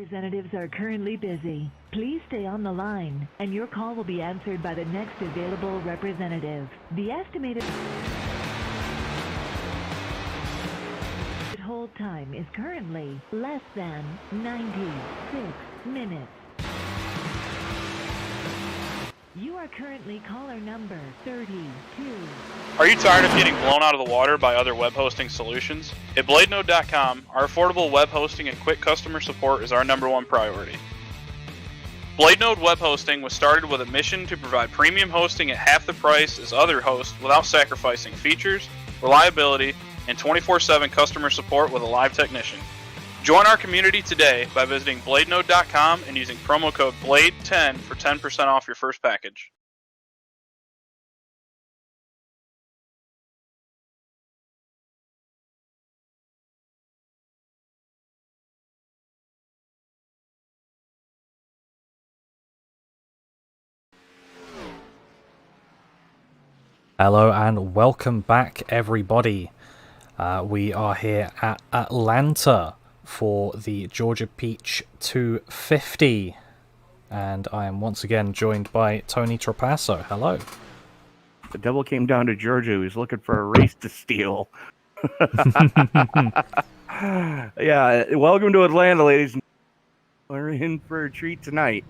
representatives are currently busy. Please stay on the line, and your call will be answered by the next available representative. The estimated hold time is currently less than 96 minutes. You are currently caller number 32. Are you tired of getting blown out of the water by other web hosting solutions? At BladeNode.com, our affordable web hosting and quick customer support is our #1 priority. BladeNode Web Hosting was started with a mission to provide premium hosting at half the price as other hosts without sacrificing features, reliability, and 24/7 customer support with a live technician. Join our community today by visiting BladeNode.com and using promo code BLADE10 for 10% off your first package. Hello and welcome back, everybody. We are here at Atlanta for the Georgia Peach 250, and I am once again joined by Tony Trapasso. Hello. The devil came down to Georgia. He was looking for a race to steal. Yeah, welcome to Atlanta, ladies. We're in for a treat tonight.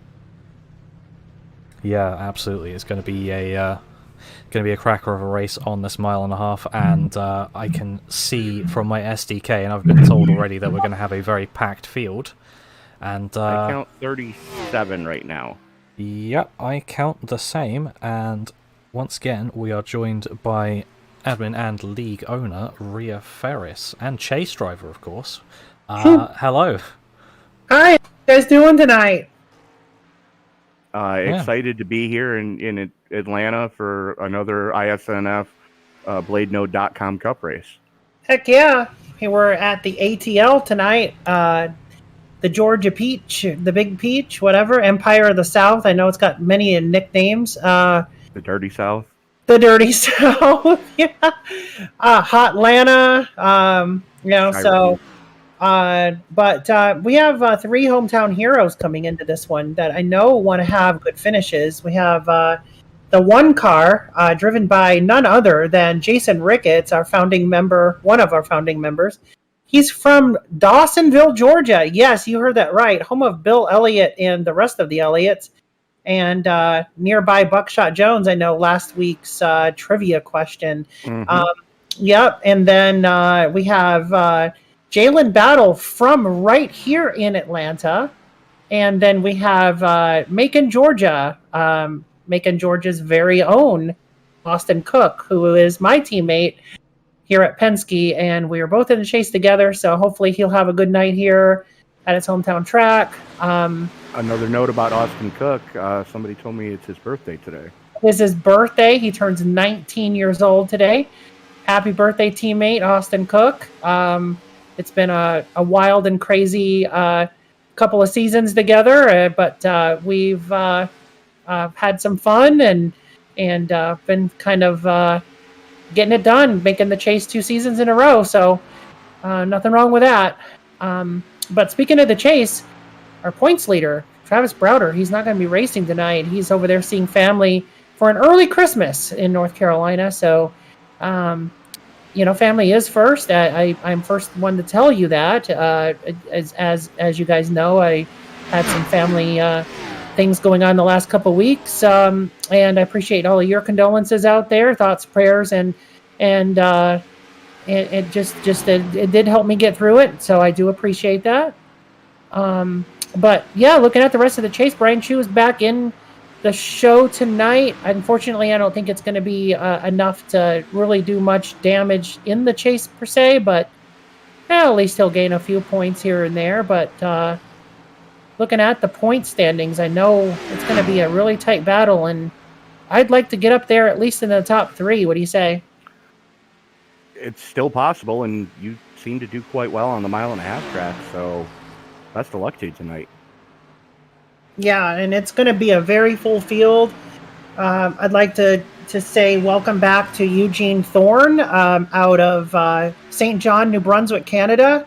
Yeah, absolutely. It's going to be a cracker of a race on this mile and a half, and I can see from my SDK, and I've been told already that we're going to have a very packed field. And I count 37 right now. Yep, I count the same. And once again, we are joined by admin and league owner Rhea Ferris, and chase driver, of course. Hello. Hi, how you guys doing tonight? Excited to be here in Atlanta for another iSNF BladeNode.com Cup race. Heck yeah. We're at the ATL tonight. The Georgia Peach, the Big Peach, whatever. Empire of the South. I know it's got many nicknames. The Dirty South. The Dirty South. Yeah. Hot Atlanta. But we have 3 hometown heroes coming into this one that I know want to have good finishes. We have the one car driven by none other than Jason Ricketts, our founding member, one of our founding members. He's from Dawsonville, Georgia. Yes, you heard that right. Home of Bill Elliott and the rest of the Elliots. And nearby Buckshot Jones, I know last week's trivia question. Mm-hmm. Yep. And then we have Jalen Battle from right here in Atlanta. And then we have Macon, Georgia. Macon, Georgia's very own Austin Cook, who is my teammate here at Penske. And we are both in the chase together. So hopefully he'll have a good night here at his hometown track. Another note about Austin Cook. Somebody told me it's his birthday today. It's his birthday. He turns 19 years old today. Happy birthday, teammate Austin Cook. It's been a wild and crazy couple of seasons together, but we've had some fun and been kind of getting it done, making the chase 2 seasons in a row. So nothing wrong with that. But speaking of the chase, our points leader, Travis Browder, he's not going to be racing tonight. He's over there seeing family for an early Christmas in North Carolina. So, family is first. I'm first one to tell you that. As you guys know, I had some family things going on the last couple of weeks, and I appreciate all of your condolences out there, thoughts, prayers, and it did help me get through it. So I do appreciate that. But yeah, looking at the rest of the chase, Brian Chu is back in the show tonight. Unfortunately, I don't think it's going to be enough to really do much damage in the chase per se, but at least he'll gain a few points here and there. But looking at the point standings, I know it's going to be a really tight battle, and I'd like to get up there at least in the top 3. What do you say? It's still possible, and you seem to do quite well on the mile and a half track, so best of luck to you tonight. Yeah, and it's going to be a very full field. I'd like to say welcome back to Eugene Thorne out of St. John, New Brunswick, Canada.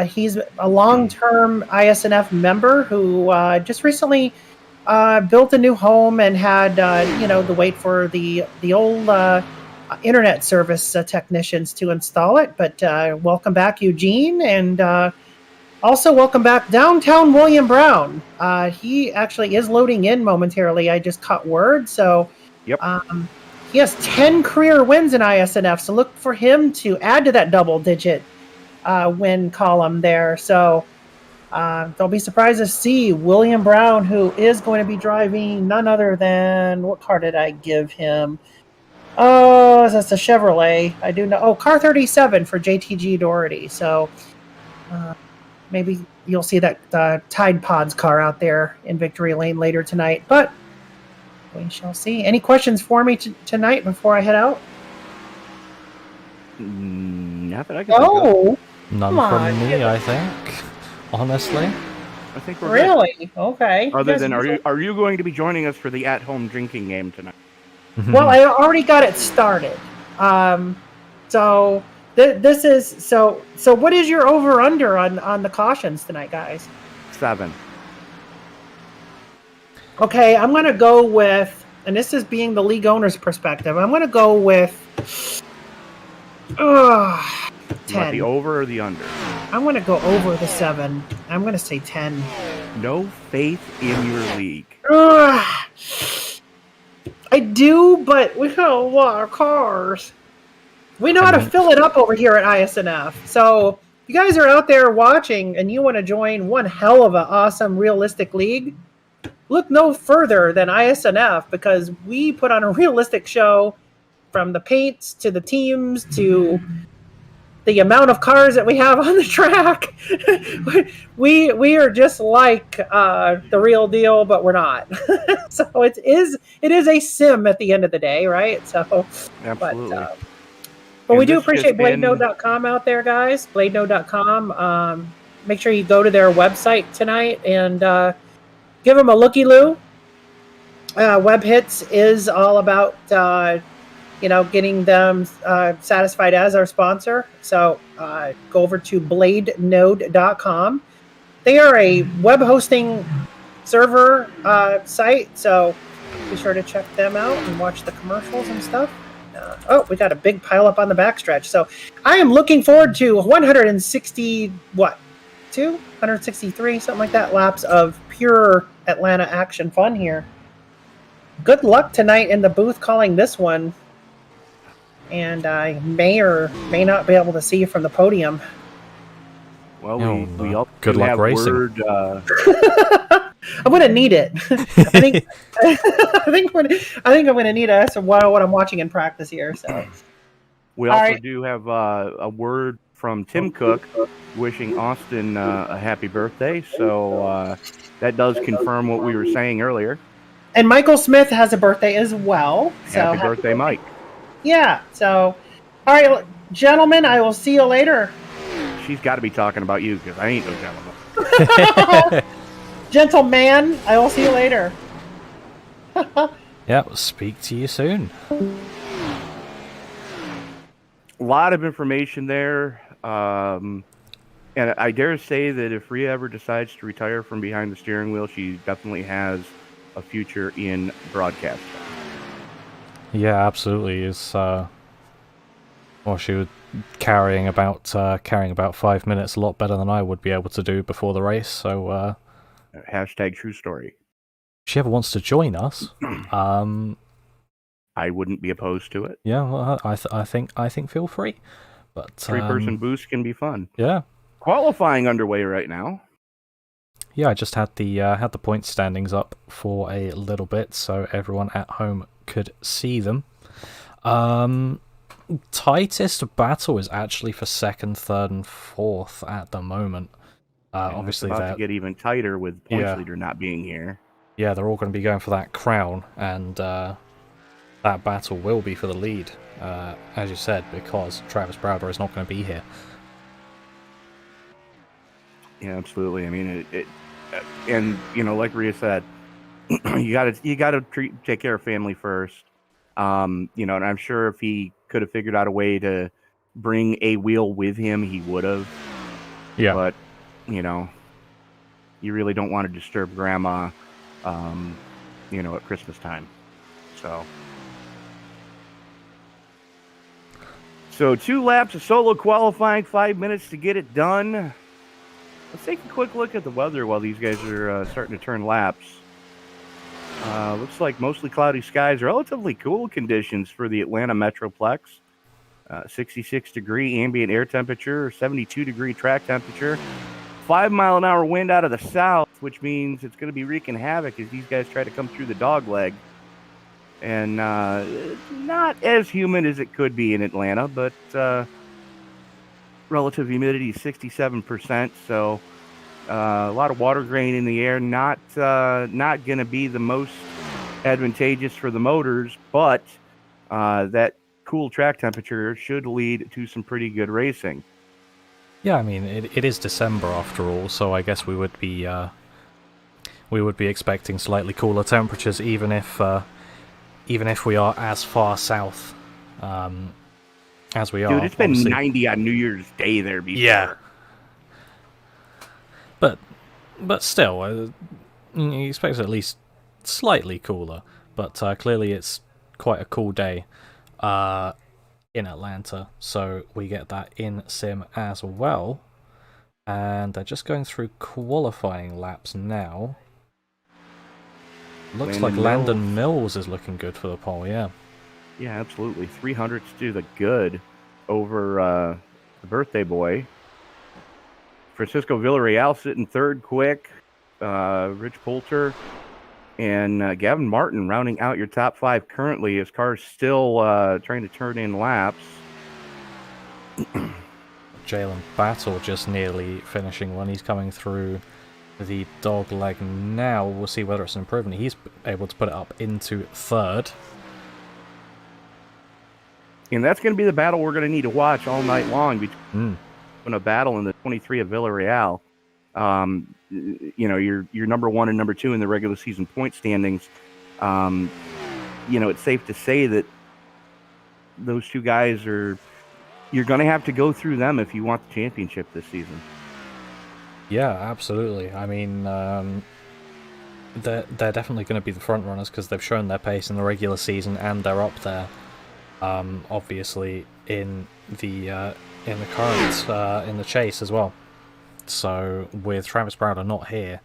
He's a long-term ISNF member who just recently built a new home and had to wait for the old internet service technicians to install it. But welcome back, Eugene, and also welcome back downtown William Brown. He actually is loading in momentarily. I just caught word, so Yep. he has 10 career wins in ISNF. So look for him to add to that double-digit win column there. So don't be surprised to see William Brown, who is going to be driving none other than, what car did I give him? Oh, that's a Chevrolet. I do know. Oh, car 37 for JTG Doherty. So maybe you'll see that Tide Pods car out there in Victory Lane later tonight. But we shall see. Any questions for me tonight before I head out? Not that I can think of. None from me, I think. Honestly. I think we're really good. Okay. Other than, are you going to be joining us for the at-home drinking game tonight? Well, I already got it started. So this is so. What is your over/under on the cautions tonight, guys? 7. Okay, I'm gonna go with, and this is being the league owner's perspective. I'm gonna go with 10. You want the over or the under? I'm gonna go over the 7. I'm gonna say 10. No faith in your league. I do, but we got a lot of cars. We know how to fill it up over here at ISNF. So if you guys are out there watching and you want to join one hell of an awesome realistic league, look no further than ISNF, because we put on a realistic show, from the paints to the teams to the amount of cars that we have on the track. we are just like the real deal, but we're not. So it is a sim at the end of the day, right? So absolutely. But we do appreciate BladeNode.com out there, guys. BladeNode.com. Make sure you go to their website tonight and give them a looky-loo. Web Hits is all about getting them satisfied as our sponsor. So go over to BladeNode.com. They are a web hosting server site, so be sure to check them out and watch the commercials and stuff. We got a big pile up on the backstretch. So I am looking forward to 163, something like that, laps of pure Atlanta action fun here. Good luck tonight in the booth calling this one. And I may or may not be able to see you from the podium. Well, we all good luck racing. Word, I'm gonna need it. I think I'm gonna need it. That's what I'm watching in practice here. So we also do have a word from Tim Cook wishing Austin a happy birthday. So that does confirm what we were saying earlier. And Michael Smith has a birthday as well. So happy birthday, Mike. Yeah. So, all right, gentlemen, I will see you later. She's got to be talking about you, because I ain't no gentleman. Gentleman, I will see you later. Yeah, we'll speak to you soon. A lot of information there. And I dare say that if Rhea ever decides to retire from behind the steering wheel, she definitely has a future in broadcast. Yeah, absolutely. She was carrying about 5 minutes, a lot better than I would be able to do before the race. So hashtag true story. If she ever wants to join us, I wouldn't be opposed to it. Yeah, well, I think feel free. But 3-person boost can be fun. Yeah. Qualifying underway right now. Yeah, I just had the point standings up for a little bit, so everyone at home could see them. Tightest battle is actually for 2nd, 3rd, and 4th at the moment. Obviously, it's about to get even tighter with points leader not being here. Yeah, they're all going to be going for that crown, and that battle will be for the lead, as you said, because Travis Browder is not going to be here. Yeah, absolutely. I mean, and like Rhea said, you gotta take care of family first. And I'm sure if he could have figured out a way to bring a wheel with him, he would have. Yeah. But, you know, you really don't want to disturb Grandma, you know, at Christmas time. So 2 laps of solo qualifying, 5 minutes to get it done. Let's take a quick look at the weather while these guys are starting to turn laps. Looks like mostly cloudy skies, relatively cool conditions for the Atlanta Metroplex. 66-degree ambient air temperature, 72-degree track temperature. 5-mile-an-hour wind out of the south, which means it's going to be wreaking havoc as these guys try to come through the dog leg. And not as humid as it could be in Atlanta, but relative humidity is 67%, so a lot of water grain in the air. Not going to be the most advantageous for the motors, but that cool track temperature should lead to some pretty good racing. Yeah, I mean, it is December after all, so I guess we would be expecting slightly cooler temperatures, even if we are as far south as we are. Dude, it's been obviously. 90 on New Year's Day there before. Yeah. But still, you expect at least slightly cooler. But clearly it's quite a cool day in Atlanta, so we get that in sim as well. And they're just going through qualifying laps now. Looks like Landon Mills is looking good for the pole, yeah. Yeah, absolutely. 300s to the good over the birthday boy. Francisco Villarreal sitting third quick. Rich Poulter and Gavin Marlin rounding out your top 5 currently. His car's still trying to turn in laps. Jalen Battle just nearly finishing one. He's coming through the dog leg now. We'll see whether it's an improvement. He's able to put it up into third. And that's going to be the battle we're going to need to watch all night long between a battle in the 23 of Villarreal. You know, your number 1 and number 2 in the regular season point standings. You know, it's safe to say that those 2 guys you're going to have to go through them if you want the championship this season. Yeah, absolutely. I mean, they're definitely going to be the front runners because they've shown their pace in the regular season, and they're up there, obviously in the current in the chase as well. So with Travis Browder not here,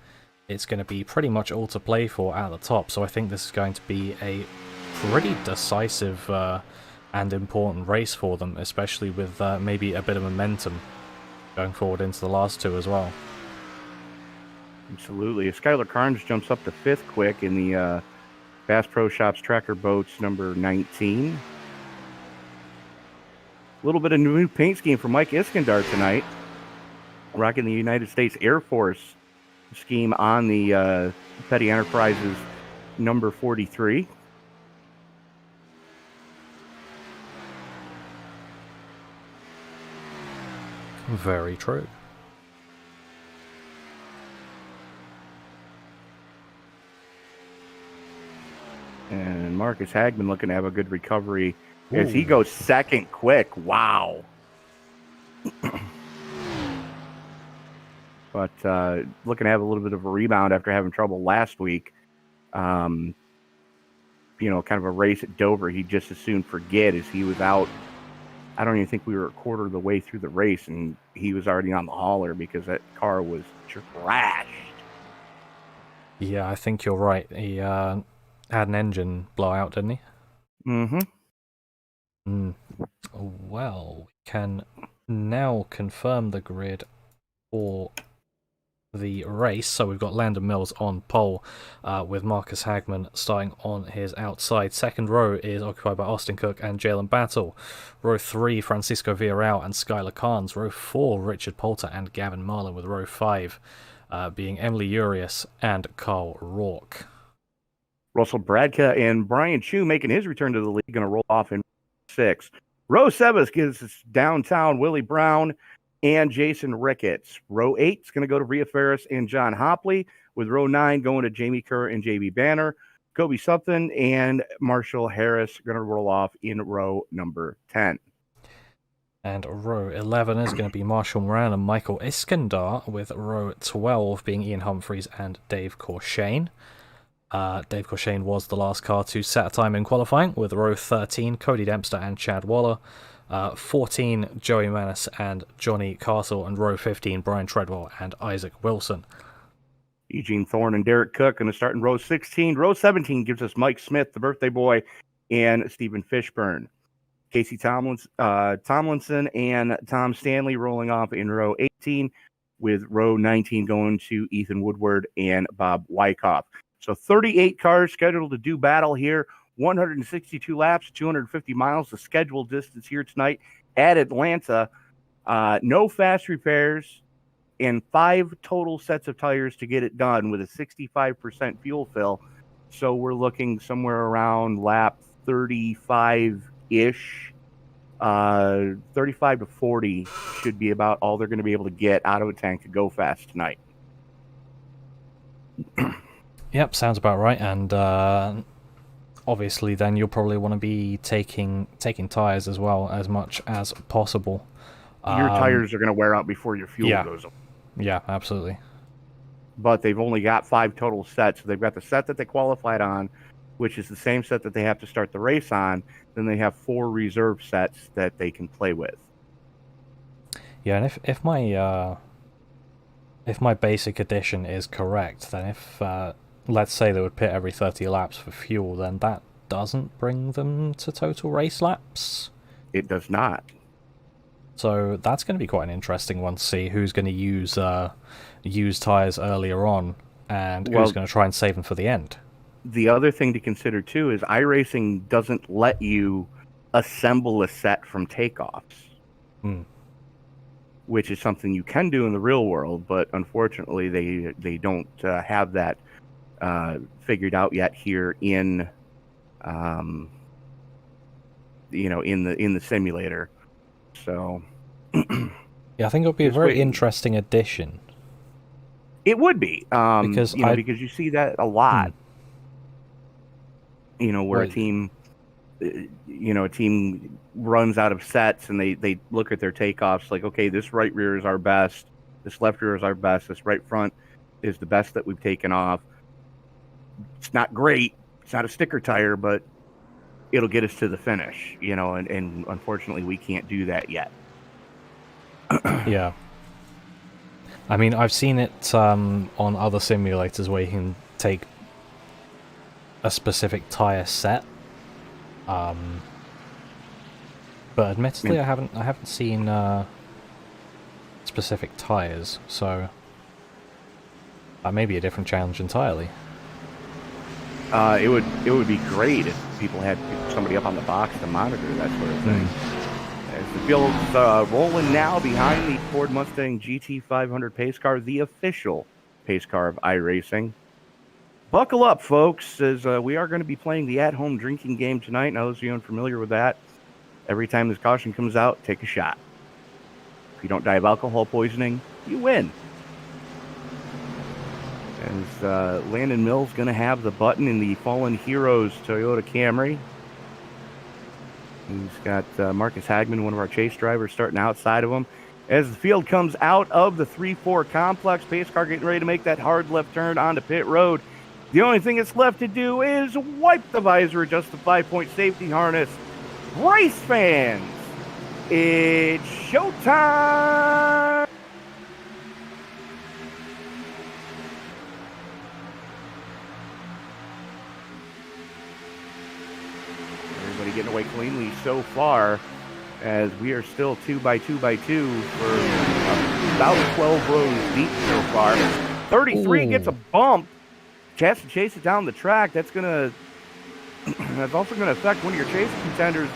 it's going to be pretty much all to play for at the top. So I think this is going to be a pretty decisive and important race for them, especially with maybe a bit of momentum going forward into the last 2 as well. Absolutely. Skylar Carnes jumps up to 5th quick in the Bass Pro Shops Tracker Boats number 19. A little bit of new paint scheme for Mike Iskandar tonight. Rocking the United States Air Force scheme on the Petty Enterprises number 43. Very true. And Marcus Hagman looking to have a good recovery as he goes 2nd quick. Wow. But looking to have a little bit of a rebound after having trouble last week. You know, kind of a race at Dover he'd just as soon forget as he was out. I don't even think we were a quarter of the way through the race, and he was already on the hauler because that car was trashed. Yeah, I think you're right. He had an engine blowout, didn't he? Mm-hmm. Well, we can now confirm the grid for the race. So we've got Landon Mills on pole with Marcus Hagman starting on his outside. 2nd row is occupied by Austin Cook and Jalen Battle. Row 3, Francisco Villarreal and Skylar Carnes. Row 4, Richard Poulter and Gavin Marlin, with row 5 being Emily Urias and Carl Rourke. Russell Bradka and Brian Chu making his return to the league, going to roll off in 6. Row 7 gives us downtown Willie Brown and Jason Ricketts. Row 8 is going to go to Rhea Ferris and John Hopley, with row 9 going to Jamie Kerr and JB Banner. Kobe Sutton and Marshall Harris going to roll off in row number 10. And row 11 is going to be Marshall Moran and Michael Iskandar, with row 12 being Ian Humphreys and Dave Corshane. Dave Corshane was the last car to set a time in qualifying, with row 13 Cody Dempster and Chad Waller, 14 Joey Manis and Johnny Castle, and row 15 Brian Treadwell and Isaac Wilson. Eugene Thorne and Derek Cook going to start in row 16. Row 17 gives us Mike Smith, the birthday boy, and Stephen Fishburne. Casey Tomlinson and Tom Stanley rolling off in row 18, with row 19 going to Ethan Woodward and Bob Wyckoff. So 38 cars scheduled to do battle here, 162 laps, 250 miles, the scheduled distance here tonight at Atlanta. No fast repairs, and 5 total sets of tires to get it done with a 65% fuel fill. So we're looking somewhere around lap 35-ish. 35 to 40 should be about all they're going to be able to get out of a tank to go fast tonight. Yep, sounds about right. And obviously then you'll probably want to be taking tires as well, as much as possible. Your tires are going to wear out before your fuel goes up. Yeah, absolutely. But they've only got 5 total sets. So they've got the set that they qualified on, which is the same set that they have to start the race on. Then they have 4 reserve sets that they can play with. Yeah, and if my basic addition is correct, then if let's say they would pit every 30 laps for fuel, then that doesn't bring them to total race laps. It does not. So that's going to be quite an interesting one to see who's going to use tires earlier on, and who's going to try and save them for the end. The other thing to consider too is iRacing doesn't let you assemble a set from takeoffs, which is something you can do in the real world, but unfortunately they don't have that figured out yet here in in the simulator. So yeah, I think it'll be a very interesting addition. It would be because you see that a lot. Where a team runs out of sets and they look at their takeoffs like, okay, this right rear is our best, this left rear is our best, this right front is the best that we've taken off. It's not great, it's not a sticker tire, but it'll get us to the finish, and unfortunately we can't do that yet. Yeah. I mean, I've seen it on other simulators where you can take a specific tire set, but admittedly I haven't seen specific tires, so that may be a different challenge entirely. It would be great if people had somebody up on the box to monitor that sort of thing. As the field's rolling now behind the Ford Mustang GT500 pace car, the official pace car of iRacing. Buckle up, folks, as we are going to be playing the at-home drinking game tonight. Now, those of you unfamiliar with that, every time this caution comes out, take a shot. If you don't die of alcohol poisoning, you win. As Landon Mills going to have the button in the Fallen Heroes Toyota Camry. He's got Marcus Hagman, one of our chase drivers, starting outside of him. As the field comes out of the 3-4 complex, pace car getting ready to make that hard left turn onto pit road. The only thing that's left to do is wipe the visor, adjust the 5-point safety harness. Race fans, it's showtime! Everybody getting away cleanly so far, as we are still 2 by 2 by 2 for about 12 rows deep so far. 33 gets a bump. Has to chase it down the track. That's also gonna affect one of your chase contenders,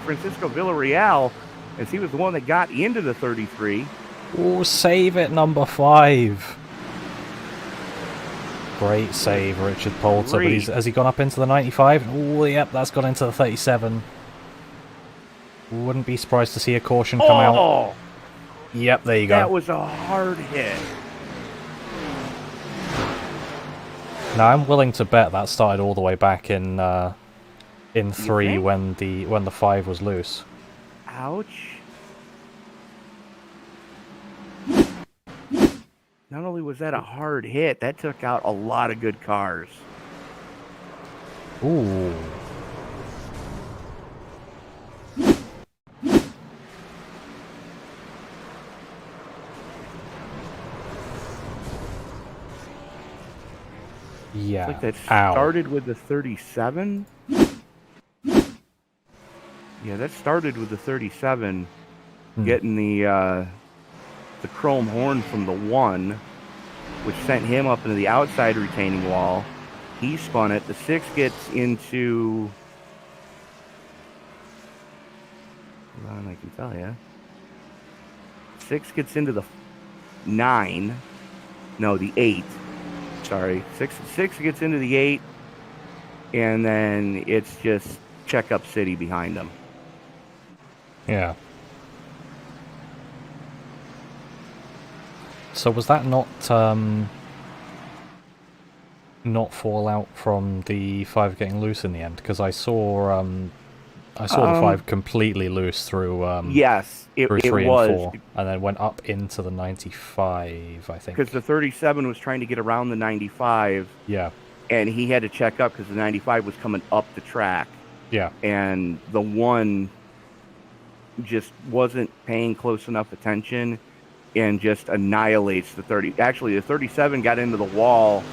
Francisco Villarreal, as he was the one that got into the 33. Oh, save it, number 5. Great save, Richard Poulter. But has he gone up into the 95? Oh, yep, that's gone into the 37. Wouldn't be surprised to see a caution come out. Yep, there you go. That was a hard hit. Now I'm willing to bet that started all the way back in 3 when the 5 was loose. Ouch. not only was that a hard hit, that took out a lot of good cars. Ooh. Yeah. Looks like that Ow. started with the 37. Yeah, that started with the 37 getting the chrome horn from the 1, which sent him up into the outside retaining wall. He spun it. The 6 gets into... Hold on, I can tell you. 6 gets into the 9. No, the 8. Sorry. 6 gets into the 8. And then it's just Checkup City behind them. Yeah. So was that not fallout from the 5 getting loose in the end? Because I saw the 5 completely loose through yes, through 3 was. and 4, and then went up into the 95, I think. Because the 37 was trying to get around the 95. Yeah. And he had to check up because the 95 was coming up the track. Yeah. And the 1 just wasn't paying close enough attention and just annihilates the 30. Actually, the 37 got into the wall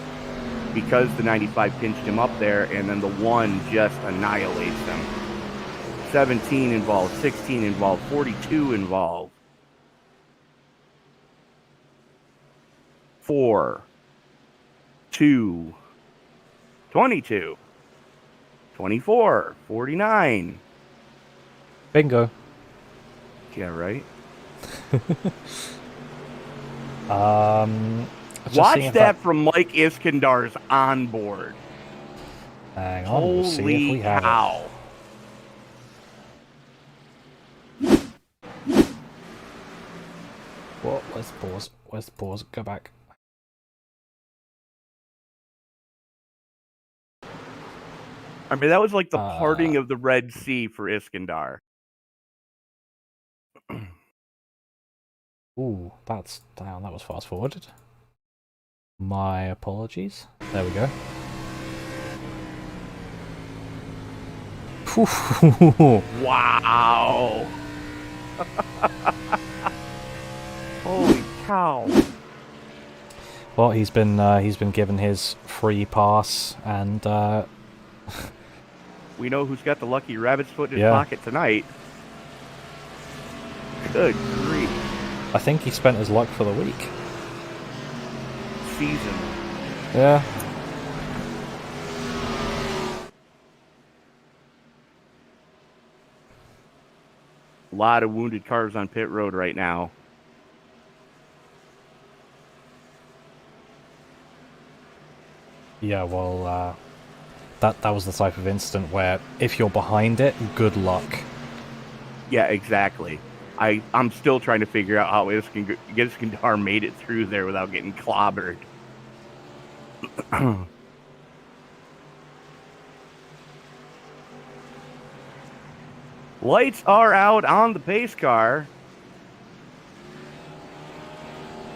because the 95 pinched him up there, and then the 1 just annihilates them. 17 involved, 16 involved, 42 involved. 4, 2, 22, 24, 49. Bingo. Yeah, right? Watch that from Mike Iskandar's onboard. Hang on, we'll see if we have cow. Well, let's pause. Let's pause. Go back. I mean, that was like the parting of the Red Sea for Iskandar. Ooh, that's down. That was fast forwarded. My apologies. There we go. Wow! Holy cow! Well, he's been given his free pass, and we know who's got the lucky rabbit's foot in his pocket tonight. Good grief! I think he spent his luck for the week. Season. Yeah. A lot of wounded cars on pit road right now. Yeah, well, that was the type of incident where if you're behind it, good luck. Yeah, exactly. I'm still trying to figure out how Iskandar made it through there without getting clobbered. Lights are out on the pace car.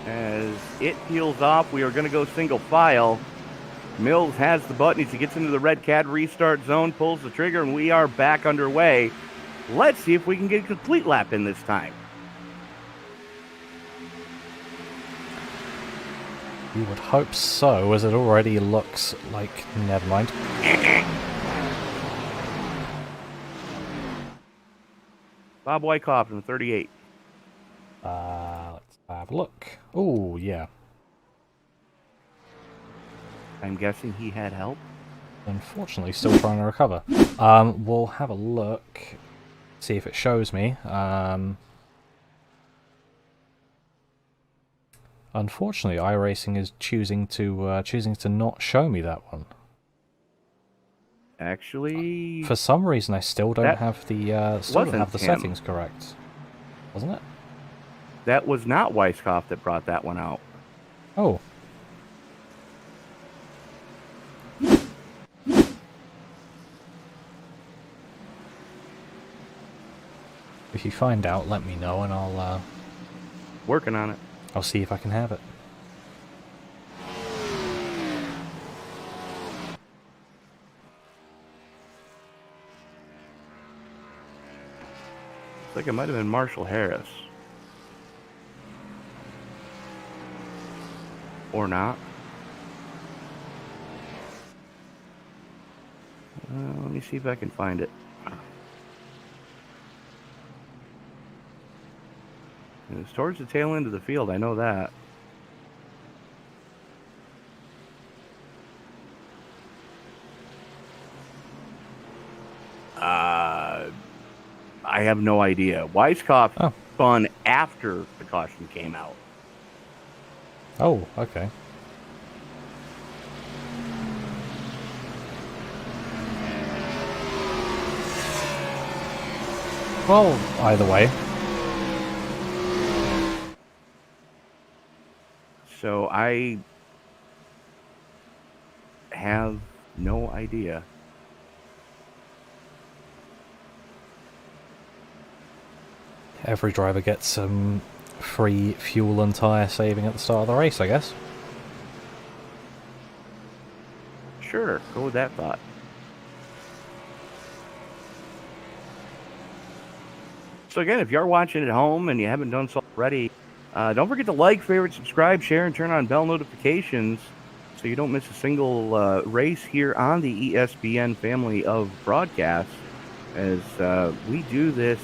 As it peels off, we are going to go single file. Mills has the button as he gets into the red CAD restart zone, pulls the trigger, and we are back underway. Let's see if we can get a complete lap in this time. You would hope so, as it already looks like... Never mind. Bob Wyckoff in the 38. Let's have a look. Oh, yeah. I'm guessing he had help. Unfortunately, still trying to recover. We'll have a look, see if it shows me. Unfortunately, iRacing is choosing to not show me that one. Actually, for some reason, I still don't have the settings correct. Wasn't it? That was not Weisskopf that brought that one out. Oh. If you find out, let me know, and I'll working on it. I'll see if I can have it. Looks like it might have been Marshall Harris. Or not. Let me see if I can find it. It's towards the tail end of the field, I know that. I have no idea. Weiskopf spun after the caution came out. Oh, okay. Well, either way. So I have no idea. Every driver gets some free fuel and tyre saving at the start of the race, I guess. Sure, go with that thought. So again, if you're watching at home and you haven't done so already, don't forget to like, favorite, subscribe, share, and turn on bell notifications so you don't miss a single race here on the ESBN family of broadcasts, as we do this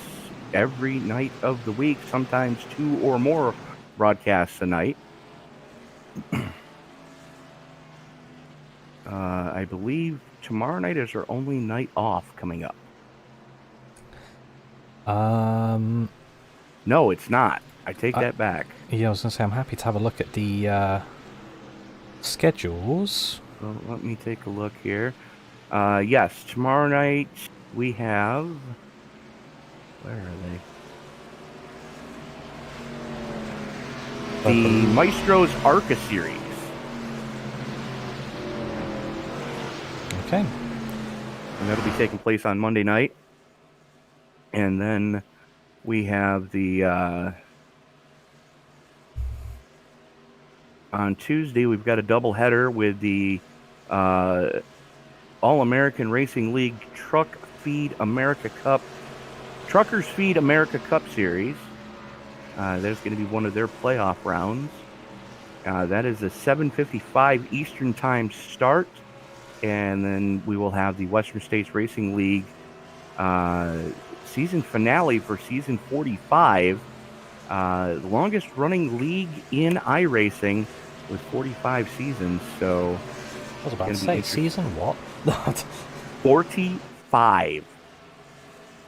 every night of the week, sometimes 2 or more broadcasts a night. I believe tomorrow night is our only night off coming up. No, it's not. I take that back. Yeah, I was going to say, I'm happy to have a look at the schedules. Well, let me take a look here. Yes, tomorrow night we have... Where are they? The Maestro's ARCA Series. Okay. And that'll be taking place on Monday night. And then we have the... on Tuesday, we've got a doubleheader with the All-American Racing League Truckers Feed America Cup Series. There's going to be one of their playoff rounds. That is a 7:55 Eastern Time start. And then we will have the Western States Racing League season finale for season 45. The longest running league in iRacing with 45 seasons. So I was about to say, season what? 45.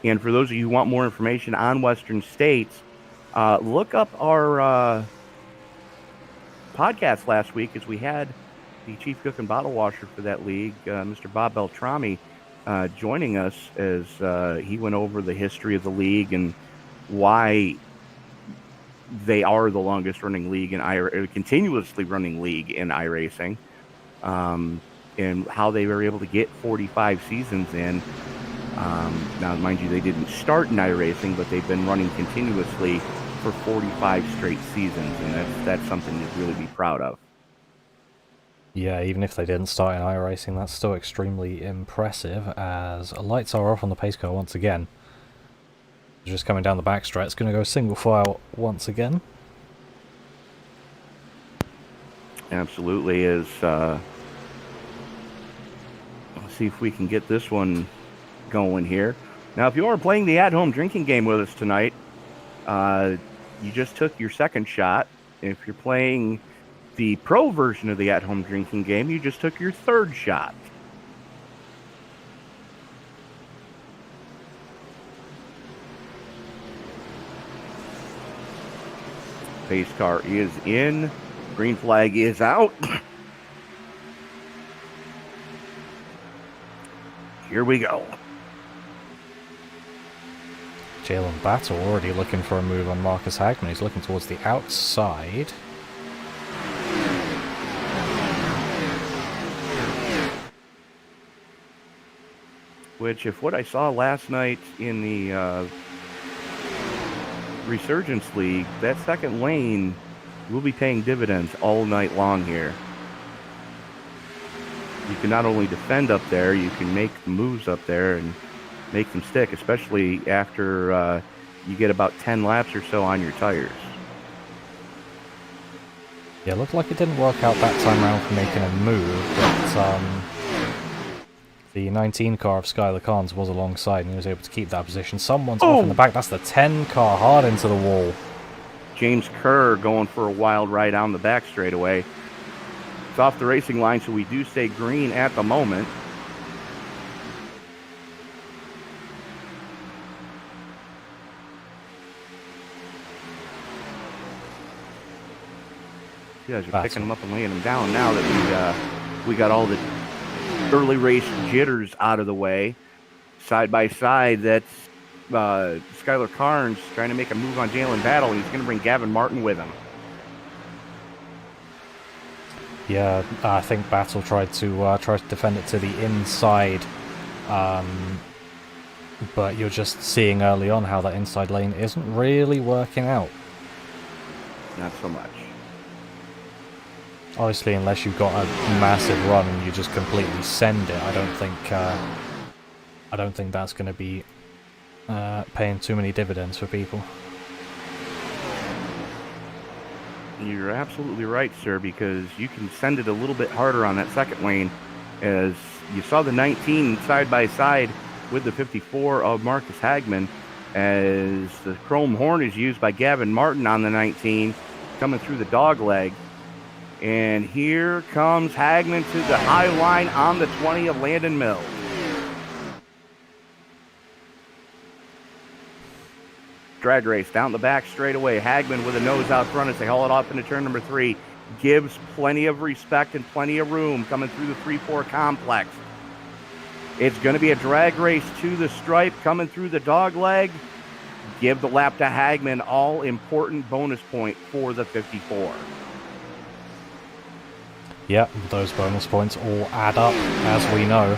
And for those of you who want more information on Western States, look up our podcast last week, as we had the chief cook and bottle washer for that league, Mr. Bob Beltrami, joining us as he went over the history of the league and why they are the longest running league in continuously running league in iRacing, and how they were able to get 45 seasons in. Now, mind you, they didn't start in iRacing, but they've been running continuously for 45 straight seasons, and that's something to really be proud of. Yeah, even if they didn't start in iRacing, that's still extremely impressive, as lights are off on the pace car once again. Just coming down the backstretch, it's going to go single file once again. Absolutely is. Let's see if we can get this one going here. Now, if you are playing the at-home drinking game with us tonight, you just took your second shot. If you're playing the pro version of the at-home drinking game, you just took your third shot. Pace car is in. Green flag is out. Here we go. Jalen Battle already looking for a move on Marcus Hagman. He's looking towards the outside. Which, if what I saw last night in the Resurgence League, that second lane will be paying dividends all night long here. You can not only defend up there, you can make the moves up there and make them stick, especially after you get about 10 laps or so on your tires. Yeah, it looked like it didn't work out that time around for making a move, but the 19 car of Skylar Carnes was alongside and he was able to keep that position. Someone's off in the back. That's the 10 car hard into the wall. James Kerr going for a wild ride on the back straightaway. It's off the racing line, so we do stay green at the moment. You guys are picking them up and laying them down now that we got all the early race jitters out of the way. Side by side, that's Skylar Carnes trying to make a move on Jalen Battle, and he's going to bring Gavin Marlin with him. Yeah, I think Battle tried to defend it to the inside, but you're just seeing early on how that inside lane isn't really working out. Not so much. Obviously, unless you've got a massive run and you just completely send it, I don't think that's going to be paying too many dividends for people. You're absolutely right, sir, because you can send it a little bit harder on that second lane, as you saw the 19 side by side with the 54 of Marcus Hagman, as the chrome horn is used by Gavin Marlin on the 19 coming through the dog leg. And here comes Hagman to the high line on the 20 of Landon Mills. Drag race down the back straight away. Hagman with a nose out front as they haul it off into turn number 3. Gives plenty of respect and plenty of room coming through the 3-4 complex. It's going to be a drag race to the stripe coming through the dog leg. Give the lap to Hagman, all important bonus point for the 54. Yep, those bonus points all add up, as we know.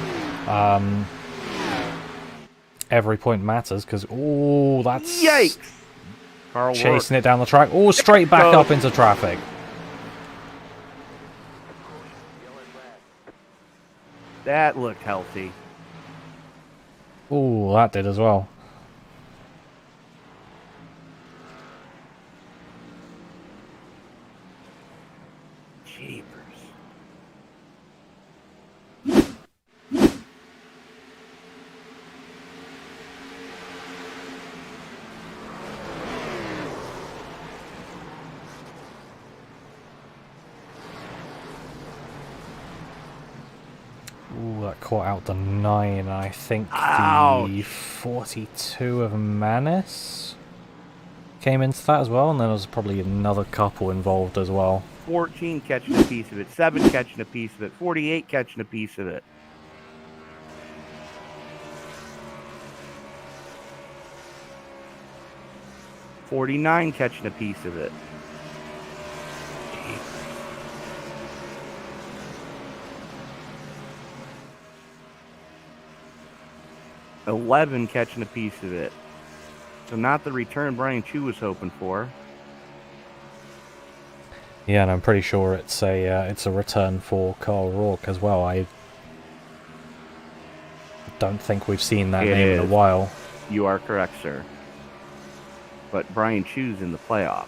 Every point matters because, oh, that's... Yikes! Carl chasing it down the track. Oh, straight back up into traffic. That looked healthy. Oh, that did as well. Jeepers. Ooh, that caught out the 9. I think Ouch. The 42 of Manis came into that as well, and then there was probably another couple involved as well. 14 catching a piece of it, 7 catching a piece of it, 48 catching a piece of it. $49 catching a piece of it. 11 catching a piece of it. So not the return Brian Chu was hoping for. Yeah, and I'm pretty sure it's a return for Carl Rourke as well. I don't think we've seen that name in a while. You are correct, sir. But Brian Chu's in the playoffs.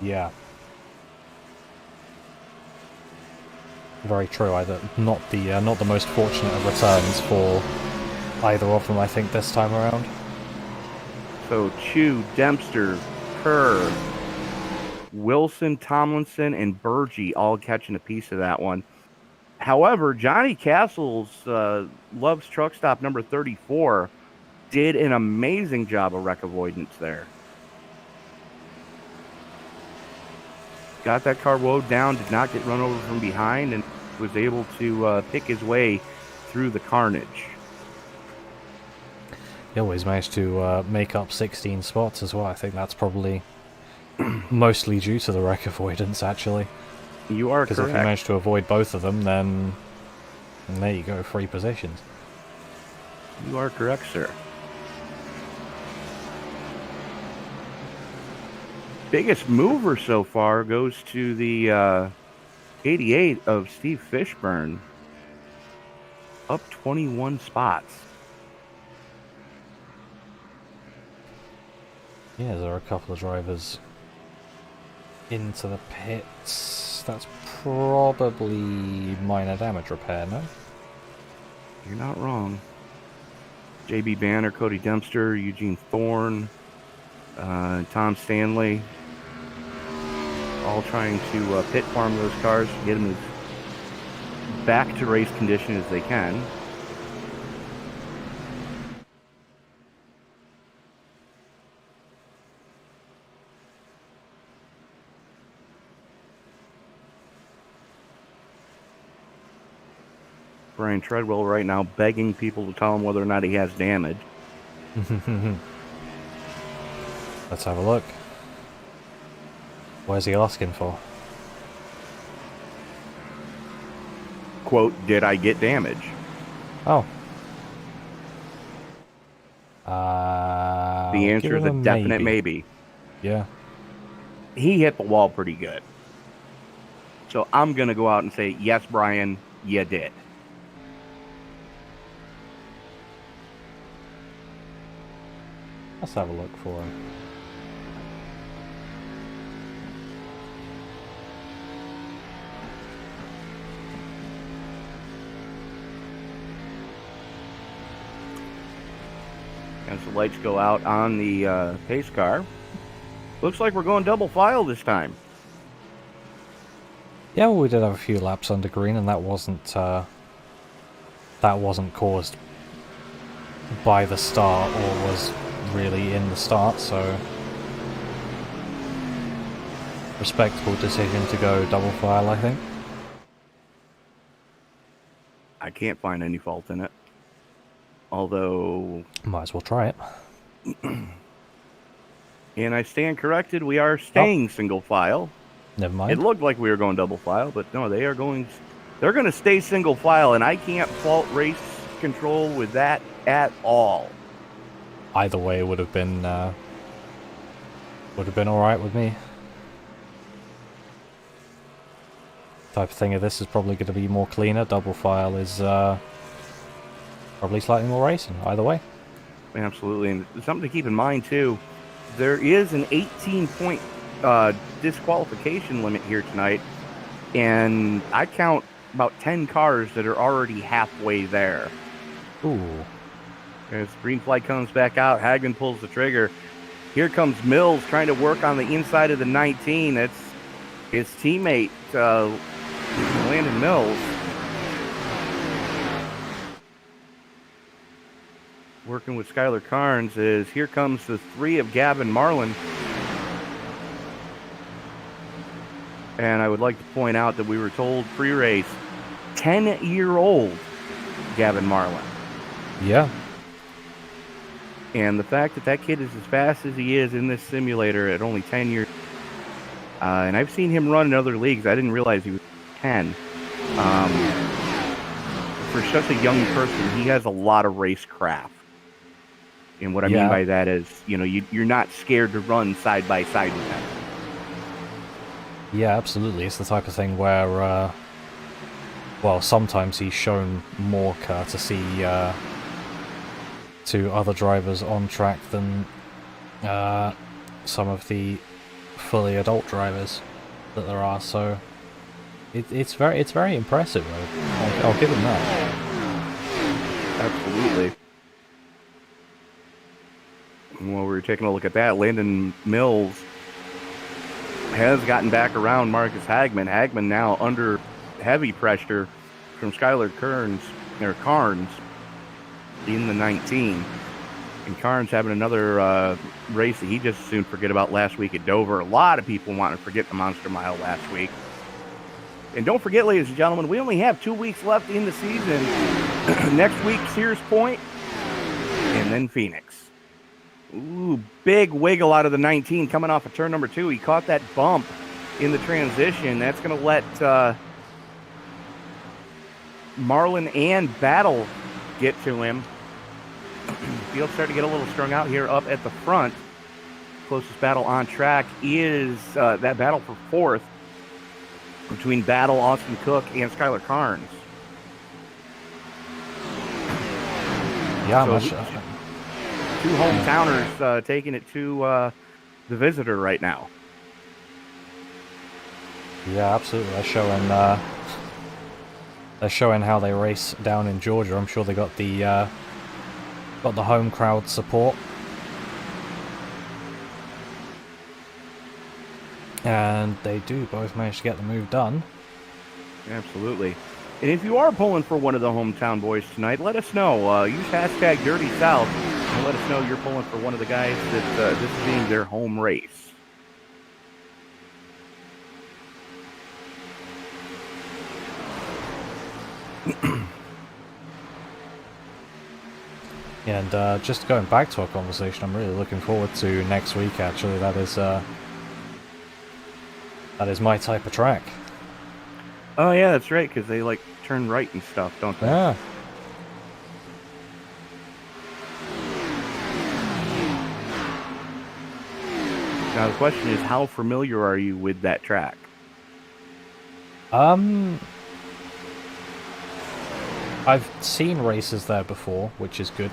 Yeah. Very true. Either not the most fortunate of returns for either of them, I think, this time around. So Chu, Dempster, Kerr, Wilson, Tomlinson, and Burgee all catching a piece of that one. However, Johnny Castle's Love's Truck Stop number 34 did an amazing job of wreck avoidance there. Got that car woed down, did not get run over from behind, and was able to pick his way through the carnage. He always managed to make up 16 spots as well. I think that's probably mostly due to the wreck avoidance, actually. You are correct. Because if you manage to avoid both of them, then there you go, 3 positions. You are correct, sir. Biggest mover so far goes to the 88 of Steve Fishburne. Up 21 spots. Yeah, there are a couple of drivers into the pits. That's probably minor damage repair, no? You're not wrong. JB Banner, Cody Dempster, Eugene Thorne, Tom Stanley, all trying to pit farm those cars to get them as back to race condition as they can. Brian Treadwell right now begging people to tell him whether or not he has damage. Let's have a look. What is he asking for? Quote, did I get damage? Oh. The answer is a definite maybe. Yeah. He hit the wall pretty good. So I'm going to go out and say, yes, Brian, you did. Let's have a look for him. As the lights go out on the pace car, looks like we're going double file this time. Yeah, well, we did have a few laps under green, and that wasn't caused by the start or was really in the start, so respectable decision to go double file, I think. I can't find any fault in it. Although... Might as well try it. And I stand corrected, we are staying single file. Never mind. It looked like we were going double file, but no, they're going to stay single file, and I can't fault race control with that at all. Either way would have been all right with me. Type of thing of this is probably going to be more cleaner. Double file is probably slightly more racing. Either way. Absolutely, and something to keep in mind too. There is an 18-point disqualification limit here tonight, and I count about 10 cars that are already halfway there. Ooh. As the green flag comes back out, Hagman pulls the trigger. Here comes Mills trying to work on the inside of the 19. That's his teammate, Landon Mills. Working with Skylar Carnes as here comes the 3 of Gavin Marlin. And I would like to point out that we were told pre-race, 10-year-old Gavin Marlin. Yeah. And the fact that kid is as fast as he is in this simulator at only 10 years. And I've seen him run in other leagues. I didn't realize he was 10. For such a young person, he has a lot of racecraft. And what I mean by that is, you're not scared to run side by side with him. Yeah, absolutely. It's the type of thing where, well, sometimes he's shown more courtesy to other drivers on track than some of the fully adult drivers that there are. So it's very impressive. I'll give him that. Absolutely. While we were taking a look at that, Landon Mills has gotten back around Marcus Hagman. Hagman now under heavy pressure from Skylar Carnes in the 19. And Carnes having another race that he just as soon forget about last week at Dover. A lot of people want to forget the Monster Mile last week. And don't forget, ladies and gentlemen, we only have 2 weeks left in the season. Next week, Sears Point, and then Phoenix. Ooh, big wiggle out of the 19 coming off of turn number 2. He caught that bump in the transition. That's going to let Marlin and Battle get to him. Field starting to get a little strung out here up at the front. Closest battle on track is that battle for 4th between Battle, Austin Cook, and Skylar Carnes. Yeah, so two hometowners taking it to the visitor right now. Yeah, absolutely. They're showing how they race down in Georgia. I'm sure they got the home crowd support. And they do both manage to get the move done. Absolutely. And if you are pulling for one of the hometown boys tonight, let us know. Use hashtag #DirtySouth and let us know you're pulling for one of the guys that this is being their home race. And just going back to our conversation, I'm really looking forward to next week. Actually, that is my type of track. Oh yeah, that's right, because they like turn right and stuff, don't they? Yeah. Now the question is, how familiar are you with that track? I've seen races there before, which is good.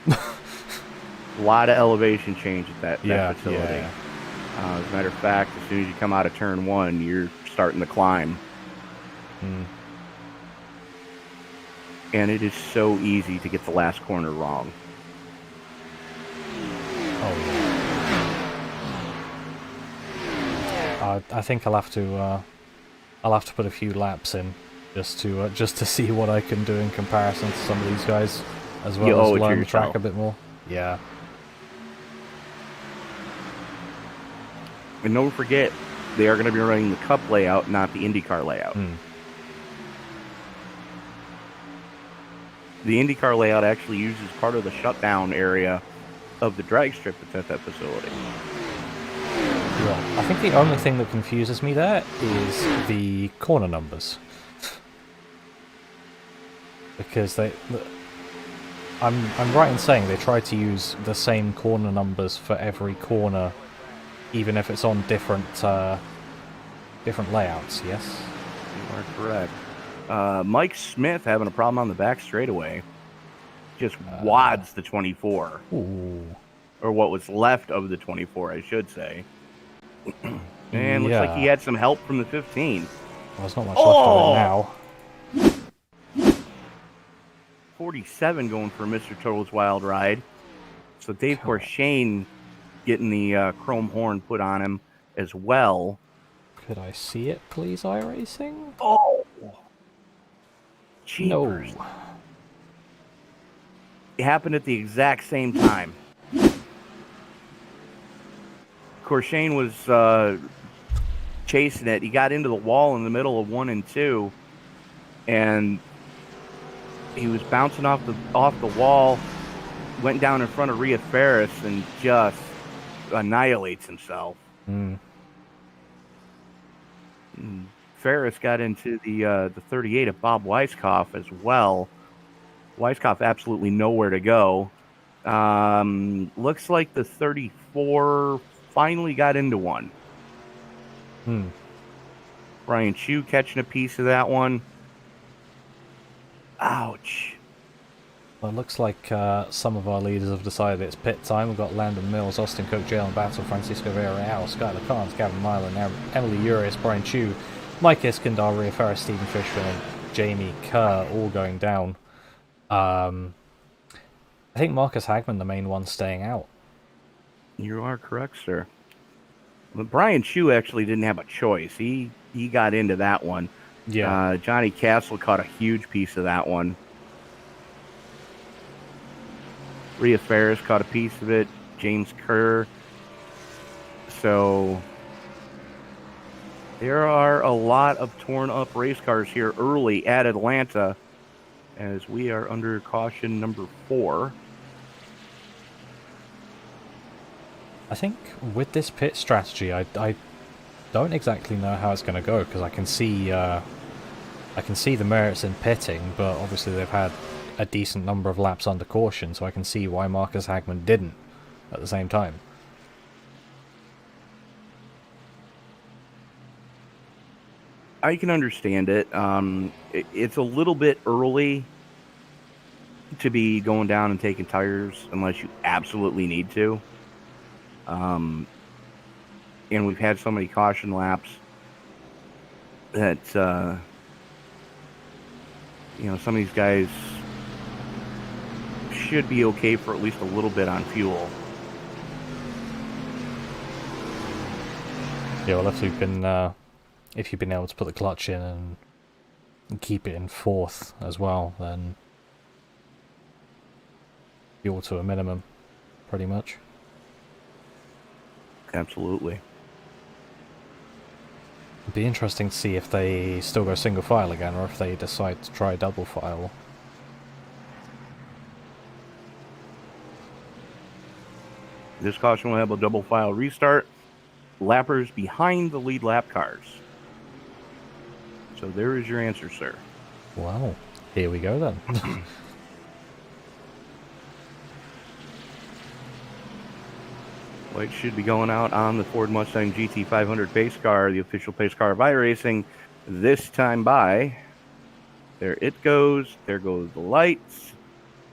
A lot of elevation change at that facility. Yeah. As a matter of fact, as soon as you come out of turn 1, you're starting to climb. And it is so easy to get the last corner wrong. Oh yeah. I think I'll have to put a few laps in just to see what I can do in comparison to some of these guys, as well as learn the track a bit more. Yeah. And don't forget, they are going to be running the Cup layout, not the IndyCar layout. The IndyCar layout actually uses part of the shutdown area of the drag strip that's at that facility. Yeah. I think the only thing that confuses me there is the corner numbers. Because I'm right in saying they try to use the same corner numbers for every corner, even if it's on different layouts. Yes, You are correct. Mike Smith having a problem on the back straightaway. Just wads the 24. Ooh. Or what was left of the 24, I should say. And looks like he had some help from the 15. Well, there's not much left of it now. 47 going for Mr. Total's Wild Ride. So Dave Corshane getting the chrome horn put on him as well. Could I see it, please, iRacing? Oh! Jeepers. No. It happened at the exact same time. Corshane was chasing it. He got into the wall in the middle of 1 and 2, and he was bouncing off the wall, went down in front of Rhea Ferris, and just annihilates himself. Ferris got into the 38 of Bob Weisskopf as well. Weisskopf absolutely nowhere to go. Looks like the 34 finally got into one. Brian Chu catching a piece of that one. Ouch. Well, it looks like some of our leaders have decided it's pit time. We've got Landon Mills, Austin Cook, Jalen Battle, Francisco Villarreal, Skylar Carnes, Gavin Marlin, Emily Urias, Brian Chu, Mike Iskandar, Rhea Ferris, Stephen Fishman, and Jamie Kerr all going down. I think Marcus Hagman, the main one, staying out. You are correct, sir. But Brian Chu actually didn't have a choice. He got into that one. Yeah. Johnny Castle caught a huge piece of that one. Rhea Ferris caught a piece of it. James Kerr. So there are a lot of torn up race cars here early at Atlanta, as we are under caution number 4. I think with this pit strategy, I don't exactly know how it's going to go, because I can see the merits in pitting, but obviously they've had a decent number of laps under caution, so I can see why Marcus Hagman didn't at the same time. I can understand it. It's a little bit early to be going down and taking tires unless you absolutely need to. and we've had so many caution laps that you know, some of these guys should be okay for at least a little bit on fuel. Yeah, well, if you've been able to put the clutch in and keep it in fourth as well, then fuel to a minimum, pretty much. Absolutely. It'd be interesting to see if they still go single file again, or if they decide to try double file. This caution will have a double file restart. Lappers behind the lead lap cars. So there is your answer, sir. Wow. Here we go then. Lights should be going out on the Ford Mustang GT500 pace car, the official pace car of iRacing. This time by. There it goes. There goes the lights.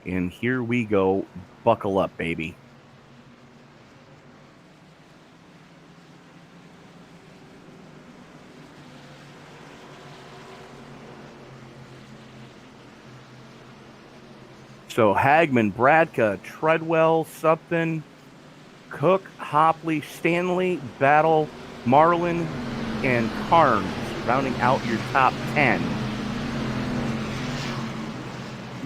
And here we go. Buckle up, baby. So Hagman, Bradka, Treadwell, Supton, Cook, Hopley, Stanley, Battle, Marlin, and Carnes, rounding out your top 10.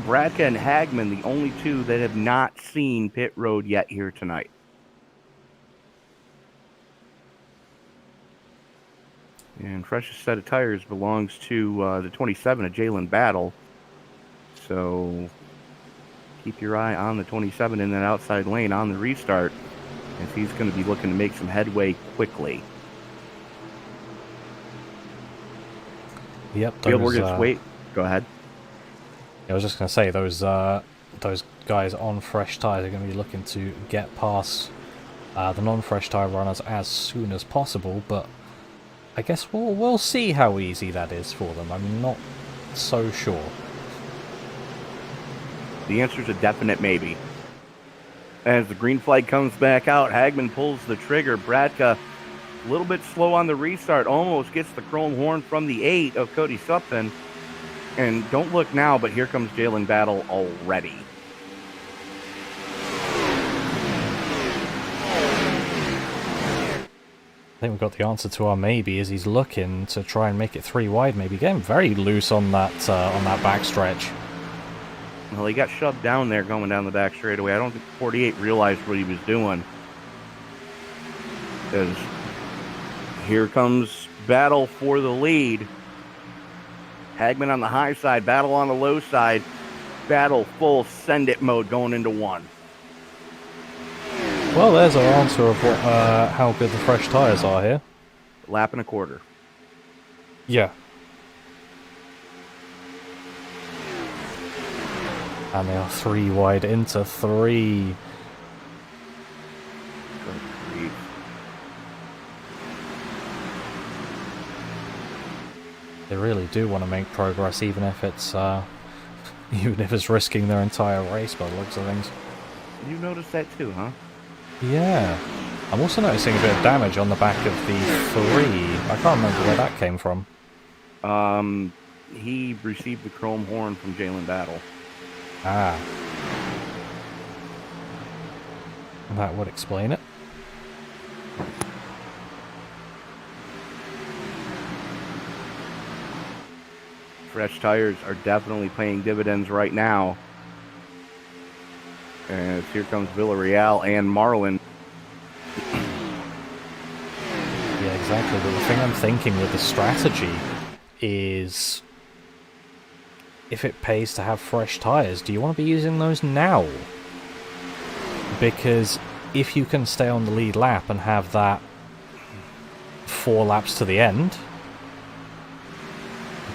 Bradka and Hagman, the only two that have not seen pit road yet here tonight. And freshest set of tires belongs to the 27 of Jalen Battle. So keep your eye on the 27 in that outside lane on the restart, as he's going to be looking to make some headway quickly. Yep. Wait. Go ahead. I was just going to say, those guys on fresh tyres are going to be looking to get past the non-fresh tyre runners as soon as possible, but I guess we'll see how easy that is for them. I'm not so sure. The answer is a definite maybe. As the green flag comes back out, Hagman pulls the trigger. Bradka a little bit slow on the restart, almost gets the chrome horn from the 8 of Cody Supton. And don't look now, but here comes Jalen Battle already. I think we've got the answer to our maybe, as he's looking to try and make it 3 wide, maybe getting very loose on that back stretch. Well, he got shoved down there going down the back straightaway. I don't think 48 realized what he was doing. Because here comes Battle for the lead. Hagman on the high side, Battle on the low side. Battle full send it mode going into 1. Well, there's our answer of how good the fresh tyres are here. Lap and a quarter. Yeah. And they are 3 wide into 3. They really do want to make progress, even if it's risking their entire race by the looks of things. You noticed that too, huh? Yeah. I'm also noticing a bit of damage on the back of the 3. I can't remember where that came from. He received the chrome horn from Jalen Battle. Ah. That would explain it. Fresh tires are definitely paying dividends right now. As here comes Villarreal and Marlin. Yeah, exactly. But the thing I'm thinking with the strategy is, if it pays to have fresh tires, do you want to be using those now? Because if you can stay on the lead lap and have that 4 laps to the end,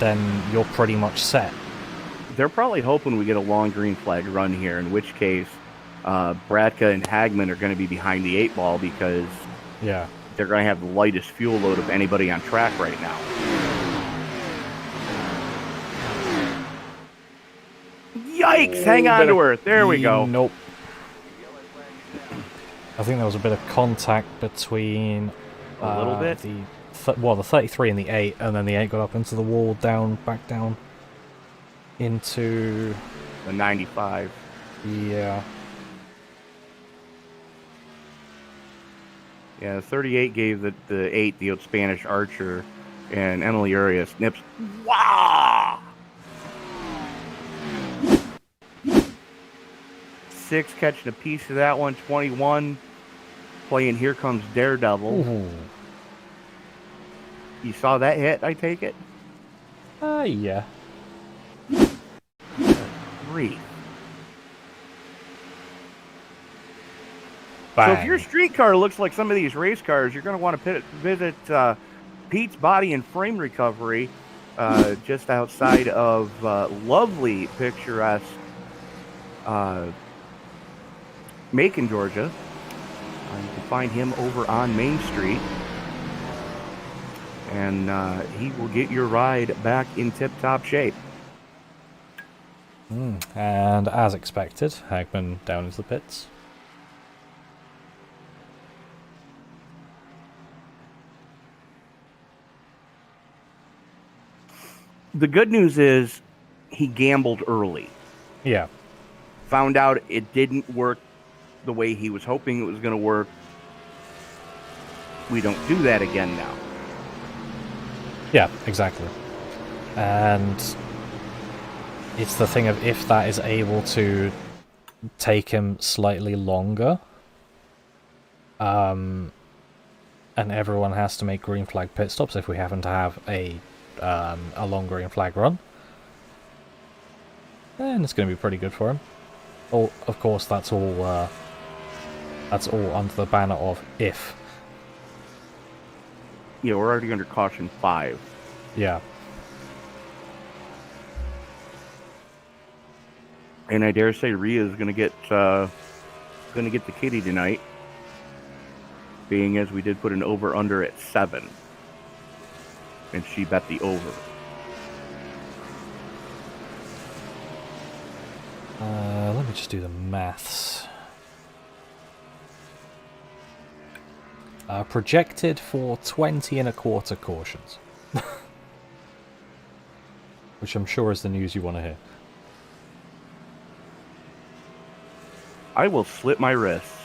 then you're pretty much set. They're probably hoping we get a long green flag run here, in which case Bradka and Hagman are going to be behind the 8 ball, because yeah, they're going to have the lightest fuel load of anybody on track right now. Yikes! Hang on to her. There we go. Nope. I think there was a bit of contact between A little bit? The 33 and the 8, and then the 8 got up into the wall, back down into... The 95. Yeah. Yeah, the 38 gave the 8 the old Spanish Archer, and Emily Urias nips. Wow! 6 catching a piece of that one. 21 playing Here Comes Daredevil. Ooh. You saw that hit, I take it? Yeah. 3. Bang. So if your street car looks like some of these race cars, you're going to want to visit Pete's Body and Frame Recovery just outside of lovely, picturesque Macon, Georgia. You can find him over on Main Street. And he will get your ride back in tip-top shape. And as expected, Hagman down into the pits. The good news is he gambled early. Yeah. Found out it didn't work the way he was hoping it was going to work. We don't do that again now. Yeah, exactly. And it's the thing of if that is able to take him slightly longer, and everyone has to make green flag pit stops if we happen to have a long green flag run, then it's going to be pretty good for him. Oh, of course, that's all under the banner of if. Yeah, we're already under caution 5. Yeah. And I dare say Rhea is going to get the kitty tonight, being as we did put an over-under at 7. And she bet the over. Let me just do the maths. Projected for 20 and a quarter cautions. Which I'm sure is the news you want to hear. I will slit my wrists.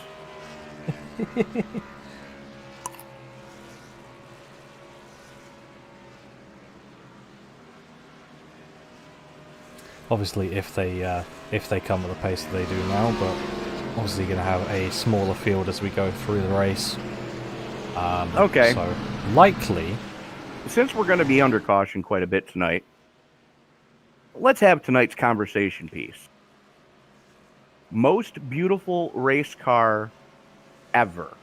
Obviously, if they come at the pace that they do now, but obviously going to have a smaller field as we go through the race. Okay. So likely, Since we're going to be under caution quite a bit tonight, let's have tonight's conversation piece. Most beautiful race car ever.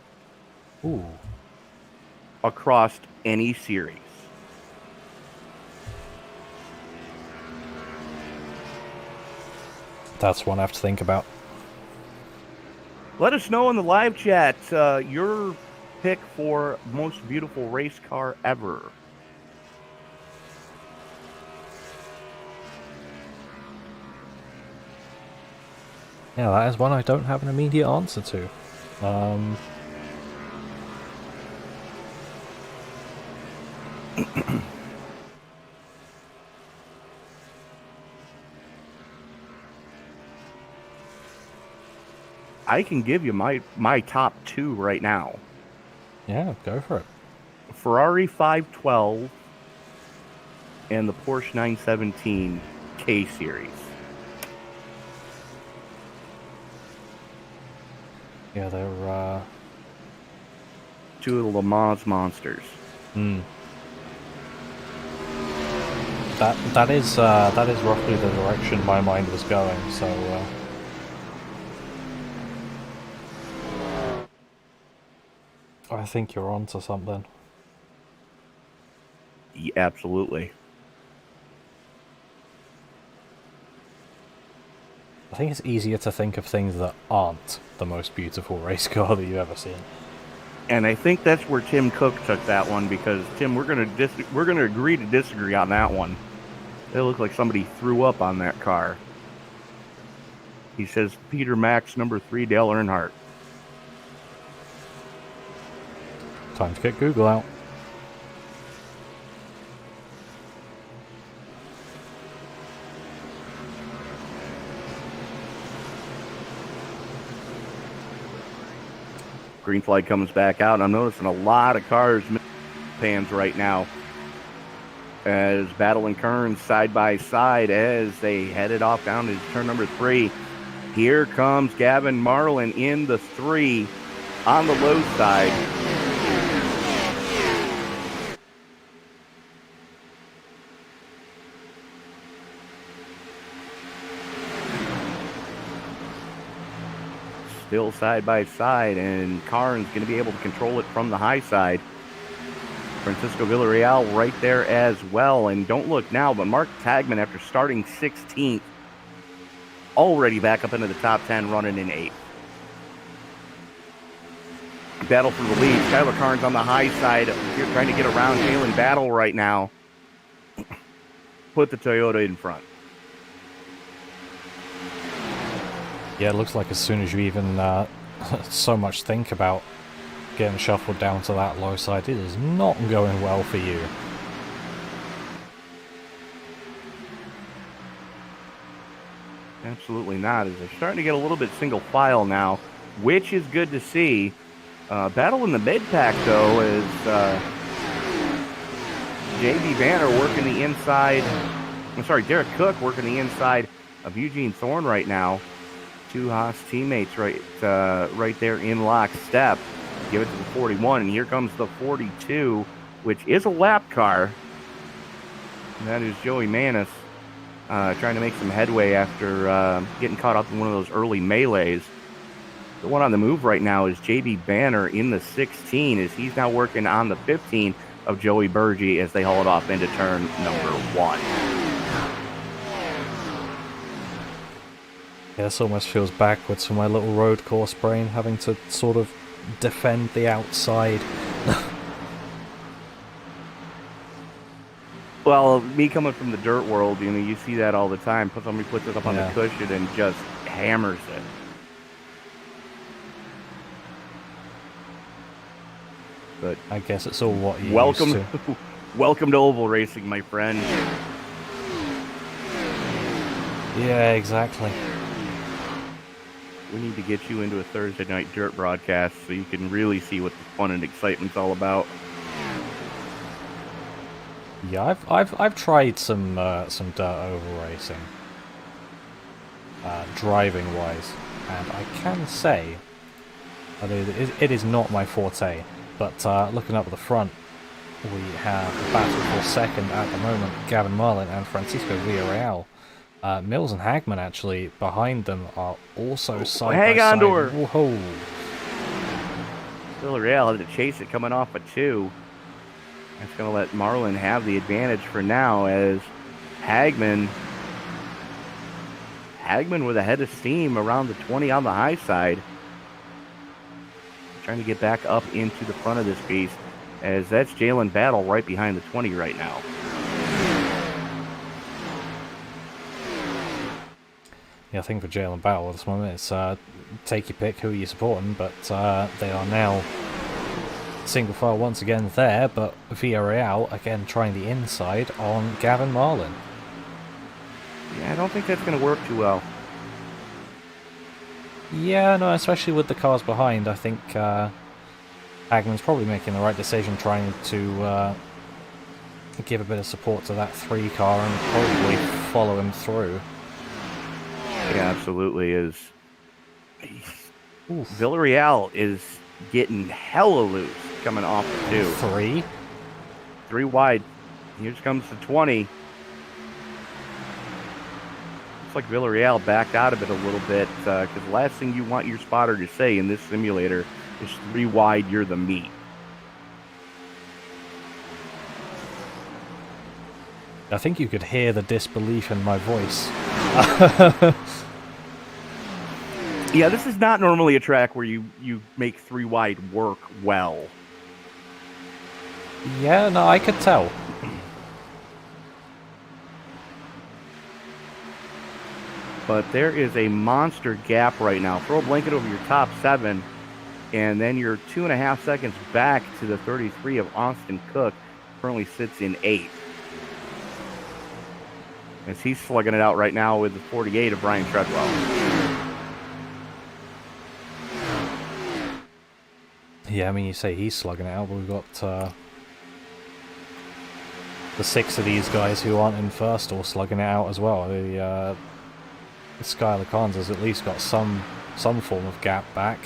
ooh, Across any series. that's one I have to think about. Let us know in the live chat your pick for most beautiful race car ever. Yeah, that is one I don't have an immediate answer to. I can give you my top 2 right now. Yeah, go for it. Ferrari 512 and the Porsche 917 K Series. Yeah, they're 2 of the Le Mans monsters. that is roughly the direction my mind was going. So I think you're onto something. Yeah, absolutely. I think it's easier to think of things that aren't the most beautiful race car that you've ever seen. And I think that's where Tim Cook took that one, because Tim, we're gonna agree to disagree on that one. It looked like somebody threw up on that car. He says Peter Max number 3 Dale Earnhardt. Time to get Google out. Green flag comes back out, and I'm noticing a lot of cars pans right now as Battle and Kearns side by side as they headed off down to turn number 3. Here comes Gavin Marlin in the 3 on the low side. Still side by side, and Carnes going to be able to control it from the high side. Francisco Villarreal right there as well. And don't look now, but Mark Tagman, after starting 16th, already back up into the top 10, running in 8th. Battle for the lead. Skylar Carnes on the high side. You're trying to get around Jalen Battle right now. Put the Toyota in front. Yeah, it looks like as soon as you even so much think about getting shuffled down to that low side, it is not going well for you. Absolutely not, as they're starting to get a little bit single file now, which is good to see. Battle in the mid-pack, though, is J.B. Banner working the inside. I'm sorry, Derek Cook working the inside of Eugene Thorne right now. Two Haas teammates right there in lockstep. Give it to the 41, and here comes the 42, which is a lap car. And that is Joey Manis trying to make some headway after getting caught up in one of those early melees. The one on the move right now is J.B. Banner in the 16, as he's now working on the 15 of Joey Burgee as they haul it off into turn number 1. Yeah, this almost feels backwards for my little road course brain, having to sort of defend the outside. Well, me coming from the dirt world, you see that all the time. Somebody puts it up on the cushion and just hammers it. But I guess it's all what you welcome used to. Welcome to oval racing, my friend. Yeah, exactly. We need to get you into a Thursday night dirt broadcast so you can really see what the fun and excitement's all about. Yeah, I've tried some dirt oval racing, driving wise, and I can say that it is not my forte. But looking up at the front, we have a battle for second at the moment. Gavin Marlin and Francisco Villarreal. Mills and Hagman actually behind them are also side by side. Hang on to her. Whoa. Villarreal had to chase it coming off a 2. That's going to let Marlin have the advantage for now, as Hagman with a head of steam around the 20 on the high side. Trying to get back up into the front of this piece, as that's Jalen Battle right behind the 20 right now. Yeah, I think for Jalen Battle at this moment, it's take your pick who you're supporting, but they are now single file once again there, but Villarreal again trying the inside on Gavin Marlin. Yeah, I don't think that's going to work too well. Yeah, no, especially with the cars behind, I think Hagman's probably making the right decision trying to give a bit of support to that 3 car and probably follow him through. Yeah, absolutely is. Villarreal is getting hella loose coming off the 2. 3 wide. Here comes the 20. Looks like Villarreal backed out of it a little bit, because the last thing you want your spotter to say in this simulator is 3 wide, you're the meat. I think you could hear the disbelief in my voice. Yeah, this is not normally a track where you make 3 wide work well. Yeah, no, I could tell. But there is a monster gap right now. Throw a blanket over your top 7. And then you're 2.5 seconds back to the 33 of Austin Cook, currently sits in 8th. As he's slugging it out right now with the 48 of Brian Treadwell. Yeah, I mean, you say he's slugging it out, but we've got the 6 of these guys who aren't in first all slugging it out as well. The Skylar Khans has at least got some form of gap back.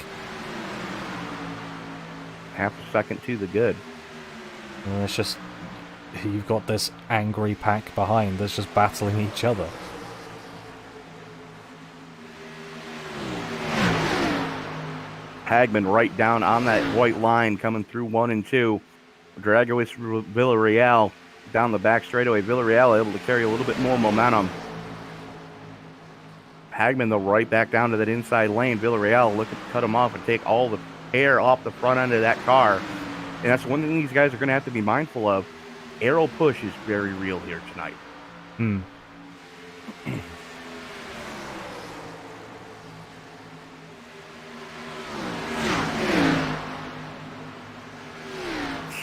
Half a second to the good. And it's just, you've got this angry pack behind that's just battling each other. Hagman right down on that white line coming through 1 and 2. Dragowitz Villarreal down the back straightaway. Villarreal able to carry a little bit more momentum. Hagman, though, right back down to that inside lane. Villarreal looking to cut him off and take all the air off the front end of that car. And that's one thing these guys are going to have to be mindful of. Aero push is very real here tonight.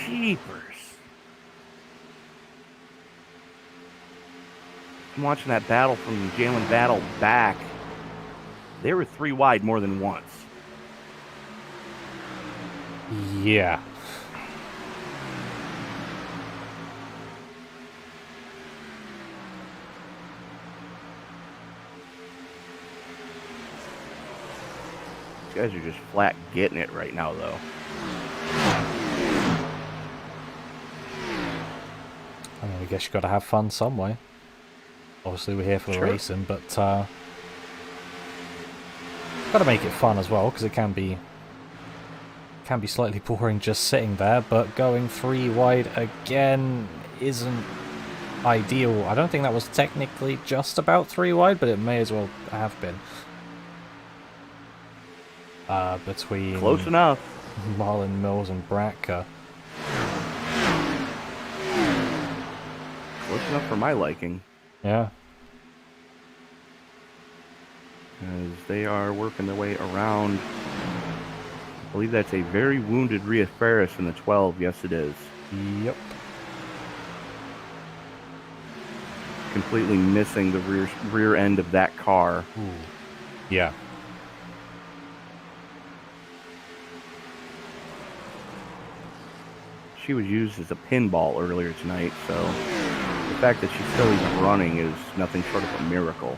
Jeepers. I'm watching that battle from Jalen Battle back. They were 3 wide more than once. Yeah. These guys are just flat getting it right now, though. I mean, I guess you got to have fun some way. Obviously, we're here for the racing, but got to make it fun as well, because it can be slightly boring just sitting there. But going 3 wide again isn't ideal. I don't think that was technically just about 3 wide, but it may as well have been. Between close enough. Marlin, Mills, and Bratka. Close enough for my liking. Yeah. As they are working their way around. I believe that's a very wounded Rhea Ferris in the 12. Yes, it is. Yep. Completely missing the rear end of that car. Ooh. Yeah. She was used as a pinball earlier tonight, so the fact that she's still even running is nothing short of a miracle.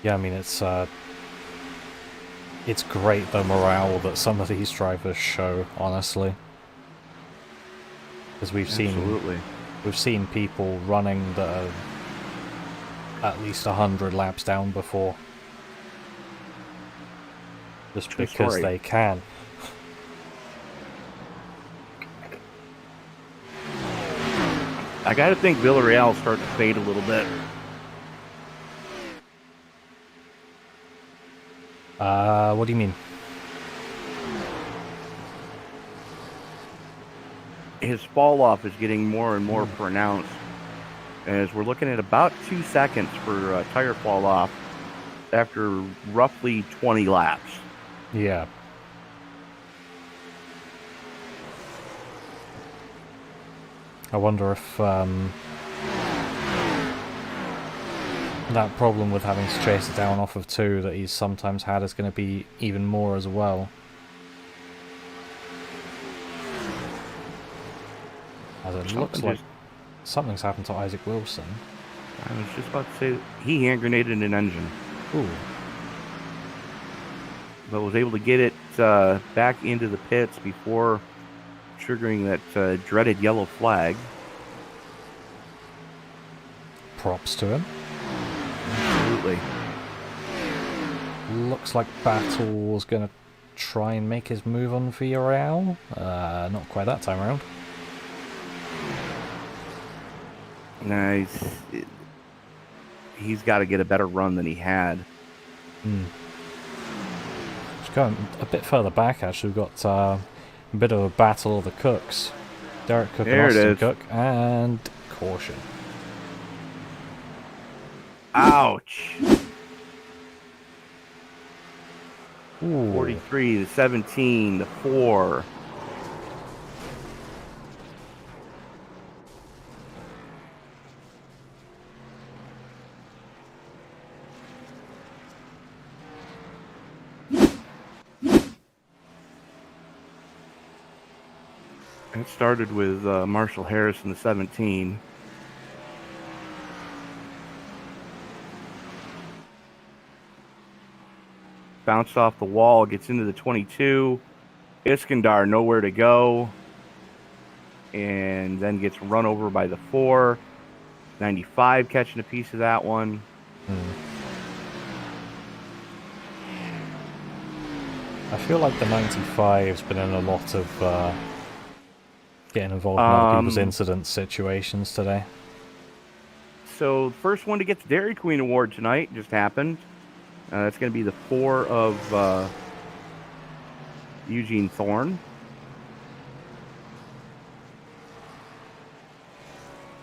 Yeah, I mean, it's great, the morale that some of these drivers show, honestly. Because we've seen people running that are at least 100 laps down before. Just because they can. I gotta think Villarreal starting to fade a little bit. What do you mean? His fall off is getting more and more pronounced, as we're looking at about 2 seconds for tire fall off after roughly 20 laps. Yeah. I wonder if that problem with having to chase it down off of 2 that he's sometimes had is going to be even more as well. As it looks like something's happened to Isaac Wilson. I was just about to say he hand grenaded an engine. Ooh. But was able to get it back into the pits before triggering that dreaded yellow flag. Props to him. Absolutely. Looks like Battle's going to try and make his move on Villarreal. Not quite that time around. Nice. He's got to get a better run than he had. Just going a bit further back, actually, we've got a bit of a battle of the Cooks. Derek Cook and Austin Cook, and caution. Ooh. 43, the 17, the 4. It started with Marshall Harris in the 17. Bounced off the wall, gets into the 22. Iskandar nowhere to go. And then gets run over by the 4. 95 catching a piece of that one. I feel like the 95's been in a lot of getting involved in other people's incident situations today. So the first one to get the Dairy Queen Award tonight just happened. That's going to be the 4 of Eugene Thorne.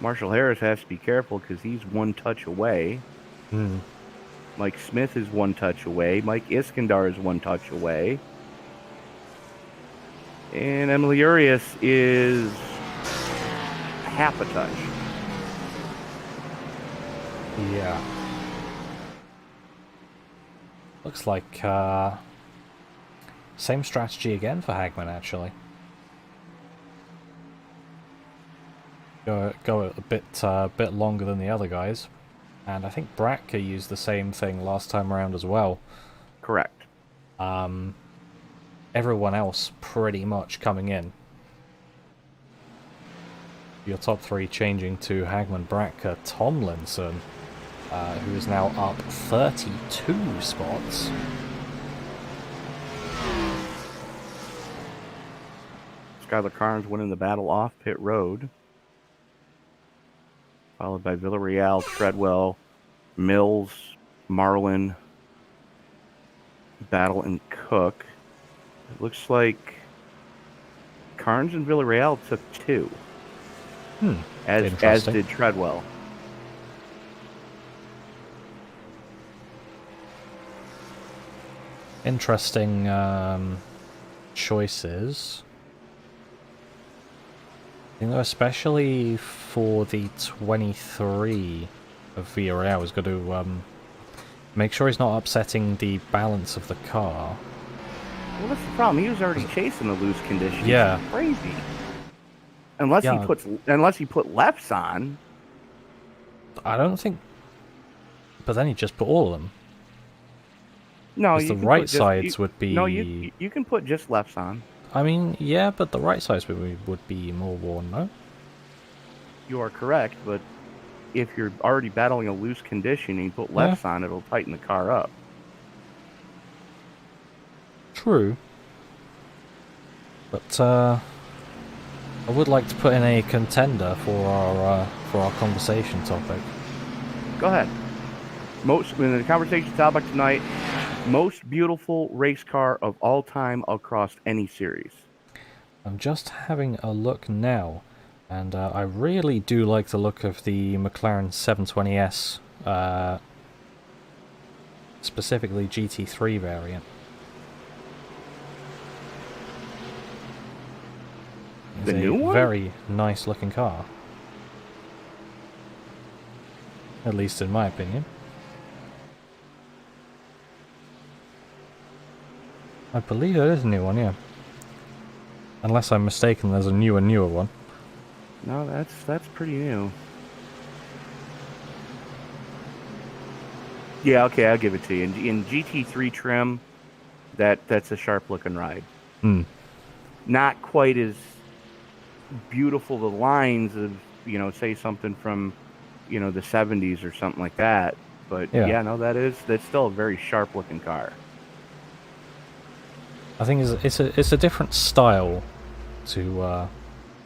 Marshall Harris has to be careful because he's one touch away. Mike Smith is one touch away. Mike Iskandar is one touch away. And Emily Urias is half a touch. Yeah. Looks like same strategy again for Hagman, actually. Go a bit longer than the other guys. And I think Bratka used the same thing last time around as well. Correct. Everyone else pretty much coming in. Your top 3 changing to Hagman, Bratka, Tomlinson, who is now up 32 spots. Skylar Carnes winning the battle off pit road. Followed by Villarreal, Treadwell, Mills, Marlin, Battle, and Cook. It looks like Carnes and Villarreal took 2. As did Treadwell. Interesting choices. You know, especially for the 23 of Villarreal, is going to make sure he's not upsetting the balance of the car. Well, that's the problem. He was already chasing the loose conditions. Yeah. It's crazy. Unless he put lefts on. I don't think. But then he just put all of them. No, the right sides would be. No, you can put just lefts on. I mean, yeah, but the right sides would be more worn, no? You are correct, but if you're already battling a loose condition and you put lefts on, it'll tighten the car up. True. But I would like to put in a contender for our conversation topic. Go ahead. In the conversation topic tonight, most beautiful race car of all time across any series. I'm just having a look now, and I really do like the look of the McLaren 720S, specifically GT3 variant. The new one? Very nice looking car. At least in my opinion. I believe it is a new one, yeah. Unless I'm mistaken, there's a newer one. No, that's pretty new. Yeah, okay, I'll give it to you. In GT3 trim, that's a sharp looking ride. Not quite as beautiful the lines of, say something from, the 70s or something like that. But yeah, no, that's still a very sharp looking car. I think it's a different style to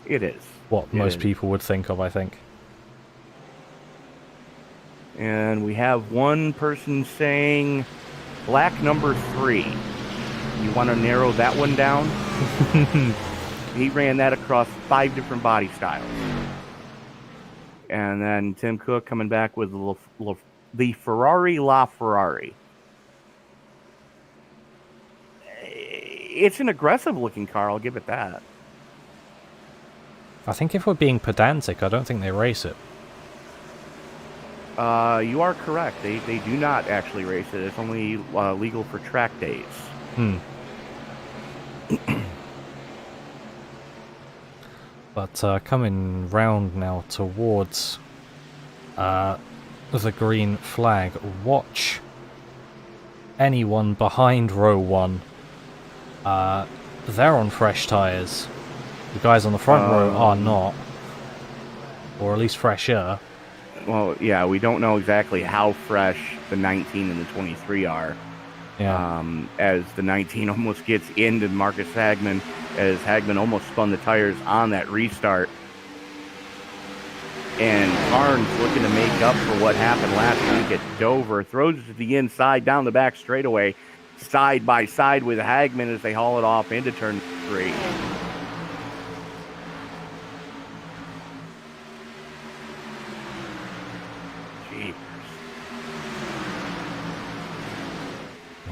it is what most people would think of, I think. And we have one person saying black number 3. You want to narrow that one down? He ran that across 5 different body styles. And then Tim Cook coming back with the Ferrari LaFerrari. It's an aggressive-looking car, I'll give it that. I think if we're being pedantic, I don't think they race it. You are correct. They do not actually race it. It's only legal for track days. But coming round now towards the green flag, watch anyone behind row 1. They're on fresh tyres. The guys on the front row are not. Or at least fresher. Well, yeah, we don't know exactly how fresh the 19 and the 23 are. Yeah. As the 19 almost gets into Marcus Hagman, as Hagman almost spun the tires on that restart. And Carnes looking to make up for what happened last week at Dover, throws it to the inside down the back straightaway, side by side with Hagman as they haul it off into turn 3.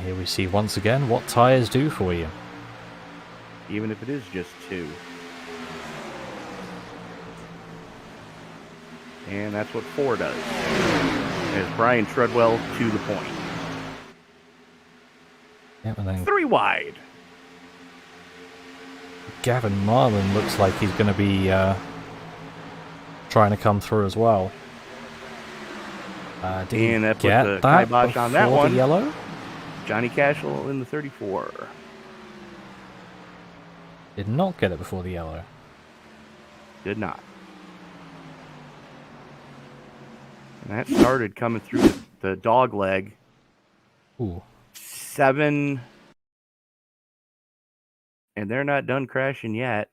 Here we see once again what tyres do for you. Even if it is just 2. And that's what 4 does. As Brian Treadwell to the point. Yep, and then 3 wide. Gavin Marlin looks like he's going to be trying to come through as well. Did he And that put get the that kibosh on that before one. the yellow? Johnny Cashel in the 34. Did not get it before the yellow. Did not. And that started coming through the dog leg. Ooh. 7. And they're not done crashing yet.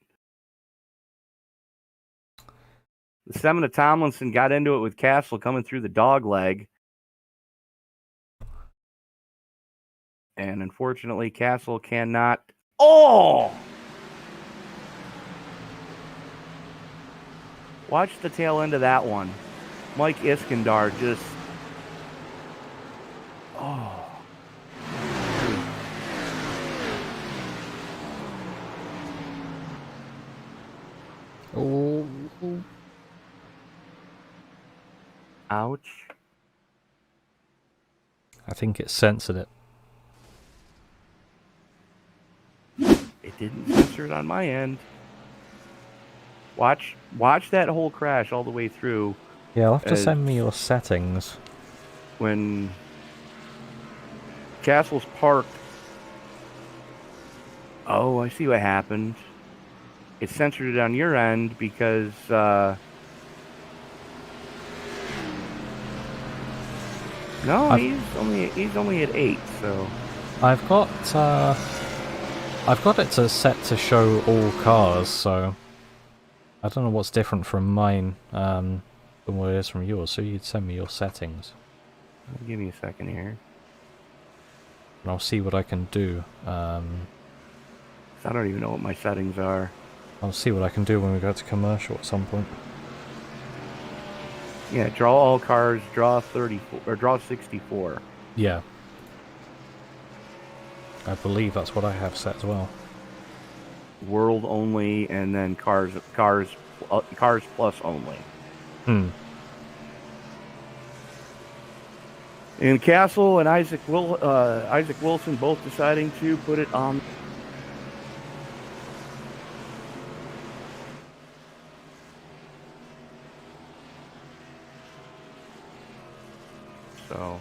The 7 of Tomlinson got into it with Castle coming through the dog leg. And unfortunately, Castle cannot... Oh! Watch the tail end of that one. Mike Iskandar just... Oh. Oh. Ouch. I think it censored it. It didn't censor it on my end. Watch that whole crash all the way through. Yeah, you'll have to send me your settings. When Castle's parked. Oh, I see what happened. It censored it on your end because no, he's only at 8, so I've got it to set to show all cars, so I don't know what's different from mine than what it is from yours. So you'd send me your settings. Give me a second here. And I'll see what I can do. I don't even know what my settings are. I'll see what I can do when we go to commercial at some point. Yeah, draw all cars, draw 34 or draw 64. Yeah. I believe that's what I have set as well. World only, and then cars plus only. And Castle and Isaac Wilson both deciding to put it on. So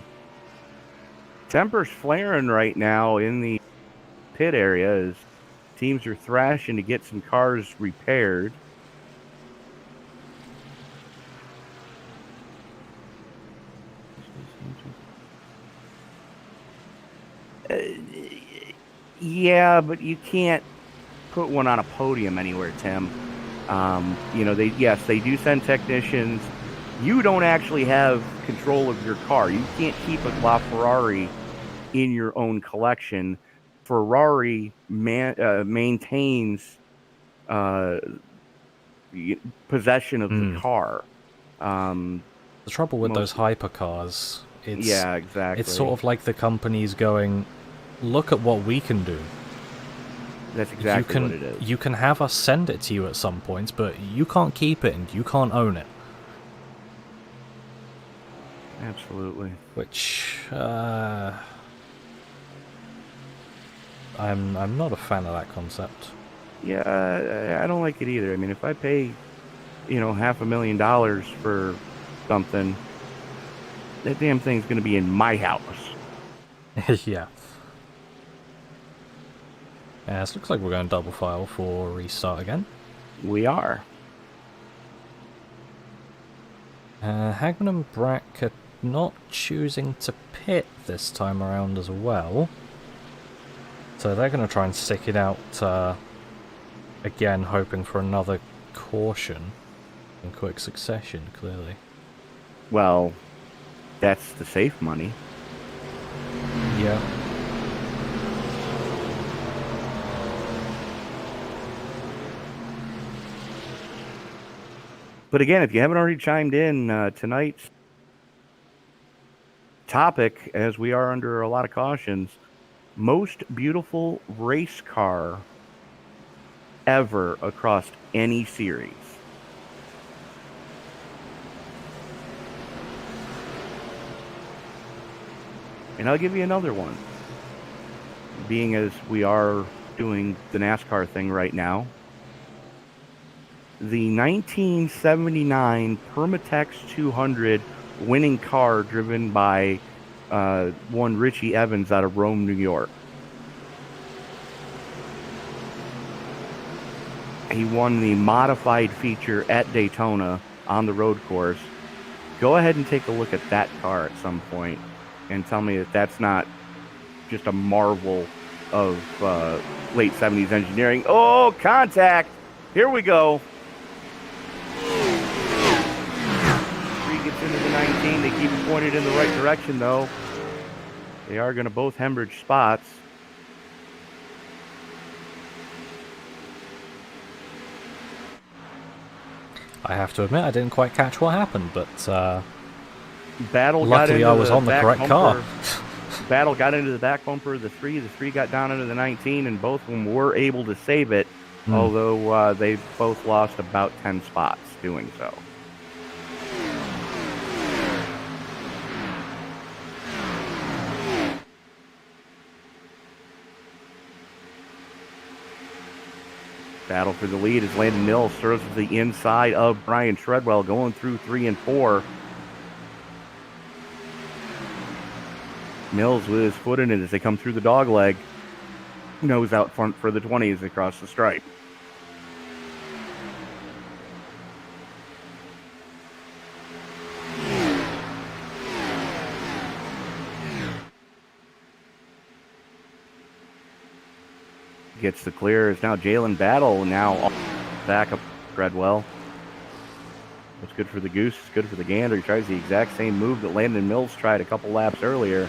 tempers flaring right now in the pit area as teams are thrashing to get some cars repaired. Yeah, but you can't put one on a podium anywhere, Tim. They do send technicians. You don't actually have control of your car. You can't keep a LaFerrari in your own collection. Ferrari maintains possession of the car. The trouble with those hypercars, exactly. It's sort of like the companies going, look at what we can do. That's exactly what it is. You can have us send it to you at some points, but you can't keep it and you can't own it. Absolutely. Which I'm not a fan of that concept. Yeah, I don't like it either. I mean, if I pay, $500,000 for something, that damn thing's going to be in my house. Yeah. Yeah, it looks like we're going double file for restart again. We are. Hagman and Brack are not choosing to pit this time around as well. So they're going to try and stick it out again, hoping for another caution in quick succession, clearly. Well, that's the safe money. Yeah. But again, if you haven't already chimed in, tonight's topic, as we are under a lot of cautions, most beautiful race car ever across any series. And I'll give you another one. Being as we are doing the NASCAR thing right now, the 1979 Permatex 200 winning car driven by one Richie Evans out of Rome, New York. He won the modified feature at Daytona on the road course. Go ahead and take a look at that car at some point and tell me that that's not just a marvel of late 70s engineering. Oh, contact! Here we go. 3 gets into the 19. They keep it pointed in the right direction, though. They are going to both hemorrhage spots. I have to admit, I didn't quite catch what happened, but Luckily, I was on the correct car. Battle got into the back bumper of the 3. The 3 got down into the 19, and both of them were able to save it, although they both lost about 10 spots doing so. Battle for the lead as Landon Mills serves to the inside of Brian Treadwell, going through 3 and 4. Mills with his foot in it as they come through the dog leg. Nose out front for the 20s across the stripe. Gets the clear. It's now Jalen Battle now back up Treadwell. What's good for the goose is good for the gander. He tries the exact same move that Landon Mills tried a couple laps earlier.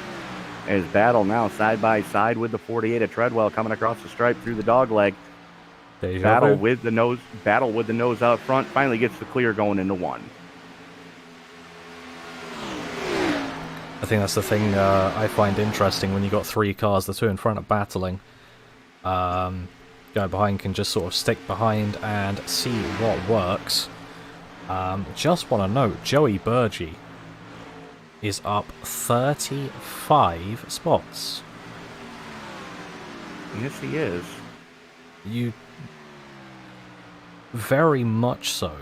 As Battle now side by side with the 48 of Treadwell coming across the stripe through the dog leg. Battle with the nose out front. Finally gets the clear going into 1. I think that's the thing I find interesting when you got 3 cars, the 2 in front are battling. Guy behind can just sort of stick behind and see what works. Just want to note, Joey Burgee is up 35 spots. Yes, he is. You very much so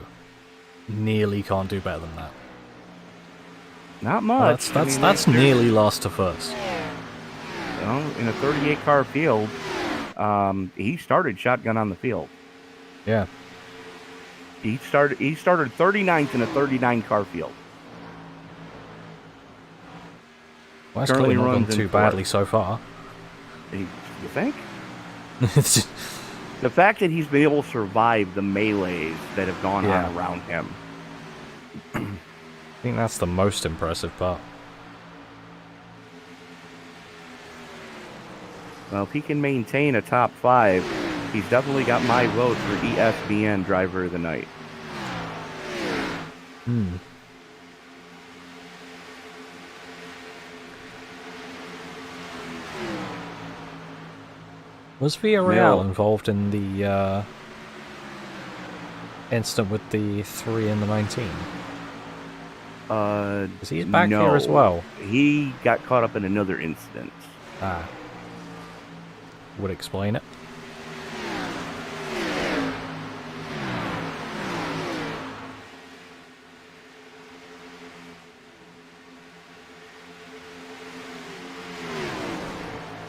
nearly can't do better than that. Not much. That's nearly last to first. In a 38 car field, he started shotgun on the field. Yeah. He started 39th in a 39 car field. Well, that's clearly not gone too badly so far. You think? The fact that he's been able to survive the melees that have gone on around him. I think that's the most impressive part. Well, if he can maintain a top 5, he's definitely got my vote for ESBN Driver of the Night. Was Villarreal Mill. involved in the incident with the 3 and the 19? Because he's back no. here as well. He got caught up in another incident. Ah. Would explain it.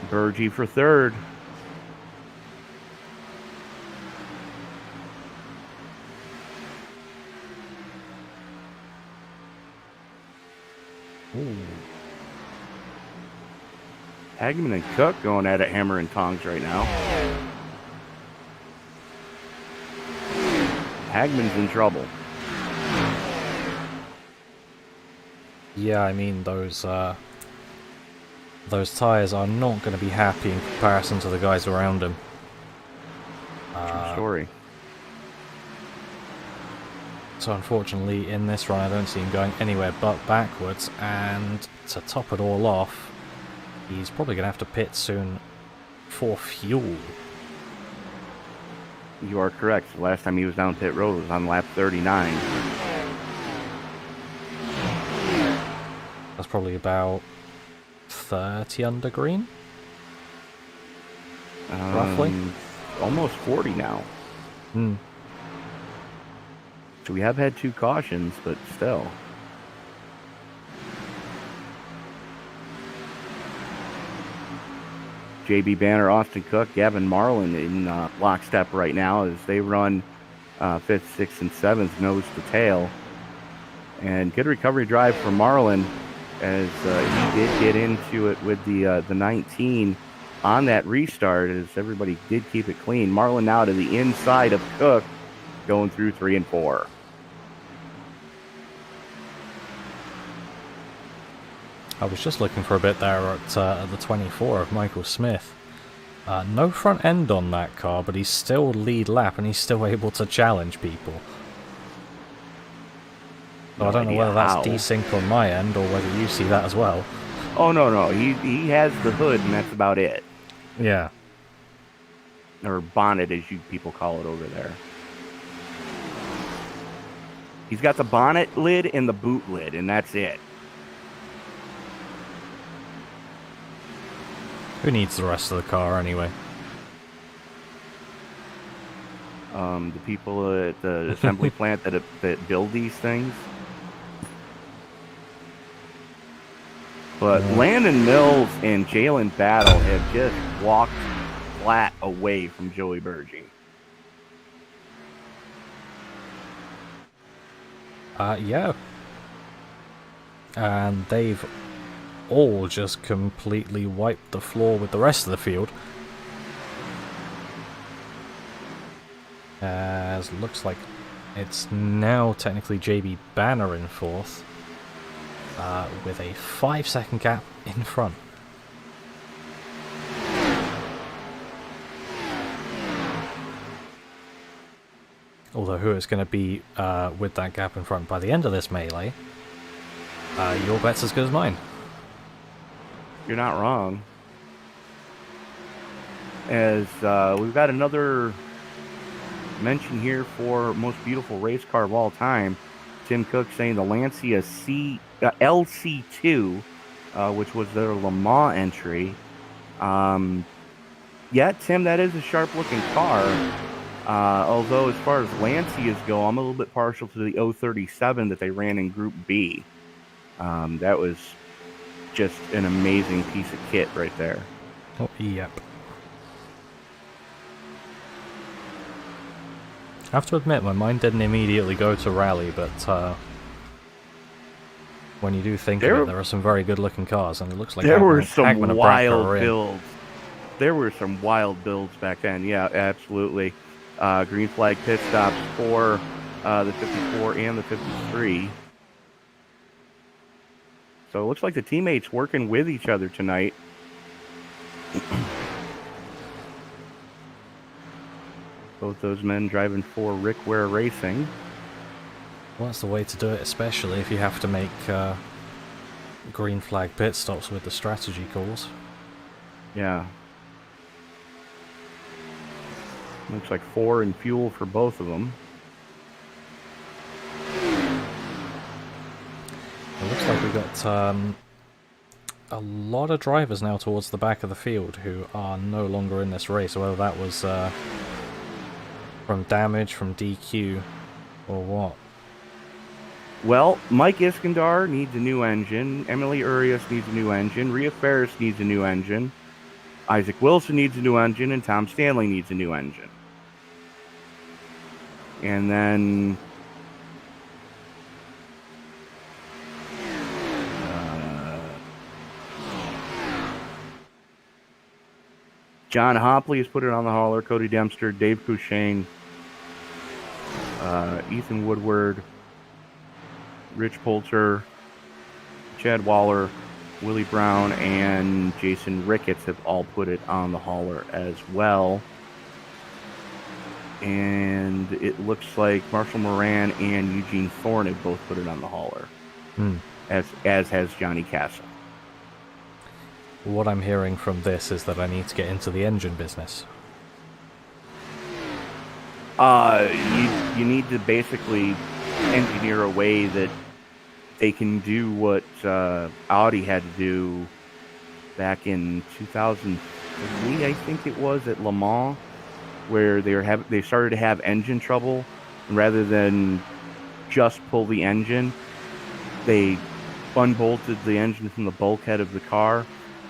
Bergie for third. Ooh. Hagman and Cook going at it hammer and tongs right now. Hagman's in trouble. Yeah, I mean, those tyres are not going to be happy in comparison to the guys around him. True story. So unfortunately, in this run, I don't see him going anywhere but backwards, and to top it all off, he's probably going to have to pit soon for fuel. You are correct. The last time he was down pit road was on lap 39. That's probably about 30 under green? Roughly? Almost 40 now. Hmm. So we have had 2 cautions, but still. JB Banner, Austin Cook, Gavin Marlin in lockstep right now as they run 5th, 6th, and 7th nose to tail. And good recovery drive for Marlin as he did get into it with the 19 on that restart as everybody did keep it clean. Marlin now to the inside of Cook going through 3 and 4. I was just looking for a bit there at the 24 of Michael Smith. No front end on that car, but he's still lead lap and he's still able to challenge people. So I don't know whether that's desync on my end or whether you see that as well. Oh, no. He has the hood and that's about it. Yeah. Or bonnet, as you people call it over there. He's got the bonnet lid and the boot lid, and that's it. Who needs the rest of the car anyway? The people at the assembly plant that build these things. But Landon Mills and Jalen Battle have just walked flat away from Joey Bergie. Yeah. And they've all just completely wiped the floor with the rest of the field. As looks like it's now technically JB Banner in 4th, with a 5-second gap in front. Although who it's going to be with that gap in front by the end of this melee, your bet's as good as mine. You're not wrong. As we've got another mention here for most beautiful race car of all time. Tim Cook saying the Lancia LC2, which was their Le Mans entry. Yeah, Tim, that is a sharp-looking car. Although as far as Lancias go, I'm a little bit partial to the 037 that they ran in Group B. That was just an amazing piece of kit right there. Oh, yep. I have to admit, my mind didn't immediately go to Rally, but when you do think of it, there are some very good-looking cars, and it looks like there were some Hagman and wild Branko builds. There were some wild builds back then. Yeah, absolutely. Green flag pit stops for the 54 and the 53. So it looks like the teammates working with each other tonight. Both those men driving for Rick Ware Racing. Well, that's the way to do it, especially if you have to make green flag pit stops with the strategy calls. Yeah. Looks like 4 in fuel for both of them. It looks like we've got a lot of drivers now towards the back of the field who are no longer in this race, whether that was from damage, from DQ, or what. Well, Mike Iskandar needs a new engine. Emily Urias needs a new engine. Rhea Ferris needs a new engine. Isaac Wilson needs a new engine. And Tom Stanley needs a new engine. And then... John Hopley has put it on the hauler. Cody Dempster, Dave Couchane, Ethan Woodward, Rich Poulter, Chad Waller, Willie Brown, and Jason Ricketts have all put it on the hauler as well. And it looks like Marshall Moran and Eugene Thorne have both put it on the hauler, as has Johnny Castle. What I'm hearing from this is that I need to get into the engine business. You need to basically engineer a way that they can do what Audi had to do back in 2003, I think it was, at Le Mans, where they started to have engine trouble, and rather than just pull the engine, they unbolted the engine from the bulkhead of the car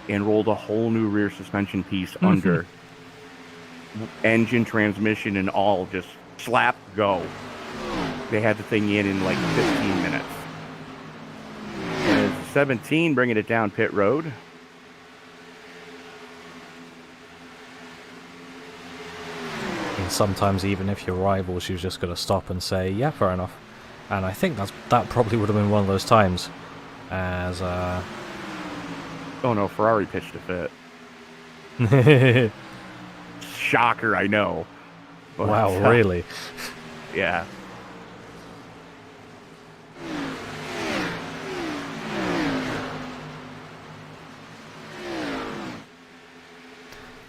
and rolled a whole new rear suspension piece under. Engine, transmission, and all just slap go. They had the thing in like 15 minutes. And it's 17 bringing it down pit road. And sometimes even if you're rivals, you've just got to stop and say, yeah, fair enough. And I think that probably would have been one of those times as... Oh no, Ferrari pitched a fit. Shocker, I know. But, wow, really? Yeah.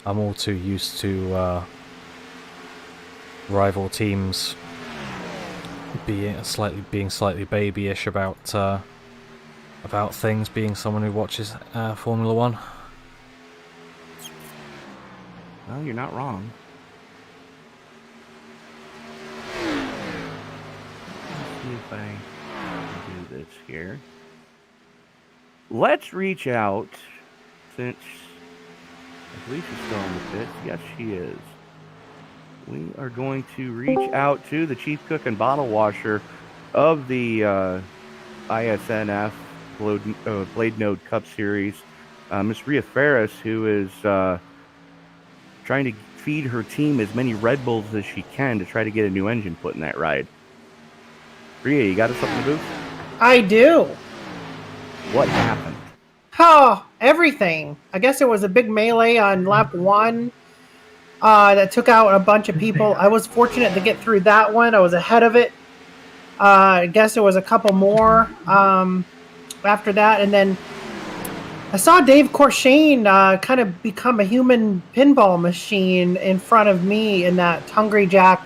I'm all too used to rival teams being slightly babyish about things, being someone who watches Formula One. Well, you're not wrong. Let's see if I can do this here. Let's reach out, since I believe she's still in the pit. Yes, she is. We are going to reach out to the chief cook and bottle washer of the iSNF BladeNode Cup Series, Miss Rhea Ferris, who is trying to feed her team as many Red Bulls as she can to try to get a new engine put in that ride. Rhea, you got us up in the booth? I do. What happened? Oh, everything. I guess it was a big melee on lap 1 that took out a bunch of people. I was fortunate to get through that one. I was ahead of it. I guess there was a couple more after that. And then I saw Dave Couchane kind of become a human pinball machine in front of me in that Hungry Jack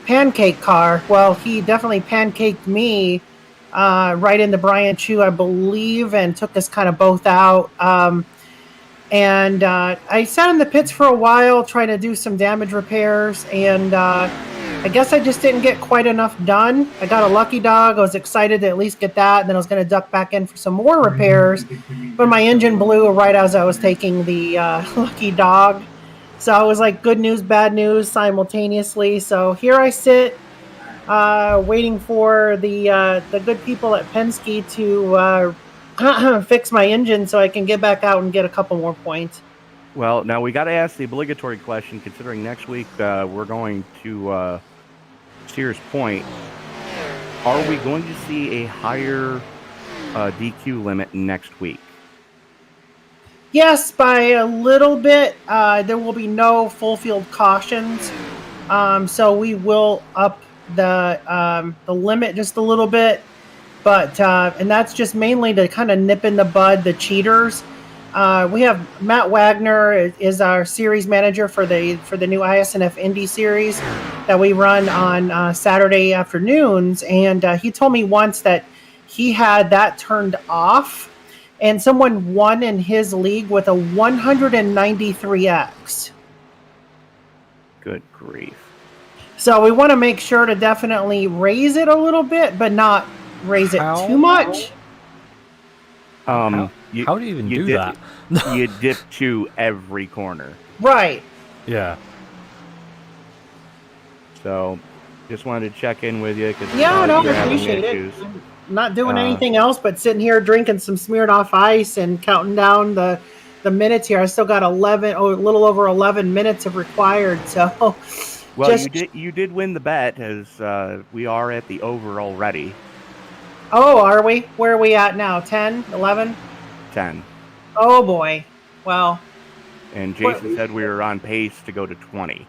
pancake car. Well, he definitely pancaked me right into Brian Chu, I believe, and took us kind of both out. And I sat in the pits for a while trying to do some damage repairs, and I guess I just didn't get quite enough done. I got a lucky dog. I was excited to at least get that, and then I was going to duck back in for some more repairs, but my engine blew right as I was taking the lucky dog. So it was like good news, bad news simultaneously. So here I sit, waiting for the good people at Penske to fix my engine so I can get back out and get a couple more points. Well, now we got to ask the obligatory question, considering next week we're going to Sears Point. Are we going to see a higher DQ limit next week? Yes, by a little bit. There will be no full field cautions, so we will up the limit just a little bit. But and that's just mainly to kind of nip in the bud the cheaters. We have Matt Wagner is our series manager for the new iSNF Indy series that we run on Saturday afternoons, and he told me once that he had that turned off, and someone won in his league with a 193x. Good grief. So we want to make sure to definitely raise it a little bit, but not raise it too much. How do you even do that? You dip to every corner. Right. Yeah. So, just wanted to check in with you. Yeah, no, I appreciate it. I'm not doing anything else but sitting here drinking some smeared off ice and counting down the minutes here. I still got a little over 11 minutes of required. So, well, you did win the bet, as we are at the over already. Oh, are we? Where are we at now? 10, 11? 10. Oh boy. Well. And Jason said we were on pace to go to 20.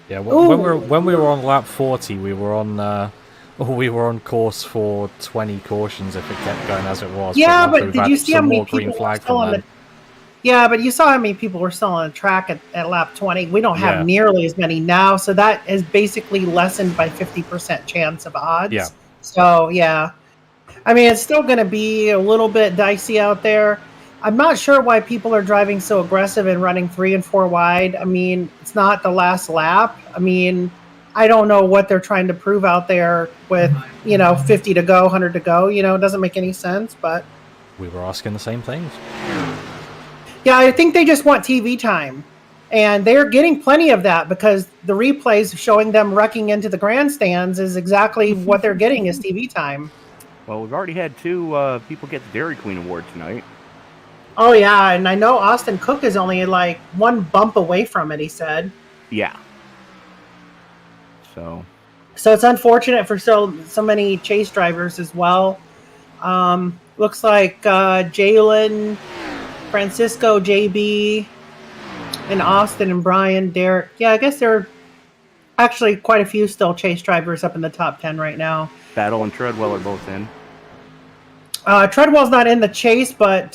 Yeah, when we were on lap 40, we were on course for 20 cautions if it kept going as it was. Yeah, but did you see how many people were still on the? Yeah, but you saw how many people were still on the track at lap 20. We don't have nearly as many now, so that is basically lessened by 50% chance of odds. Yeah. So yeah, I mean it's still going to be a little bit dicey out there. I'm not sure why people are driving so aggressive and running 3 and 4 wide. I mean, it's not the last lap. I mean, I don't know what they're trying to prove out there with, 50 to go, 100 to go. It doesn't make any sense, but... We were asking the same things. Yeah, I think they just want TV time. And they're getting plenty of that because the replays showing them wrecking into the grandstands is exactly what they're getting is TV time. Well, we've already had 2 people get the Dairy Queen Award tonight. Oh, yeah, and I know Austin Cook is only like 1 bump away from it, he said. Yeah. So it's unfortunate for so many chase drivers as well. Looks like Jalen, Francisco, JB, and Austin and Brian, Derek. Yeah, I guess there are actually quite a few still chase drivers up in the top 10 right now. Battle and Treadwell are both in. Treadwell's not in the chase, but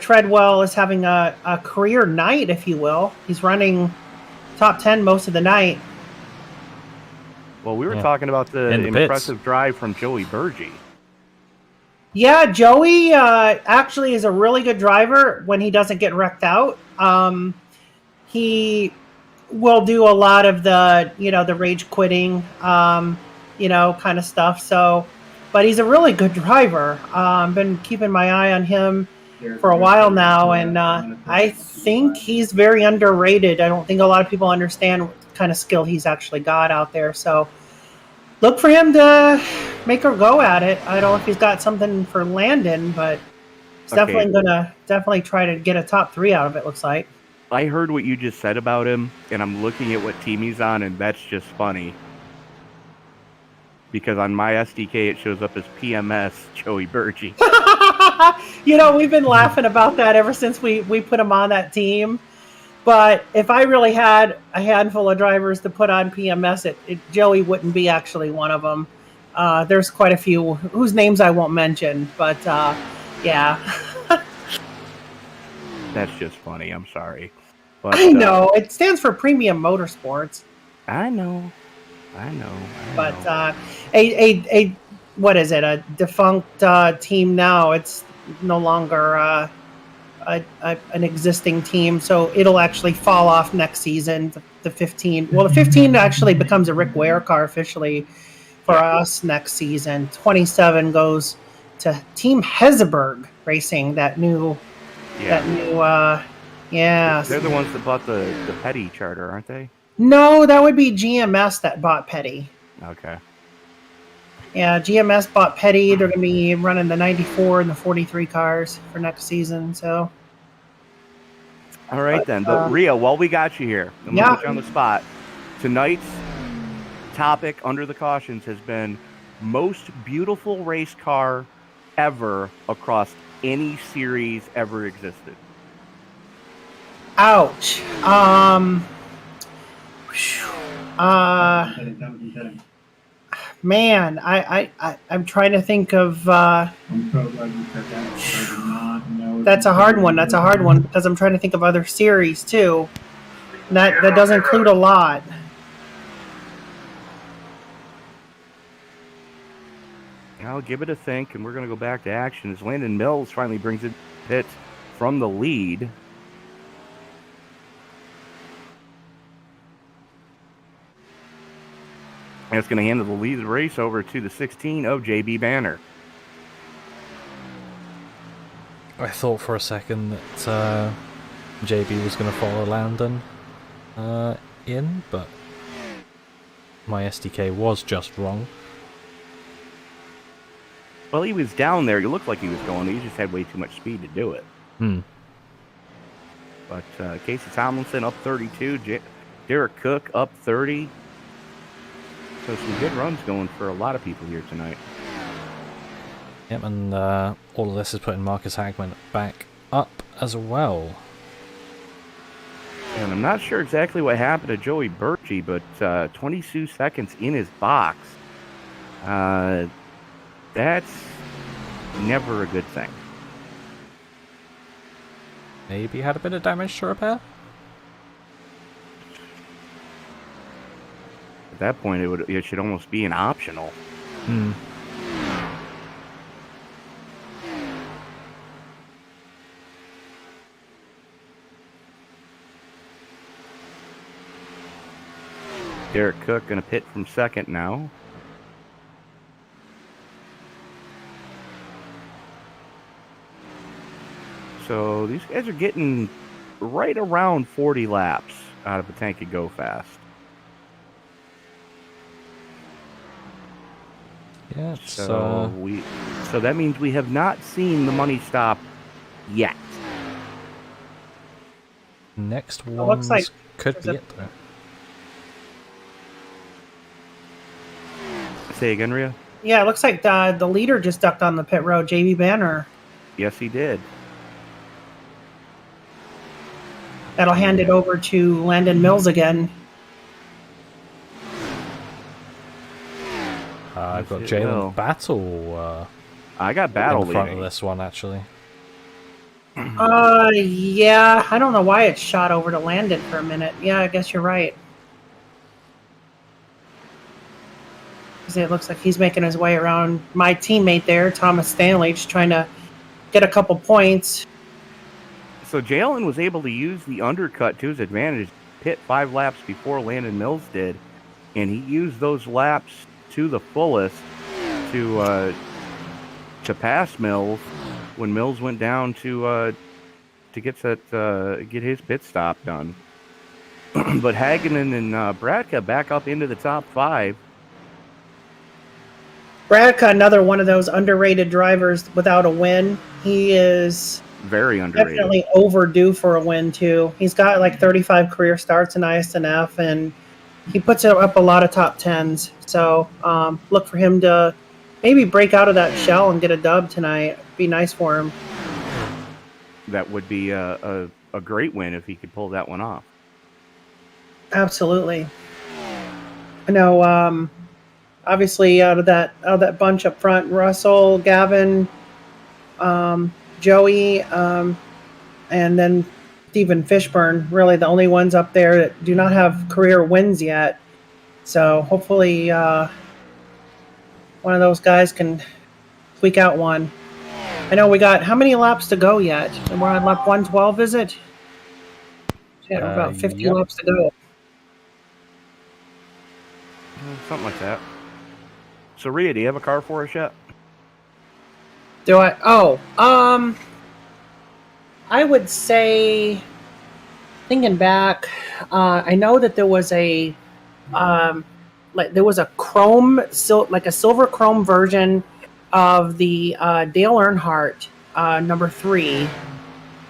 Treadwell is having a career night, if you will. He's running top 10 most of the night. Well, we were talking about the impressive drive from Joey Burgee. Yeah, Joey actually is a really good driver when he doesn't get wrecked out. He will do a lot of the, the rage quitting, kind of stuff. So, but he's a really good driver. Been keeping my eye on him for a while now, and I think he's very underrated. I don't think a lot of people understand what kind of skill he's actually got out there. So look for him to make a go at it. I don't know if he's got something for Landon, but he's definitely gonna try to get a top 3 out of it, looks like. I heard what you just said about him, and I'm looking at what team he's on, and that's just funny. Because on my SDK, it shows up as PMS Joey Burgee. We've been laughing about that ever since we put him on that team. But if I really had a handful of drivers to put on PMS, Joey wouldn't be actually one of them. There's quite a few whose names I won't mention, but yeah. That's just funny. I'm sorry. But, I know. It stands for Premium Motorsports. I know. But a what is it? A defunct team now. It's no longer an existing team, so it'll actually fall off next season. The 15. Well, the 15 actually becomes a Rick Ware car officially for us next season. 27 goes to Team Heseberg Racing. That new. Yeah. They're the ones that bought the Petty charter, aren't they? No, that would be GMS that bought Petty. Okay. Yeah, GMS bought Petty. They're going to be running the 94 and the 43 cars for next season. So. All right, then. But Rhea, while we got you here, I'm going to put you on the spot. Tonight's topic under the cautions has been most beautiful race car ever across any series ever existed. Ouch. Man, I'm trying to think of. That's a hard one. That's a hard one because I'm trying to think of other series too. That does include a lot. I'll give it a think, and we're going to go back to action as Landon Mills finally brings it pit from the lead. And it's going to hand the lead of the race over to the 16 of JB Banner. I thought for a second that JB was going to follow Landon in, but my SDK was just wrong. Well, he was down there. He looked like he was going. He just had way too much speed to do it. But Casey Tomlinson up 32. Derek Cook up 30. So some good runs going for a lot of people here tonight. Yep, and all of this is putting Marcus Hagman back up as well. And I'm not sure exactly what happened to Joey Birchie, but 22 seconds in his box. That's never a good thing. Maybe had a bit of damage to repair? At that point, it should almost be an optional. Derek Cook going to pit from second now. So these guys are getting right around 40 laps out of the tank and go fast. Yeah, so that means we have not seen the money stop yet. Next one could be it though. Say again, Rhea? Yeah, it looks like the leader just ducked on the pit road, JB Banner. Yes, he did. That'll hand it over to Landon Mills again. I've got Jalen Battle. I got Battle in front leading. of this one, actually. Yeah, I don't know why it shot over to Landon for a minute. Yeah, I guess you're right. It looks like he's making his way around my teammate there, Thomas Stanley, just trying to get a couple points. So Jalen was able to use the undercut to his advantage, pit 5 laps before Landon Mills did, and he used those laps to the fullest to pass Mills when Mills went down to get his pit stop done. But Hagginen and Bradka back up into the top 5. Bradka, another one of those underrated drivers without a win. He is very underrated. Definitely overdue for a win, too. He's got like 35 career starts in iSNF, and he puts up a lot of top 10s. So look for him to maybe break out of that shell and get a dub tonight. Be nice for him. That would be a great win if he could pull that one off. Absolutely. I know. Obviously, out of that bunch up front, Russell, Gavin, Joey, and then Stephen Fishburne, really the only ones up there that do not have career wins yet. So hopefully one of those guys can squeak out one. I know we got how many laps to go yet? And we're on lap 112, is it? Yeah, about 50 laps to go. Something like that. So, Rhea, do you have a car for us yet? Do I? Oh, I would say, thinking back, I know that there was a chrome, like a silver chrome version of the Dale Earnhardt number 3,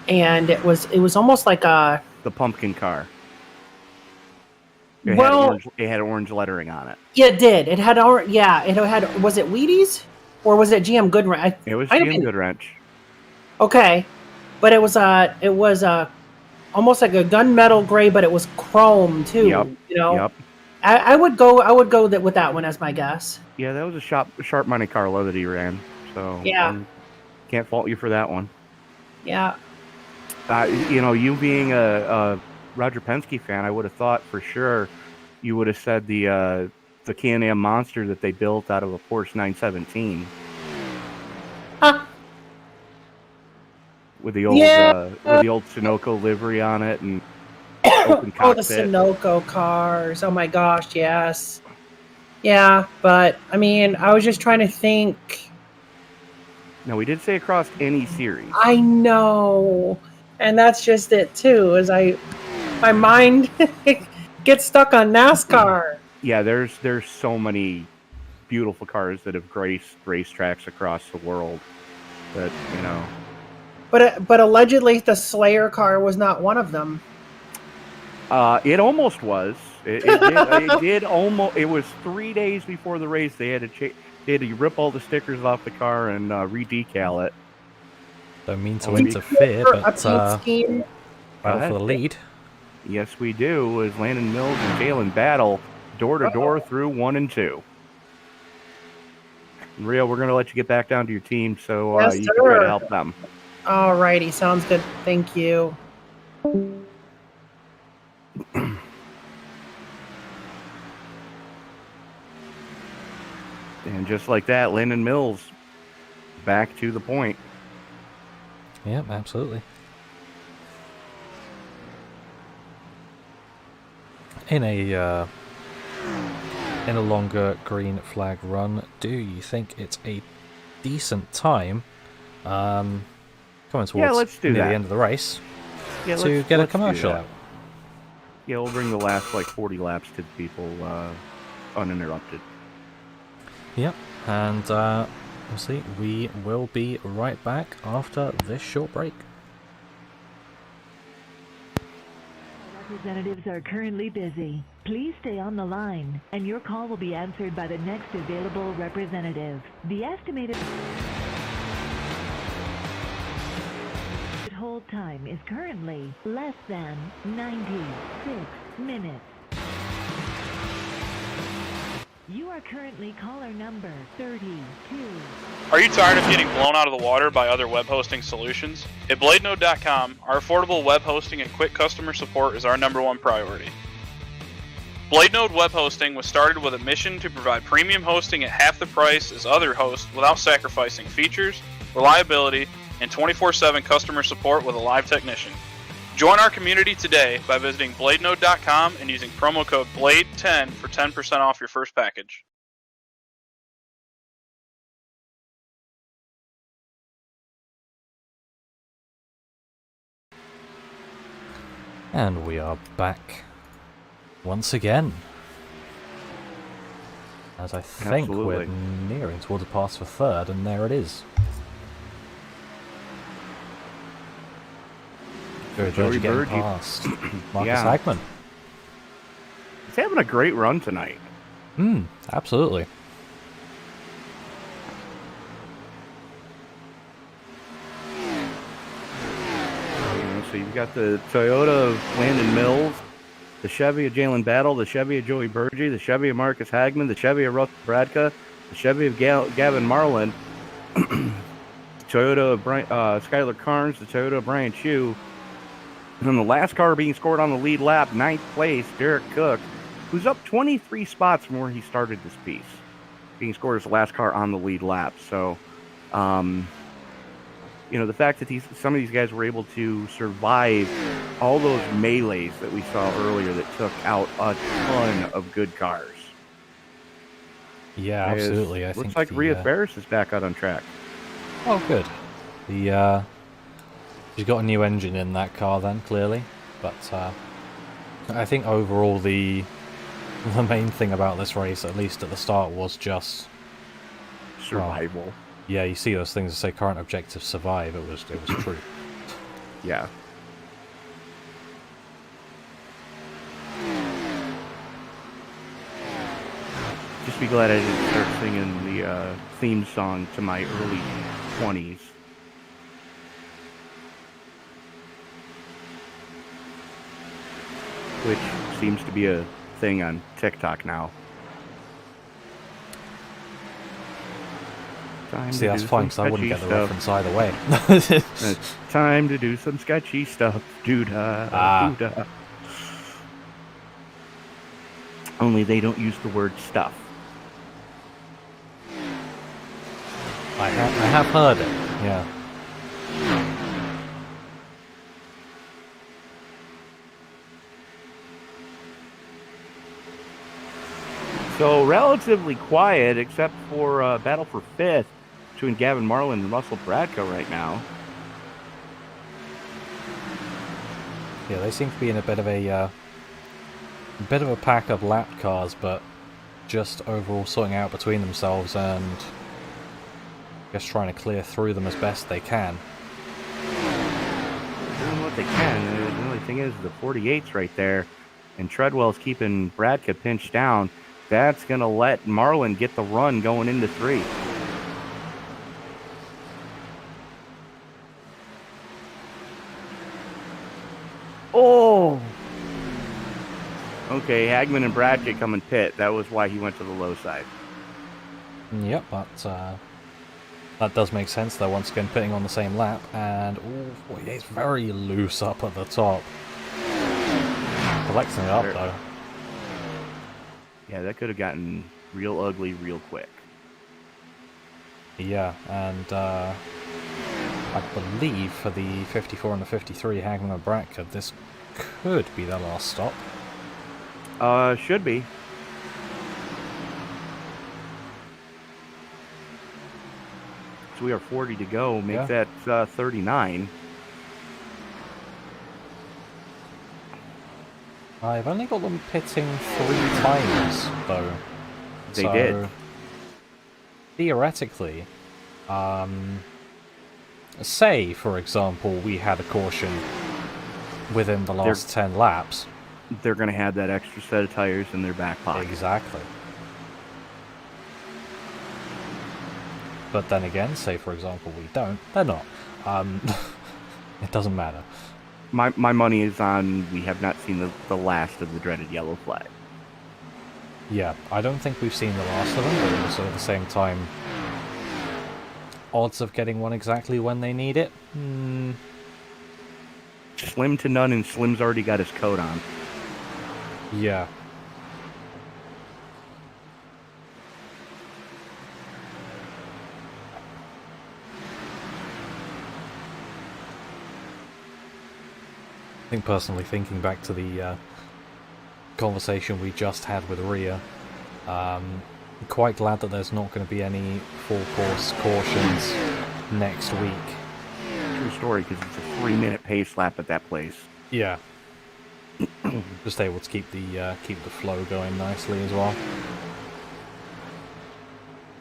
and it was almost like the pumpkin car. It had orange lettering on it. Yeah, it did. It had was it Wheaties or was it GM Goodwrench? It was GM Goodwrench. Okay, but it was almost like a gunmetal gray, but it was chrome too. Yep. You know. Yep. I would go with that one as my guess. Yeah, that was a sharp Monte Carlo that he ran. So yeah, can't fault you for that one. Yeah. You being a Roger Penske fan, I would have thought for sure you would have said the Can-Am Monster that they built out of a Porsche 917 Huh. with the old Yeah. Sunoco livery on it and open Oh, the cockpit. Sunoco cars. Oh my gosh, yes. Yeah, but I mean, I was just trying to think. No, we did say across any series. I know. And that's just it too, is my mind gets stuck on NASCAR. Yeah, there's so many beautiful cars that have graced racetracks across the world that, But allegedly the Slayer car was not one of them. It almost was. It did almost. It was 3 days before the race. They had to rip all the stickers off the car and redecal it. Don't mean to interfere, but battle for the lead. Yes, we do. As Landon Mills and Jalen battle door to door through 1 and 2. Rio, we're going to let you get back down to your team, so Yes, you can try to help them. Alrighty, sounds good. Thank you. And just like that, Landon Mills back to the point. Yep, absolutely. In a longer green flag run, do you think it's a decent time coming towards near the end of the race to get a commercial out? Yeah, we'll bring the last 40 laps to the people uninterrupted. Yep, and we'll see. We will be right back after this short break. Representatives are currently busy. Please stay on the line, and your call will be answered by the next available representative. The estimated hold time is currently less than 96 minutes. You are currently caller number 32. Are you tired of getting blown out of the water by other web hosting solutions? At BladeNode.com, our affordable web hosting and quick customer support is our #1 priority. BladeNode Web Hosting was started with a mission to provide premium hosting at half the price as other hosts without sacrificing features, reliability, and 24/7 customer support with a live technician. Join our community today by visiting BladeNode.com and using promo code BLADE10 for 10% off your first package. And we are back once again. As I think we're nearing towards a pass for third, and there it is. Joey getting past Marcus Hagman. He's having a great run tonight. Absolutely. So you've got the Toyota of Landon Mills, the Chevy of Jalen Battle, the Chevy of Joey Burgee, the Chevy of Marcus Hagman, the Chevy of Russ Bradka, the Chevy of Gavin Marlin, Toyota of Skylar Carnes, the Toyota of Brian Chu. And then the last car being scored on the lead lap, 9th place, Derek Cook, who's up 23 spots from where he started this piece, being scored as the last car on the lead lap. So, the fact that some of these guys were able to survive all those melees that we saw earlier that took out a ton of good cars. Yeah, absolutely. I looks think like Rhea Ferris is back out on track. Oh, good. She's got a new engine in that car then, clearly. But I think overall the main thing about this race, at least at the start, was just survival. Well, yeah, you see those things that say current objective survive. It was true. Yeah. Just be glad I didn't start singing the theme song to my early 20s. Which seems to be a thing on TikTok now. See, that's fine, because I wouldn't get the reference either way. It's time to do some sketchy stuff. Doo-da. Only they don't use the word stuff. I have heard it, yeah. So relatively quiet, except for battle for fifth between Gavin Marlin and Russell Bradka right now. Yeah, they seem to be in a bit of a pack of lap cars, but just overall sorting out between themselves and just trying to clear through them as best they can. Doing what they can. The only thing is the 48's right there, and Treadwell's keeping Bradka pinched down. That's going to let Marlin get the run going into 3. Oh! Okay, Hagman and Bradka come in pit. That was why he went to the low side. Yep, that does make sense. They're once again pitting on the same lap, and it's very loose up at the top. Collecting it up, though. Yeah, that could have gotten real ugly real quick. Yeah, and I believe for the 54 and the 53, Hagman and Bradka, this could be their last stop. Should be. So we are 40 to go. Make that 39. I've only got them pitting 3 times, though. They did. Theoretically, say, for example, we had a caution within the last 10 laps. They're going to have that extra set of tires in their back pocket. Exactly. But then again, say, for example, we don't. They're not. It doesn't matter. My money is on we have not seen the last of the dreaded yellow flag. Yeah, I don't think we've seen the last of them, but also at the same time, odds of getting one exactly when they need it? Slim to none, and Slim's already got his coat on. Yeah. I think personally, thinking back to the conversation we just had with Rhea, I'm quite glad that there's not going to be any full course cautions next week. True story, because it's a 3-minute pace lap at that place. Yeah. Just able to keep the flow going nicely as well.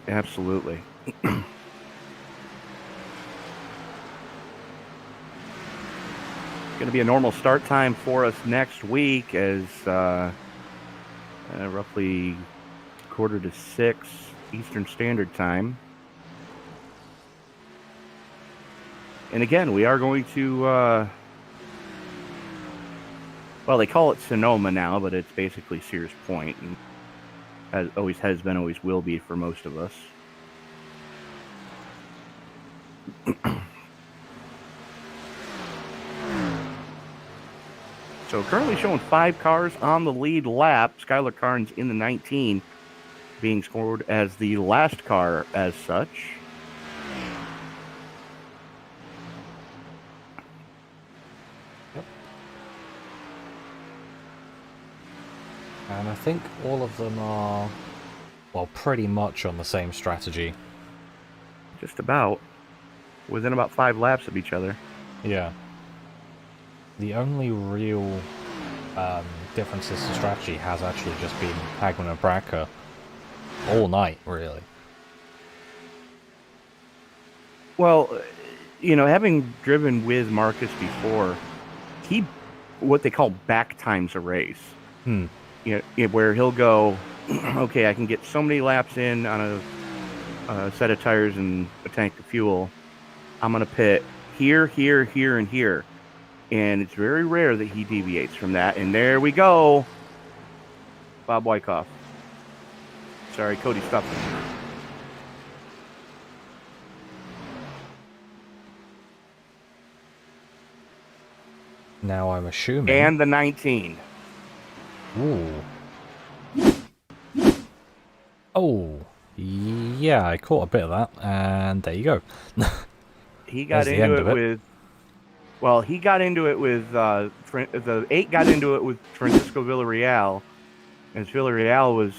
Absolutely. Going to be a normal start time for us next week, as roughly 5:45 Eastern Standard Time. And again, we are going to, well, they call it Sonoma now, but it's basically Sears Point, and as always has been, always will be for most of us. So currently showing 5 cars on the lead lap. Skylar Carnes in the 19, being scored as the last car as such. Yep. And I think all of them are, well, pretty much on the same strategy. Just about. Within about 5 laps of each other. Yeah. The only real differences in strategy has actually just been Hagman and Bradka all night, really. Well, you know, having driven with Marcus before, he, what they call back times a race. You know, where he'll go, okay, I can get so many laps in on a set of tires and a tank of fuel. I'm going to pit here, here, here, and here. And it's very rare that he deviates from that. And there we go. Bob Wyckoff. Sorry, Cody Stuffman. Now I'm assuming. And the 19. Ooh. Oh, yeah, I caught a bit of that, and there you go. He got There's the end into of it it. with. Well, he got into it with the 8 got into it with Francisco Villarreal, as Villarreal was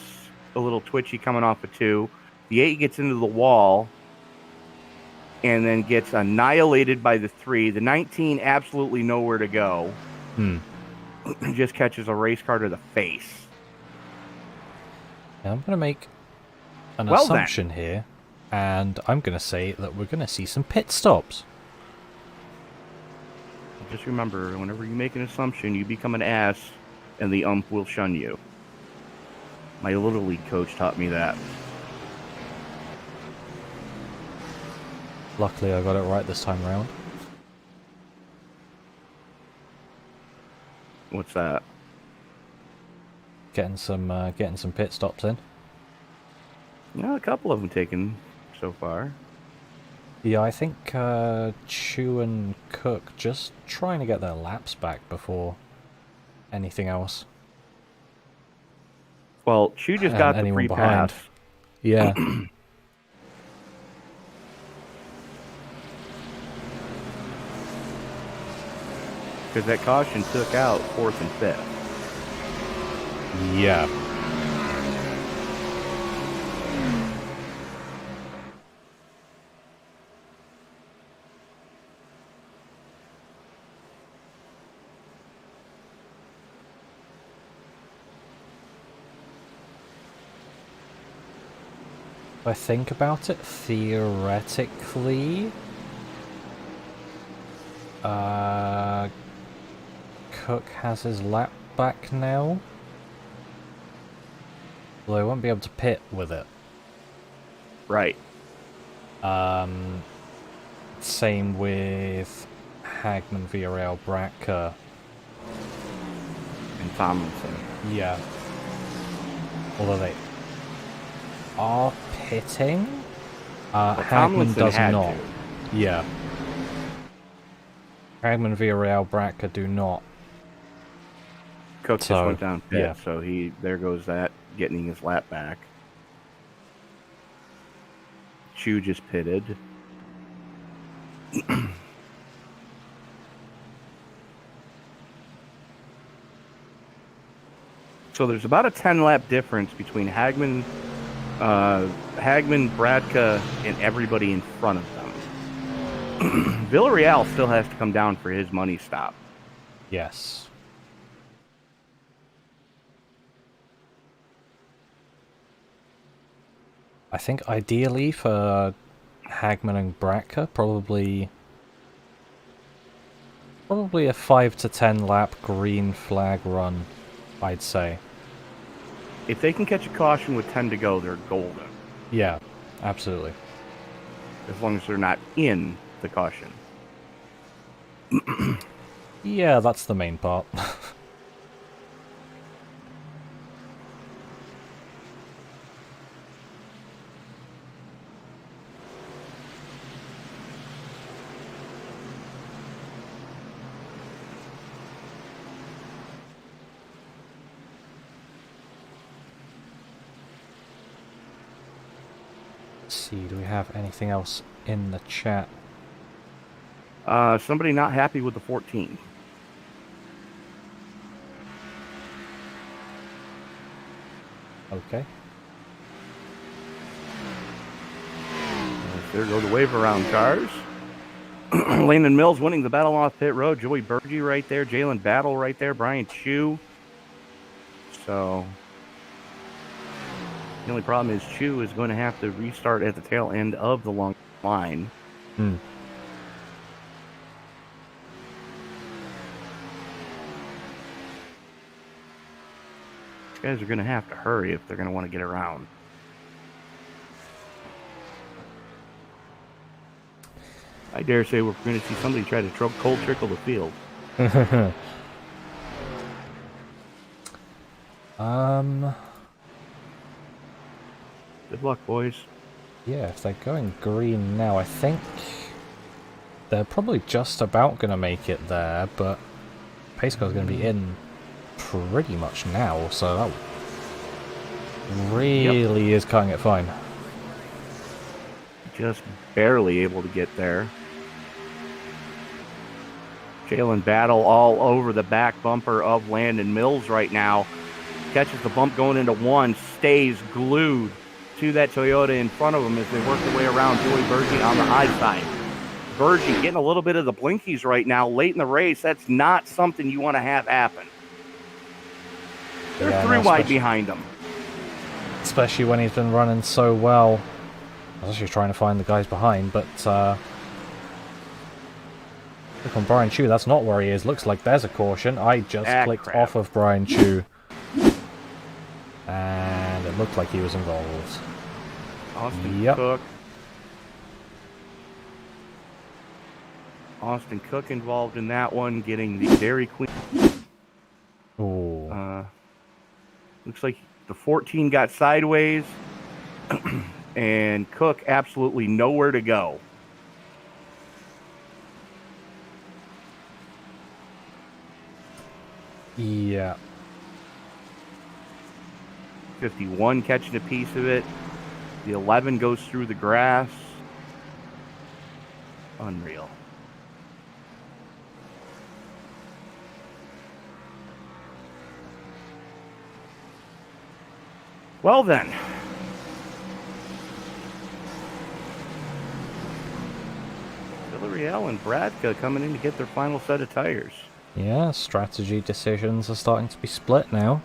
a little twitchy coming off a 2. The 8 gets into the wall and then gets annihilated by the 3. The 19 absolutely nowhere to go. Just catches a race car to the face. Now I'm going to make an Well assumption here, and I'm going to say that we're going to see some pit stops. Just remember, whenever you make an assumption, you become an ass, and the ump will shun you. My Little League coach taught me that. Luckily, I got it right this time round. What's that? Getting some pit stops in. Yeah, a couple of them taken so far. Yeah, I think Chu and Cook just trying to get their laps back before anything else. Well, Chu just got the free pass. Yeah. Because that caution took out 4th and 5th. Yeah. If I think about it, theoretically, Cook has his lap back now. Although he won't be able to pit with it. Right. Same with Hagman, Villarreal, Bracker. And Tomlinson. Yeah. Although they are pitting. Hagman Tomlinson does had not. to. Yeah. Hagman, Villarreal, Bracker do not. Cook just went down pit, yeah. so there goes that, getting his lap back. Chu just pitted. So there's about a 10-lap difference between Hagman, Bradka, and everybody in front of them. Villarreal still has to come down for his money stop. Yes. I think ideally for Hagman and Bracker, probably a 5 to 10 lap green flag run, I'd say. If they can catch a caution with 10 to go, they're golden. Yeah, absolutely. As long as they're not in the caution. Yeah, that's the main part. Let's see, do we have anything else in the chat? Somebody not happy with the 14. Okay. There go the wave around cars. Landon Mills winning the battle off pit road. Joey Burgee right there. Jalen Battle right there. Brian Chu. So the only problem is Chu is going to have to restart at the tail end of the long line. Hmm. These guys are going to have to hurry if they're going to want to get around. I dare say we're going to see somebody try to cold trickle the field. Good luck, boys. Yeah, if they're going green now, I think they're probably just about going to make it there, but pace car is going to be in pretty much now, so that really is cutting it fine. Just barely able to get there. Jalen Battle all over the back bumper of Landon Mills right now. Catches the bump going into one, stays glued to that Toyota in front of him as they work their way around Joey Burgee on the high side. Burgee getting a little bit of the blinkies right now late in the race. That's not something you want to have happen. They're three wide behind him. Especially when he's been running so well. I was actually trying to find the guys behind, but look on Brian Chu, that's not where he is. Looks like there's a caution. I just clicked off of Brian Chu. And it looked like he was involved. Austin Cook. Austin Cook involved in that one, getting the Dairy Queen. Oh. Looks like the 14 got sideways, and Cook absolutely nowhere to go. Yeah. 51 catching a piece of it. The 11 goes through the grass. Unreal. Well then. Villarreal and Bradka coming in to get their final set of tires. Yeah, strategy decisions are starting to be split now.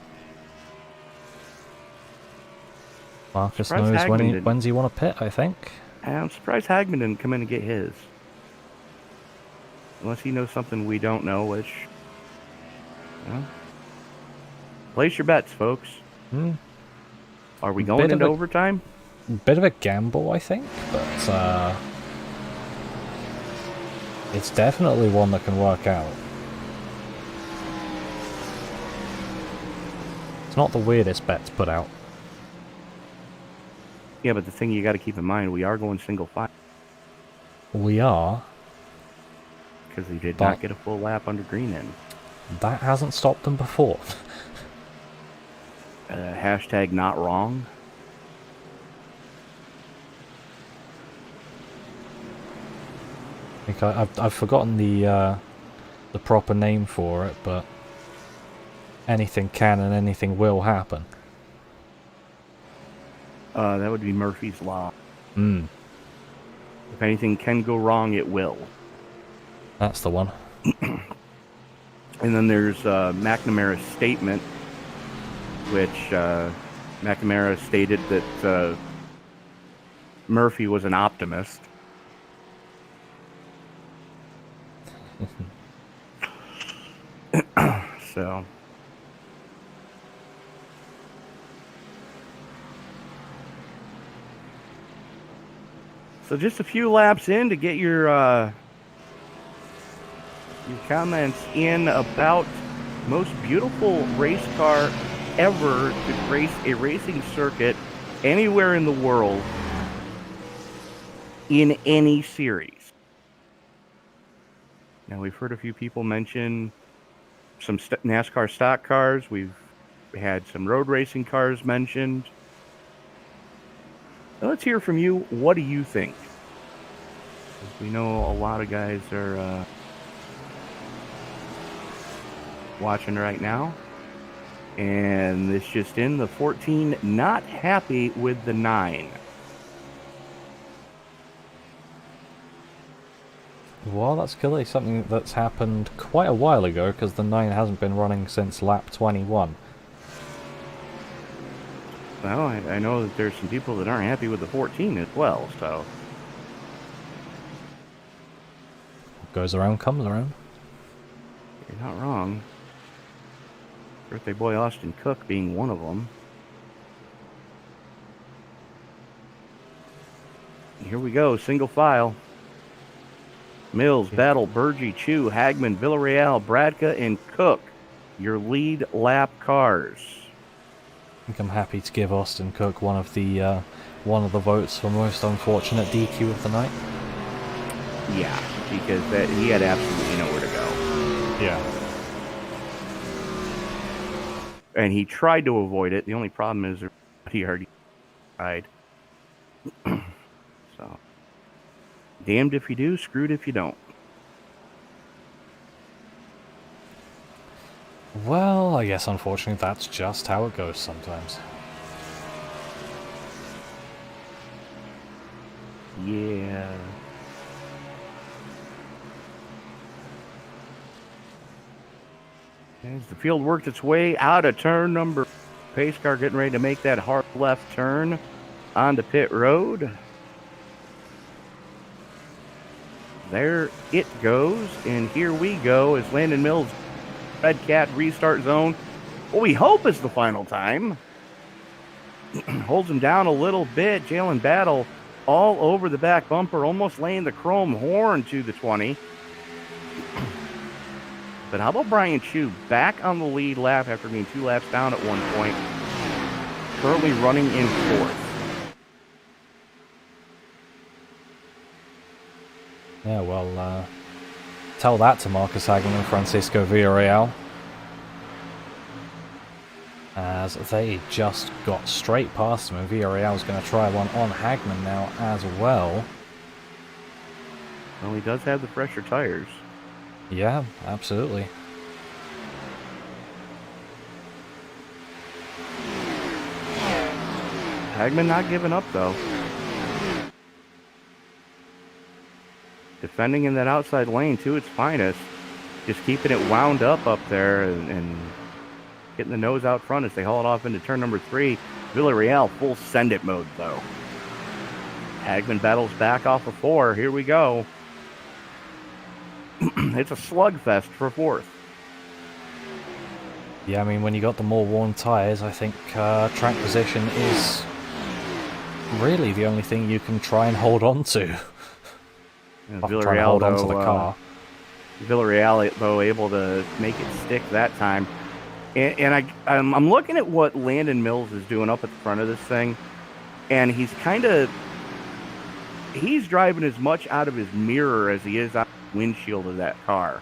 Marcus knows when's he want to pit, I think. I'm surprised Hagman didn't come in and get his. Unless he knows something we don't know, which... Well, place your bets, folks. Are we going into overtime? Bit of a gamble, I think, but it's definitely one that can work out. It's not the weirdest bet to put out. Yeah, but the thing you got to keep in mind, we are going single file. We are. Because they did not get a full lap under green in. That hasn't stopped them before. Hashtag not wrong. I think I've forgotten the proper name for it, but anything can and anything will happen. That would be Murphy's Law. If anything can go wrong, it will. That's the one. And then there's McNamara's statement, which McNamara stated that Murphy was an optimist. So... So just a few laps in to get your comments in about most beautiful race car ever to grace a racing circuit anywhere in the world in any series. Now we've heard a few people mention some NASCAR stock cars. We've had some road racing cars mentioned. Now let's hear from you. What do you think? We know a lot of guys are watching right now. And this just in, the 14 not happy with the 9. Well, that's clearly something that's happened quite a while ago, because the 9 hasn't been running since lap 21. Well, I know that there's some people that aren't happy with the 14 as well, so... What goes around comes around. You're not wrong. Birthday boy Austin Cook being one of them. Here we go, single file. Mills, Battle, Burgee, Chu, Hagman, Villarreal, Bradka, and Cook. Your lead lap cars. I think I'm happy to give Austin Cook one of the votes for most unfortunate DQ of the night. Yeah, because he had absolutely nowhere to go. Yeah. and he tried to avoid it. The only problem is he already died. So, damned if you do, screwed if you don't. Well, I guess unfortunately that's just how it goes sometimes. Yeah. As the field worked its way out of turn number, pace car getting ready to make that hard left turn onto pit road. There it goes, and here we go as Landon Mills Red Cat restart zone. What we hope is the final time. Holds him down a little bit. Jalen Battle all over the back bumper, almost laying the chrome horn to the 20. But how about Brian Chu back on the lead lap after being 2 laps down at one point, currently running in 4th. Yeah, well, tell that to Marcus Hagman and Francisco Villarreal, as they just got straight past him, and Villarreal's going to try one on Hagman now as well. Well, he does have the fresher tires. Yeah, absolutely. Hagman not giving up, though. Defending in that outside lane to its finest. Just keeping it wound up there and getting the nose out front as they haul it off into turn number 3. Villarreal full send it mode, though. Hagman battles back off of 4. Here we go. It's a slugfest for 4th. Yeah, I mean, when you got the more worn tyres, I think track position is really the only thing you can try and hold on to. Yeah, Trying to hold on to the car. Villarreal, though, able to make it stick that time. And I'm looking at what Landon Mills is doing up at the front of this thing, and he's driving as much out of his mirror as he is out of the windshield of that car.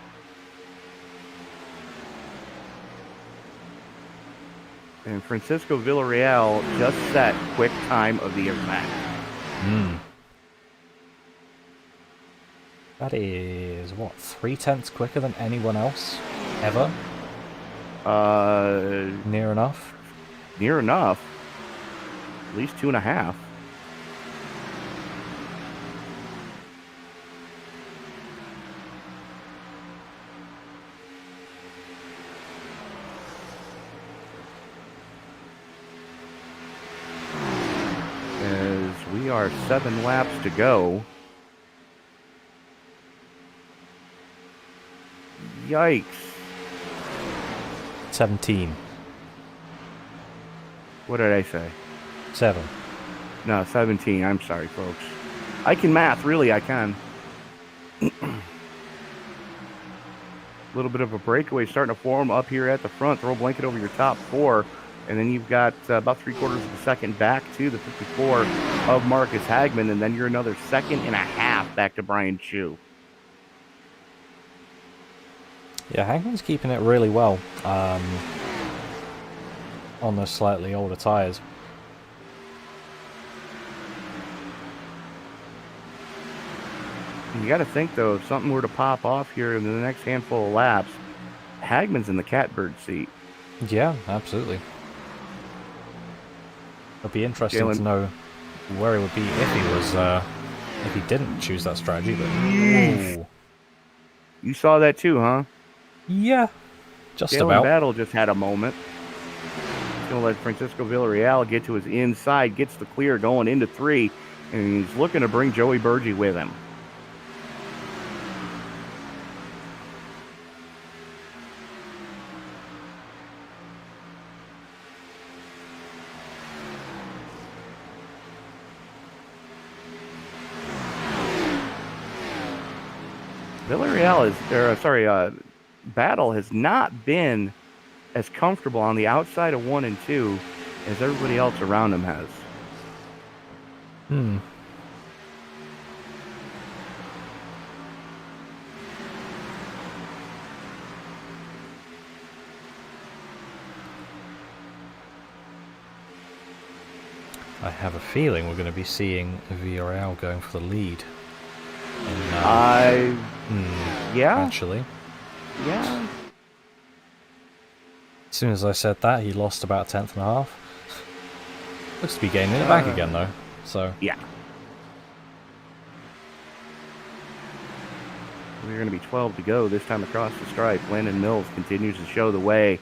And Francisco Villarreal just set quick time of the event. That is, what, 0.3 quicker than anyone else ever? Near enough? Near enough. At least 2.5. As we are 7 laps to go. Yikes. 17. What did I say? 7. No, 17. I'm sorry, folks. I can math. Really, I can. A little bit of a breakaway starting to form up here at the front. Throw a blanket over your top 4. And then you've got about 3/4 of a second back to the 54 of Marcus Hagman. And then you're another 1.5 back to Brian Chu. Yeah, Hagman's keeping it really well on the slightly older tyres. You got to think, though, if something were to pop off here in the next handful of laps, Hagman's in the catbird seat. Yeah, absolutely. It'll be interesting to know where he would be if he was, if he didn't choose that strategy. But ooh. You saw that too, huh? Yeah, just Jalen about. Battle just had a moment. He's going to let Francisco Villarreal get to his inside, gets the clear going into 3, and he's looking to bring Joey Burgee with him. Battle has not been as comfortable on the outside of 1 and 2 as everybody else around him has. I have a feeling we're going to be seeing Villarreal going for the lead. Yeah. Actually. Yeah. As soon as I said that, he lost about a tenth and a half. Looks to be gaining it back again, though. So yeah. We're going to be 12 to go this time across the stripe. Landon Mills continues to show the way.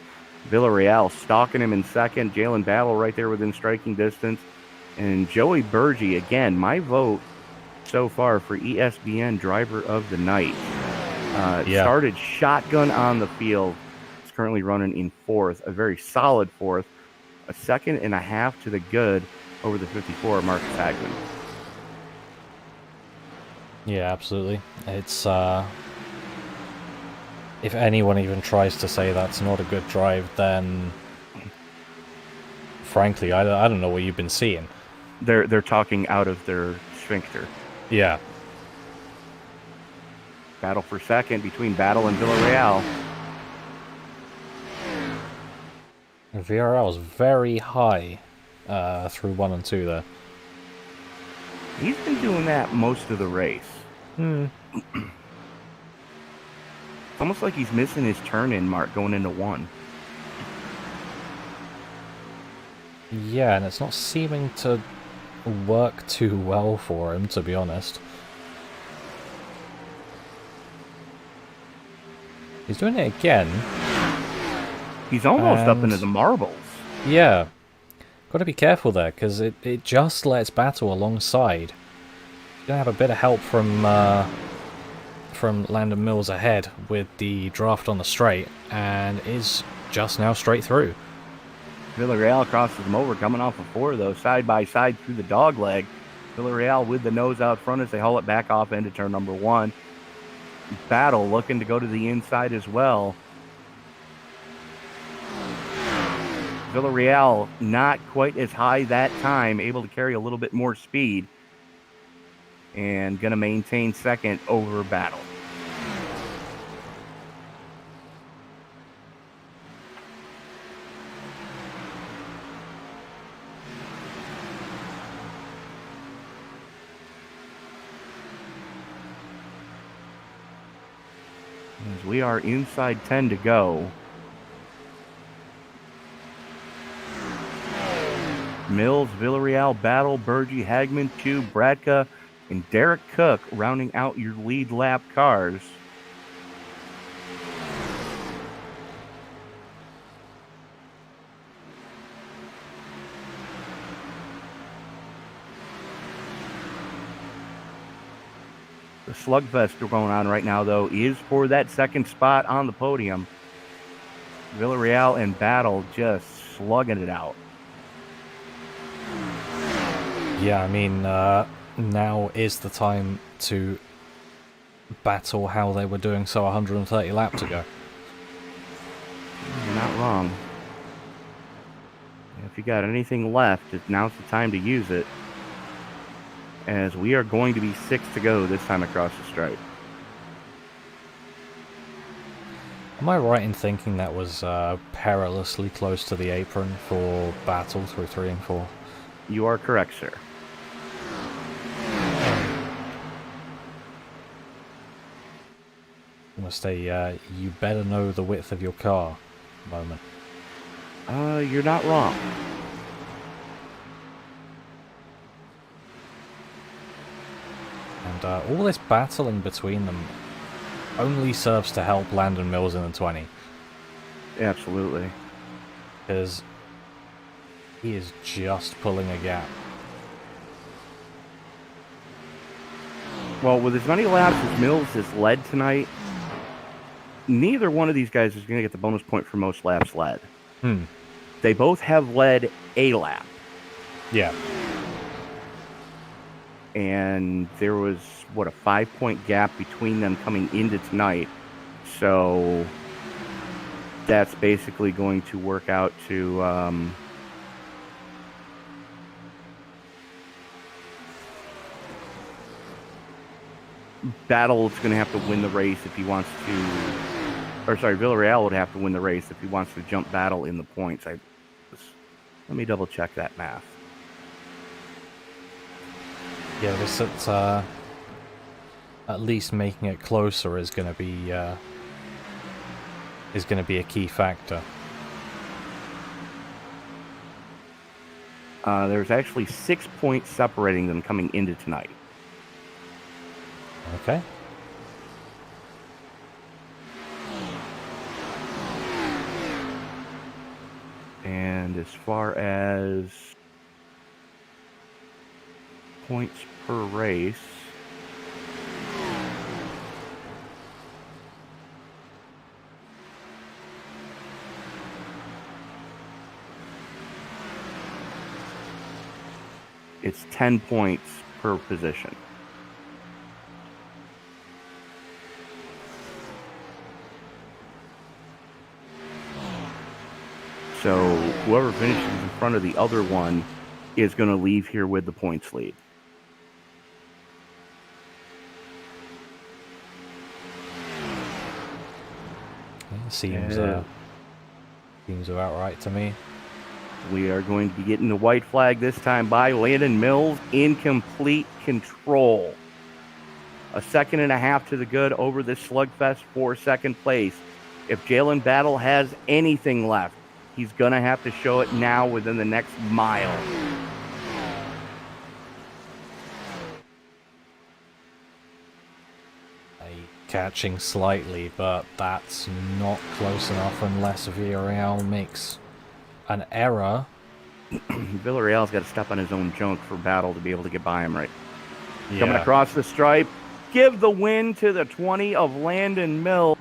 Villarreal stalking him in second. Jalen Battle right there within striking distance. And Joey Burgee, again, my vote so far for ESBN Driver of the Night. Started shotgun on the field. Is currently running in fourth. A very solid fourth. A second and a half to the good over the 54, Marcus Hagman. yeah, absolutely. It's if anyone even tries to say that's not a good drive, then frankly, I don't know what you've been seeing. They're talking out of their sphincter. Yeah. Battle for second between Battle and Villarreal. Villarreal was very high through 1 and 2 there. He's been doing that most of the race. It's almost like he's missing his turn-in mark going into 1. Yeah, and it's not seeming to work too well for him, to be honest. He's doing it again. He's almost up into the marbles. Yeah. Got to be careful there, because it just lets Battle alongside. He's going to have a bit of help from Landon Mills ahead with the draft on the straight, and is just now straight through. Villarreal crosses him over, coming off of 4, though, side by side through the dog leg. Villarreal with the nose out front as they haul it back off into turn number 1. Battle looking to go to the inside as well. Villarreal not quite as high that time, able to carry a little bit more speed, and going to maintain second over Battle. As we are inside 10 to go. Mills, Villarreal, Battle, Burgee, Hagman, Chu, Bradka, and Derek Cook rounding out your lead lap cars. The slugfest going on right now, though, is for that second spot on the podium. Villarreal and Battle just slugging it out. Yeah, I mean, now is the time to battle how they were doing so 130 laps ago. You're not wrong. If you got anything left, now's the time to use it. As we are going to be 6 to go this time across the stripe. Am I right in thinking that was perilously close to the apron for Battle through 3 and 4? You are correct, sir. Almost a you better know the width of your car moment. You're not wrong. And all this battling between them only serves to help Landon Mills in the 20. Absolutely. Because he is just pulling a gap. Well, with as many laps as Mills has led tonight, neither one of these guys is going to get the bonus point for most laps led. They both have led a lap. Yeah. And there was, what, a 5-point gap between them coming into tonight. So that's basically going to work out to... Battle's going to have to win the race if he wants to... Or, sorry, Villarreal would have to win the race if he wants to jump Battle in the points. Let me double-check that math. Yeah, this at least making it closer is going to be a key factor. There's actually 6 points separating them coming into tonight. Okay. And as far as points per race, it's 10 points per position. So whoever finishes in front of the other one is going to leave here with the points lead. Seems about right to me. We are going to be getting the white flag this time by Landon Mills in complete control. A second and a half to the good over this slugfest for second place. If Jalen Battle has anything left, he's going to have to show it now within the next mile. Catching slightly, but that's not close enough unless Villarreal makes an error. Villarreal's got to step on his own junk for Battle to be able to get by him right. Yeah. Coming across the stripe. Give the win to the 20 of Landon Mills.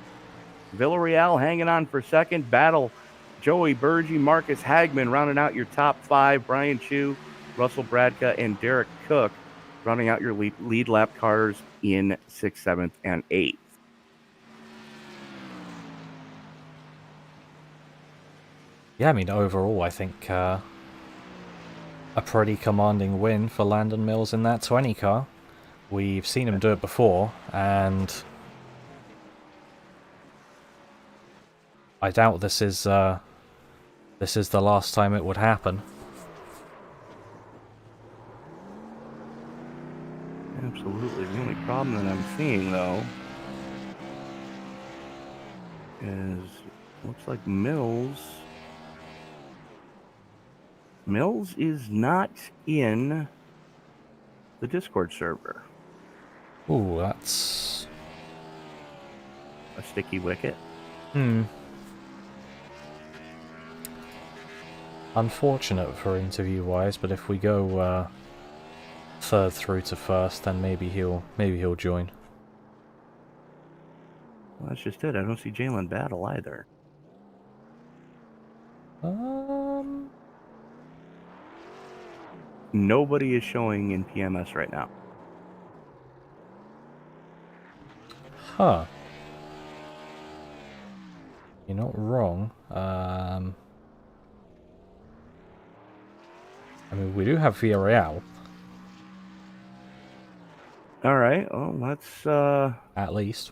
Villarreal hanging on for second. Battle, Joey Burgee, Marcus Hagman rounding out your top five. Brian Chu, Russell Bradka, and Derek Cook rounding out your lead lap cars in 6th, 7th, and 8th. Yeah, I mean, overall, I think a pretty commanding win for Landon Mills in that 20 car. We've seen him do it before, and I doubt this is the last time it would happen. Absolutely. The only problem that I'm seeing, though, is looks like Mills is not in the Discord server. Ooh, that's A sticky wicket. Unfortunate for interview-wise, but if we go third through to first, then maybe he'll join. Well, that's just it. I don't see Jalen Battle either. Nobody is showing in PMS right now. Huh. You're not wrong. I mean, we do have Villarreal. All right. Well, At least.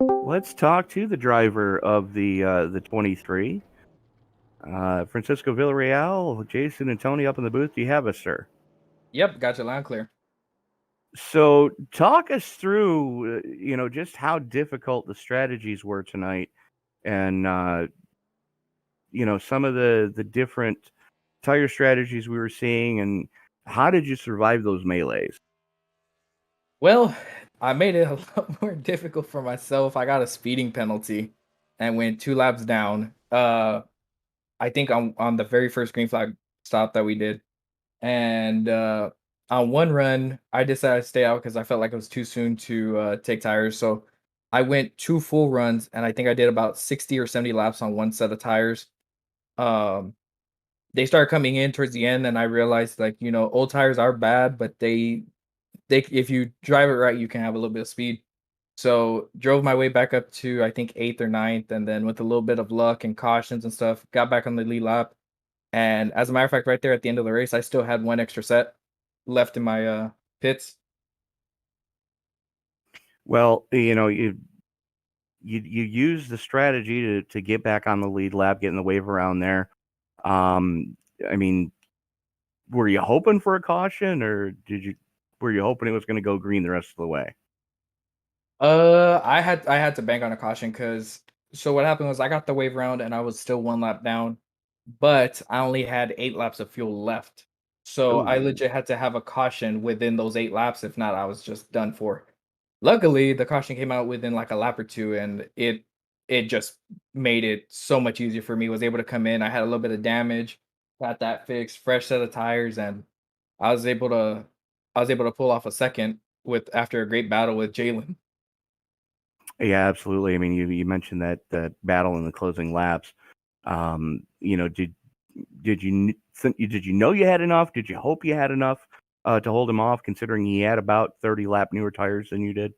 let's talk to the driver of the 23. Francisco Villarreal, Jason and Tony up in the booth. Do you have us, sir? Yep, got you loud and clear. So talk us through, just how difficult the strategies were tonight, and some of the different tire strategies we were seeing, and how did you survive those melees? Well, I made it a lot more difficult for myself. I got a speeding penalty and went 2 laps down. I think on the very first green flag stop that we did. And on one run, I decided to stay out because I felt like it was too soon to take tires. So I went 2 full runs, and I think I did about 60 or 70 laps on one set of tires. They started coming in towards the end, and I realized, old tires are bad, but they if you drive it right, you can have a little bit of speed. So drove my way back up to, I think, 8th or 9th, and then with a little bit of luck and cautions and stuff, got back on the lead lap. And as a matter of fact, right there at the end of the race, I still had 1 extra set left in my pits. Well, you use the strategy to get back on the lead lap, getting the wave around there. I mean, were you hoping for a caution, or did you were you hoping it was going to go green the rest of the way? I had to bank on a caution because so what happened was I got the wave round and I was still 1 lap down, but I only had 8 laps of fuel left. So I Ooh. legit had to have a caution within those 8 laps. If not, I was just done for. Luckily, the caution came out within like a lap or two, and it just made it so much easier for me. Was able to come in. I had a little bit of damage, got that fixed, fresh set of tires, and I was able to I was able to pull off a second with after a great battle with Jalen. Yeah, absolutely. I mean, you mentioned that battle in the closing laps. Did you think did you know you had enough? Did you hope you had enough to hold him off, considering he had about 30 lap newer tires than you did?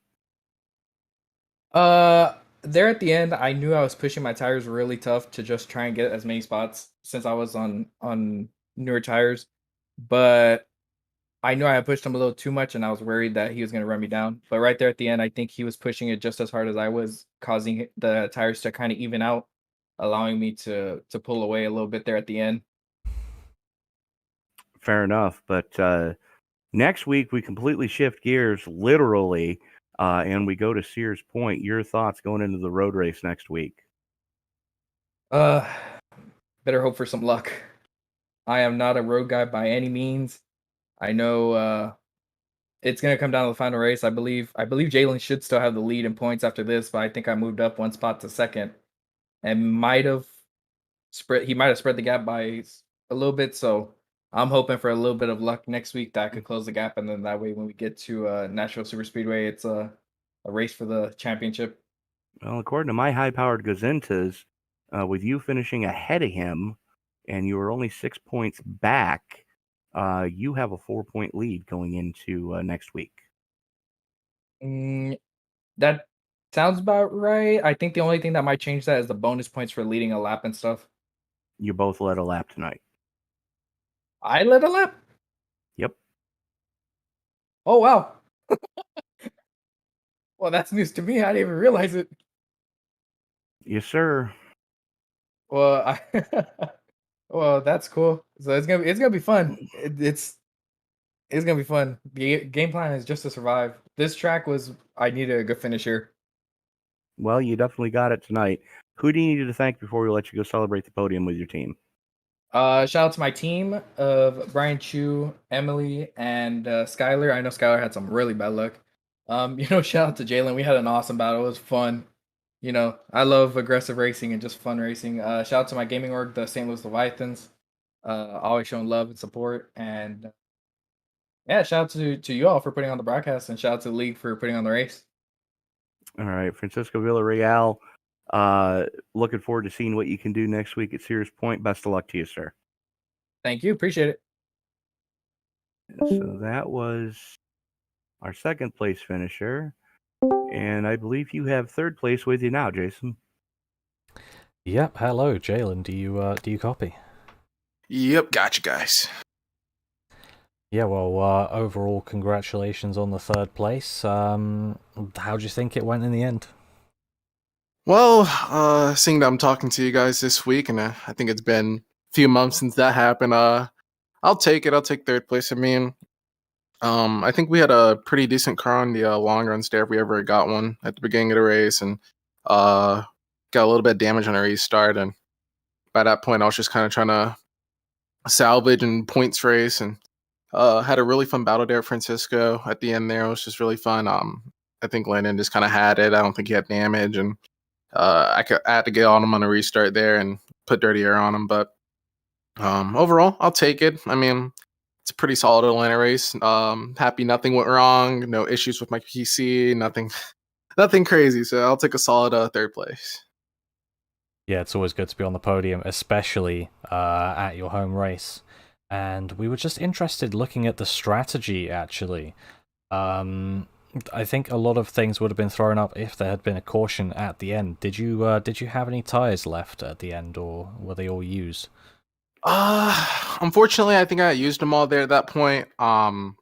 There at the end, I knew I was pushing my tires really tough to just try and get as many spots since I was on newer tires, but I knew I had pushed him a little too much, and I was worried that he was going to run me down. But right there at the end, I think he was pushing it just as hard as I was, causing the tires to kind of even out, allowing me to pull away a little bit there at the end. Fair enough. But next week we completely shift gears, literally, and we go to Sears Point. Your thoughts going into the road race next week? Uh, Better hope for some luck. I am not a road guy by any means. I know it's gonna come down to the final race. I believe Jalen should still have the lead in points after this, but I think I moved up 1 spot to second and might have spread the gap by a little bit. So I'm hoping for a little bit of luck next week that I could close the gap, and then that way when we get to Nashville Super Speedway, it's a race for the championship. Well, according to my high-powered gazintas, with you finishing ahead of him, and you were only 6 points back, you have a 4-point lead going into next week. That sounds about right. I think the only thing that might change that is the bonus points for leading a lap and stuff. You both led a lap tonight. I led a lap. Yep. Oh wow. Well, that's news to me. I didn't even realize it. Yes, sir. Well, well, that's cool. So it's gonna be fun. It's gonna be fun. The game plan is just to survive. This track was I needed a good finisher. Well, you definitely got it tonight. Who do you need to thank before we let you go celebrate the podium with your team? Shout out to my team of Brian Chu, Emily, and Skylar. I know Skylar had some really bad luck. Shout out to Jalen. We had an awesome battle. It was fun. I love aggressive racing and just fun racing. Shout out to my gaming org, the St. Louis Leviathans. Always showing love and support. And yeah, shout out to you all for putting on the broadcast, and shout out to the league for putting on the race. All right, Francisco Villarreal. Looking forward to seeing what you can do next week at Sears Point. Best of luck to you, sir. Thank you. Appreciate it. So that was our second place finisher. And I believe you have third place with you now, Jason. Yep. Hello, Jalen. Do you copy? Yep, gotcha, guys. Yeah. Well, overall, congratulations on the third place. How do you think it went in the end? Well, seeing that I'm talking to you guys this week, and I think it's been a few months since that happened, I'll take it. I'll take third place. I mean, I think we had a pretty decent car on the long runs there if we ever got one at the beginning of the race, and got a little bit of damage on a restart. And by that point, I was just kind of trying to salvage and points race, and had a really fun battle there at Francisco at the end there. It was just really fun. I think Landon just kind of had it. I don't think he had damage, and I had to get on him on a restart there and put dirty air on him. But overall, I'll take it. I mean, it's a pretty solid Atlanta race. Happy nothing went wrong. No issues with my PC. Nothing crazy. So I'll take a solid third place. Yeah, it's always good to be on the podium, especially at your home race. And we were just interested looking at the strategy, actually. I think a lot of things would have been thrown up if there had been a caution at the end. Did you have any tires left at the end, or were they all used? Unfortunately, I think I used them all there at that point. I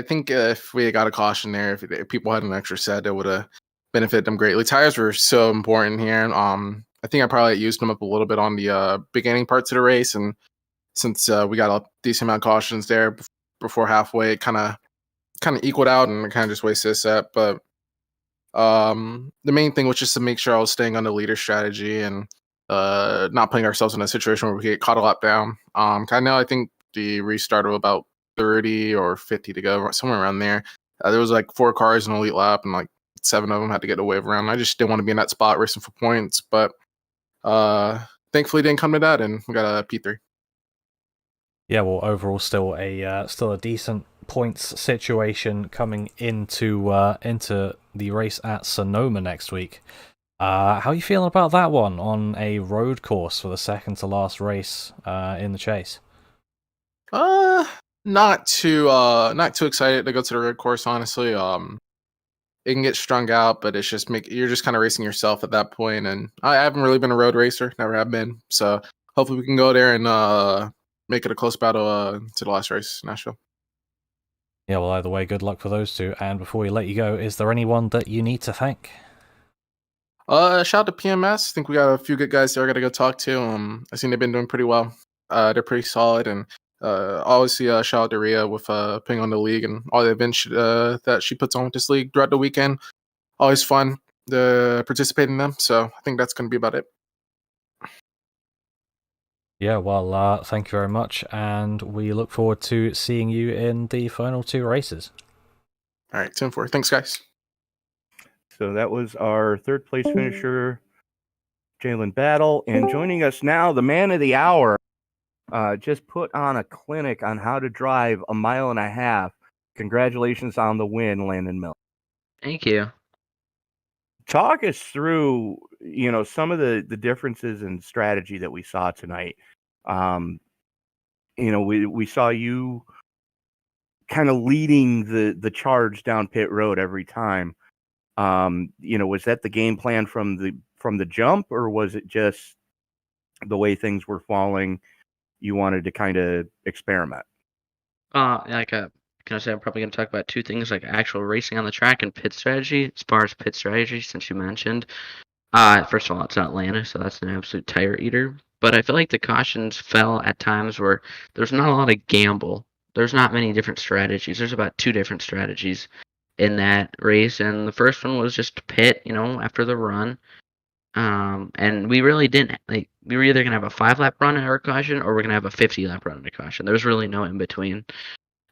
think if we had got a caution there, if people had an extra set, it would have benefited them greatly. Tires were so important here. I think I probably used them up a little bit on the beginning parts of the race, and since we got a decent amount of cautions there before halfway, it kind of equaled out and kind of just wasted a set. But the main thing was just to make sure I was staying on the leader strategy and not putting ourselves in a situation where we get caught a lap down. Kind of, I think the restart of about 30 or 50 to go, somewhere around there. There was like 4 cars in the elite lap, and like 7 of them had to get a wave around. I just didn't want to be in that spot racing for points, but thankfully didn't come to that, and we got a P3. Yeah, well, overall, still a decent points situation coming into the race at Sonoma next week. How are you feeling about that one on a road course for the second to last race in the chase? Not too excited to go to the road course, honestly. It can get strung out, but it's just you're just kind of racing yourself at that point, and I haven't really been a road racer, never have been. So hopefully we can go there and make it a close battle to the last race, Nashville. Yeah, well, either way, good luck for those two. And before we let you go, is there anyone that you need to thank? Shout out to PMS. I think we got a few good guys there I got to go talk to. I think they've been doing pretty well. They're pretty solid, and obviously shout out to Rhea with putting on the league and all the events that she puts on with this league throughout the weekend. Always fun to participate in them. So I think that's going to be about it. Yeah, well, thank you very much, and we look forward to seeing you in the final 2 races. All right, 10-4. Thanks, guys. So that was our third place finisher, Jalen Battle. And joining us now, the man of the hour, just put on a clinic on how to drive a 1.5 miles. Congratulations on the win, Landon Miller. Thank you. Talk us through, some of the differences in strategy that we saw tonight. We saw you kind of leading the charge down pit road every time. Was that the game plan from the jump, or was it just the way things were falling? You wanted to kind of experiment. Can I say I'm probably going to talk about 2 things, like actual racing on the track and pit strategy. As far as pit strategy, since you mentioned, first of all, it's Atlanta, so that's an absolute tire eater. But I feel like the cautions fell at times where there's not a lot of gamble. There's not many different strategies. There's about 2 different strategies in that race, and the first one was just to pit, after the run. And we really didn't, we were either going to have a 5-lap run at our caution, or we're going to have a 50-lap run at a caution. There was really no in between.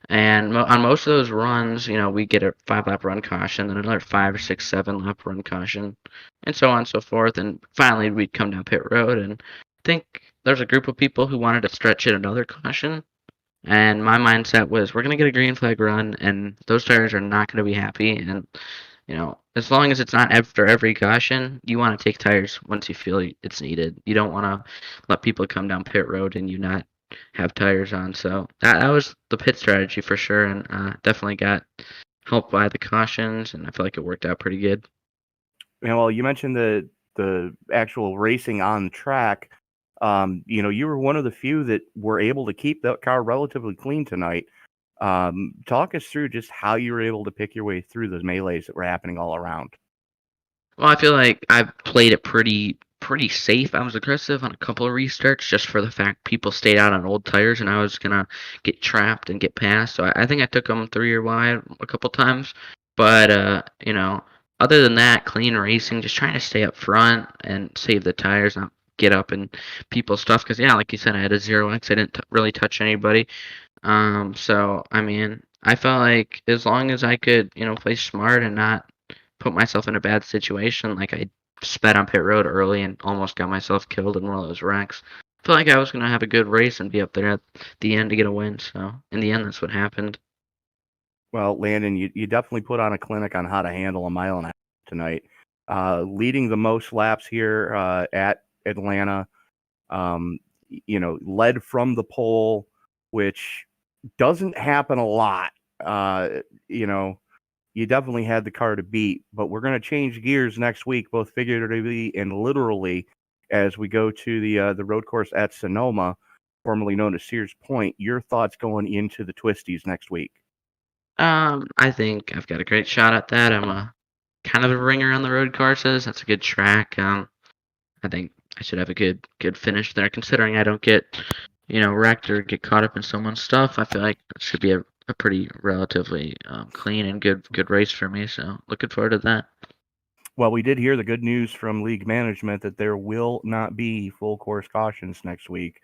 And on most of those runs, we get a 5-lap run caution, then another 5 or 6, 7-lap run caution, and so on and so forth. And finally, we'd come down pit road, and I think there's a group of people who wanted to stretch it another caution. And my mindset was, we're going to get a green flag run, and those tires are not going to be happy. And, as long as it's not after every caution, you want to take tires once you feel it's needed. You don't want to let people come down pit road and you not have tires on. So that was the pit strategy for sure, and definitely got helped by the cautions, and I feel like it worked out pretty good. Well, you mentioned the actual racing on track. You were one of the few that were able to keep that car relatively clean tonight. Talk us through just how you were able to pick your way through those melees that were happening all around. Well, I feel like I played it pretty safe. I was aggressive on a couple of restarts just for the fact people stayed out on old tires and I was going to get trapped and get past. So I think I took them 3 or wide a couple times. But, other than that, clean racing, just trying to stay up front and save the tires, not get up in people's stuff. Because, yeah, like you said, I had a 0x. I didn't really touch anybody. So, I felt like as long as I could, play smart and not put myself in a bad situation, like I sped on pit road early and almost got myself killed in one of those wrecks. I felt like I was going to have a good race and be up there at the end to get a win. So in the end, that's what happened. Well, Landon, you definitely put on a clinic on how to handle a 1.5 miles tonight. Leading the most laps here at Atlanta, led from the pole, which doesn't happen a lot. You definitely had the car to beat, but we're going to change gears next week, both figuratively and literally, as we go to the road course at Sonoma, formerly known as Sears Point. Your thoughts going into the Twisties next week? I think I've got a great shot at that. I'm a kind of a ringer on the road courses. That's a good track. I think I should have a good finish there, considering I don't get wrecked or get caught up in someone's stuff. I feel like it should be a a pretty relatively clean and good race for me. So looking forward to that. Well, we did hear the good news from league management that there will not be full course cautions next week.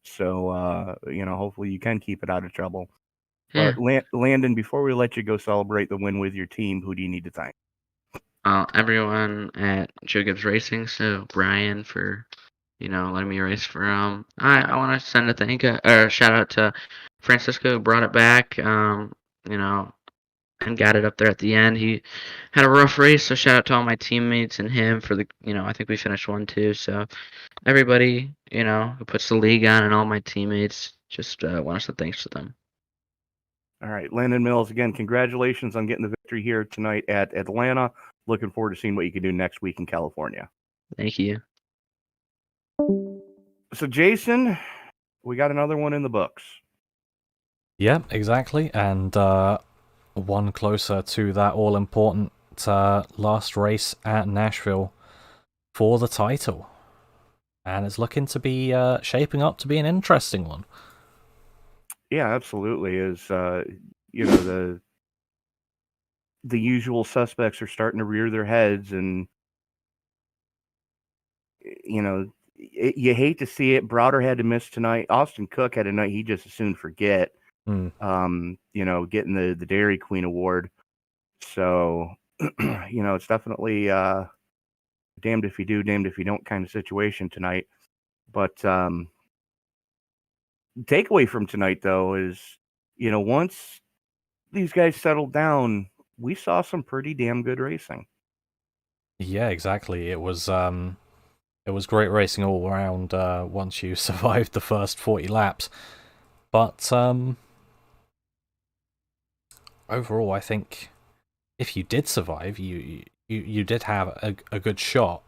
So, hopefully you can keep it out of trouble. Yeah. But Landon, before we let you go celebrate the win with your team, who do you need to thank? Everyone at Joe Gibbs Racing. So Brian for letting me race for I want to send a shout out to Francisco who brought it back. And got it up there at the end. He had a rough race, so shout out to all my teammates and him for the I think we finished 1-2. So everybody who puts the league on and all my teammates, just want to say thanks to them. All right, Landon Mills, again, congratulations on getting the victory here tonight at Atlanta. Looking forward to seeing what you can do next week in California. Thank you. So, Jason, we got another one in the books. Yeah, exactly. And one closer to that all-important last race at Nashville for the title. And it's looking to be shaping up to be an interesting one. Yeah, absolutely. The usual suspects are starting to rear their heads, and you hate to see it. Browder had to miss tonight. Austin Cook had a night he just as soon forget. Getting the Dairy Queen award. So, it's definitely damned if you do, damned if you don't kind of situation tonight. But takeaway from tonight, though, is, once these guys settled down, we saw some pretty damn good racing. Yeah, exactly. It was great racing all around once you survived the first 40 laps. But overall, I think if you did survive, you did have a good shot,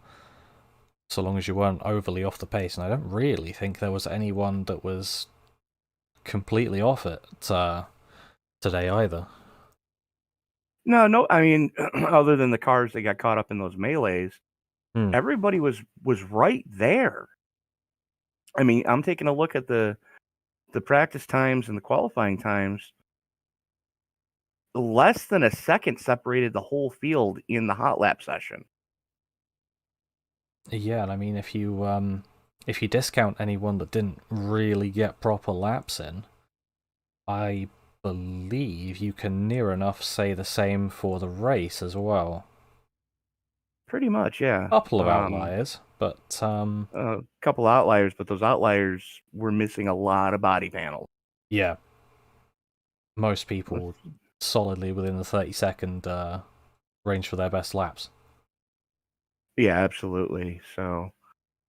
so long as you weren't overly off the pace. And I don't really think there was anyone that was completely off it today either. No, I mean, other than the cars that got caught up in those melees, everybody was right there. I mean, I'm taking a look at the practice times and the qualifying times. Less than a second separated the whole field in the hot lap session. Yeah, and I mean, if you discount anyone that didn't really get proper laps in, I believe you can near enough say the same for the race as well. Pretty much, yeah. A couple of outliers, but a couple outliers, but those outliers were missing a lot of body panels. Yeah. Most people solidly within the 30-second range for their best laps. Yeah, absolutely. So,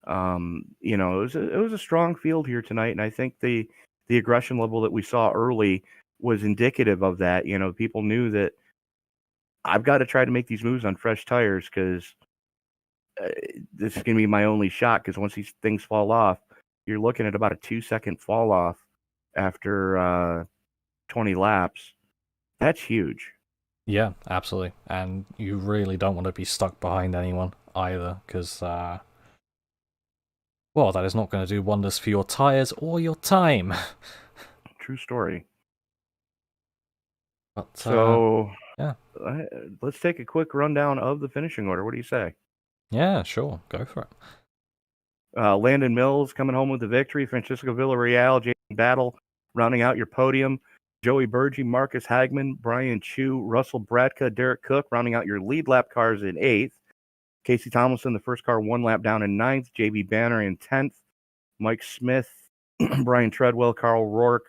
it was a strong field here tonight, and I think the aggression level that we saw early was indicative of that. People knew that I've got to try to make these moves on fresh tires because this is going to be my only shot. Because once these things fall off, you're looking at about a 2-second fall off after 20 laps. That's huge. Yeah, absolutely. And you really don't want to be stuck behind anyone either, because, that is not going to do wonders for your tires or your time. True story. But, yeah. Let's take a quick rundown of the finishing order. What do you say? Yeah, sure. Go for it. Landon Mills coming home with the victory. Francisco Villarreal, Jason Battle rounding out your podium. Joey Burgee, Marcus Hagman, Brian Chu, Russell Bratka, Derek Cook rounding out your lead lap cars in 8th. Casey Tomlinson, the first car, 1 lap down in 9th. JB Banner in 10th. Mike Smith, Brian Treadwell, Carl Rourke,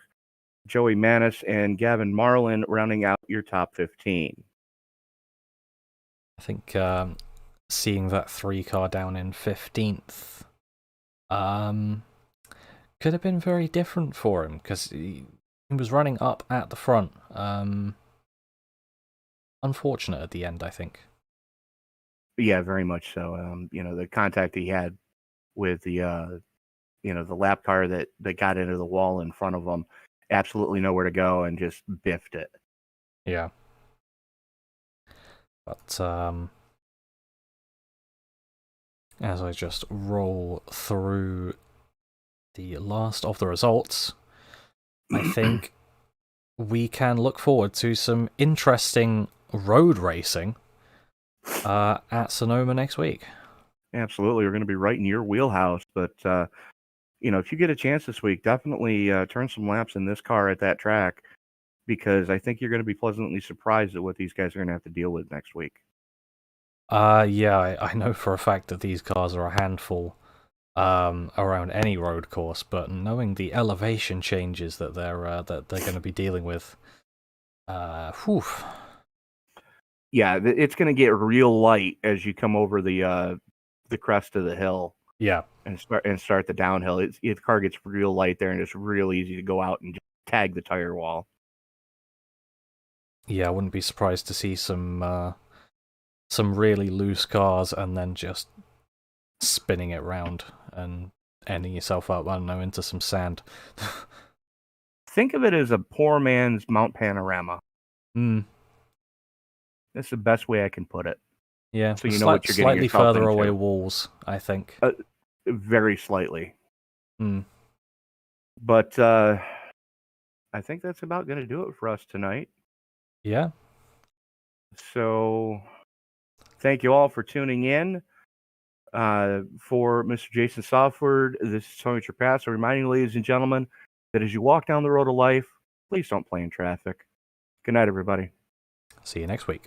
Joey Manis, and Gavin Marlin rounding out your top 15. I think seeing that 3-car down in 15th could have been very different for him, because he was running up at the front. Unfortunate at the end, I think. Yeah, very much so. The contact he had with the lap car that got into the wall in front of him, absolutely nowhere to go, and just biffed it. Yeah. But as I just roll through the last of the results, I think we can look forward to some interesting road racing at Sonoma next week. Absolutely. We're going to be right in your wheelhouse. But, if you get a chance this week, definitely turn some laps in this car at that track, because I think you're going to be pleasantly surprised at what these guys are going to have to deal with next week. Yeah, I know for a fact that these cars are a handful around any road course, but knowing the elevation changes that they're going to be dealing with, whew. Yeah, it's going to get real light as you come over the crest of the hill. Yeah, and start the downhill. The car gets real light there, and it's real easy to go out and just tag the tire wall. Yeah, I wouldn't be surprised to see some really loose cars and then just spinning it round and ending yourself up, I don't know, into some sand. Think of it as a poor man's Mount Panorama. That's the best way I can put it. Yeah, so you know what you're getting slightly yourself further into. away walls, I think. Very slightly. But I think that's about going to do it for us tonight. Yeah. So thank you all for tuning in. For Mr. Jason Softward, this is Tony Trapasso reminding you, ladies and gentlemen, that as you walk down the road of life, please don't play in traffic. Good night, everybody. See you next week.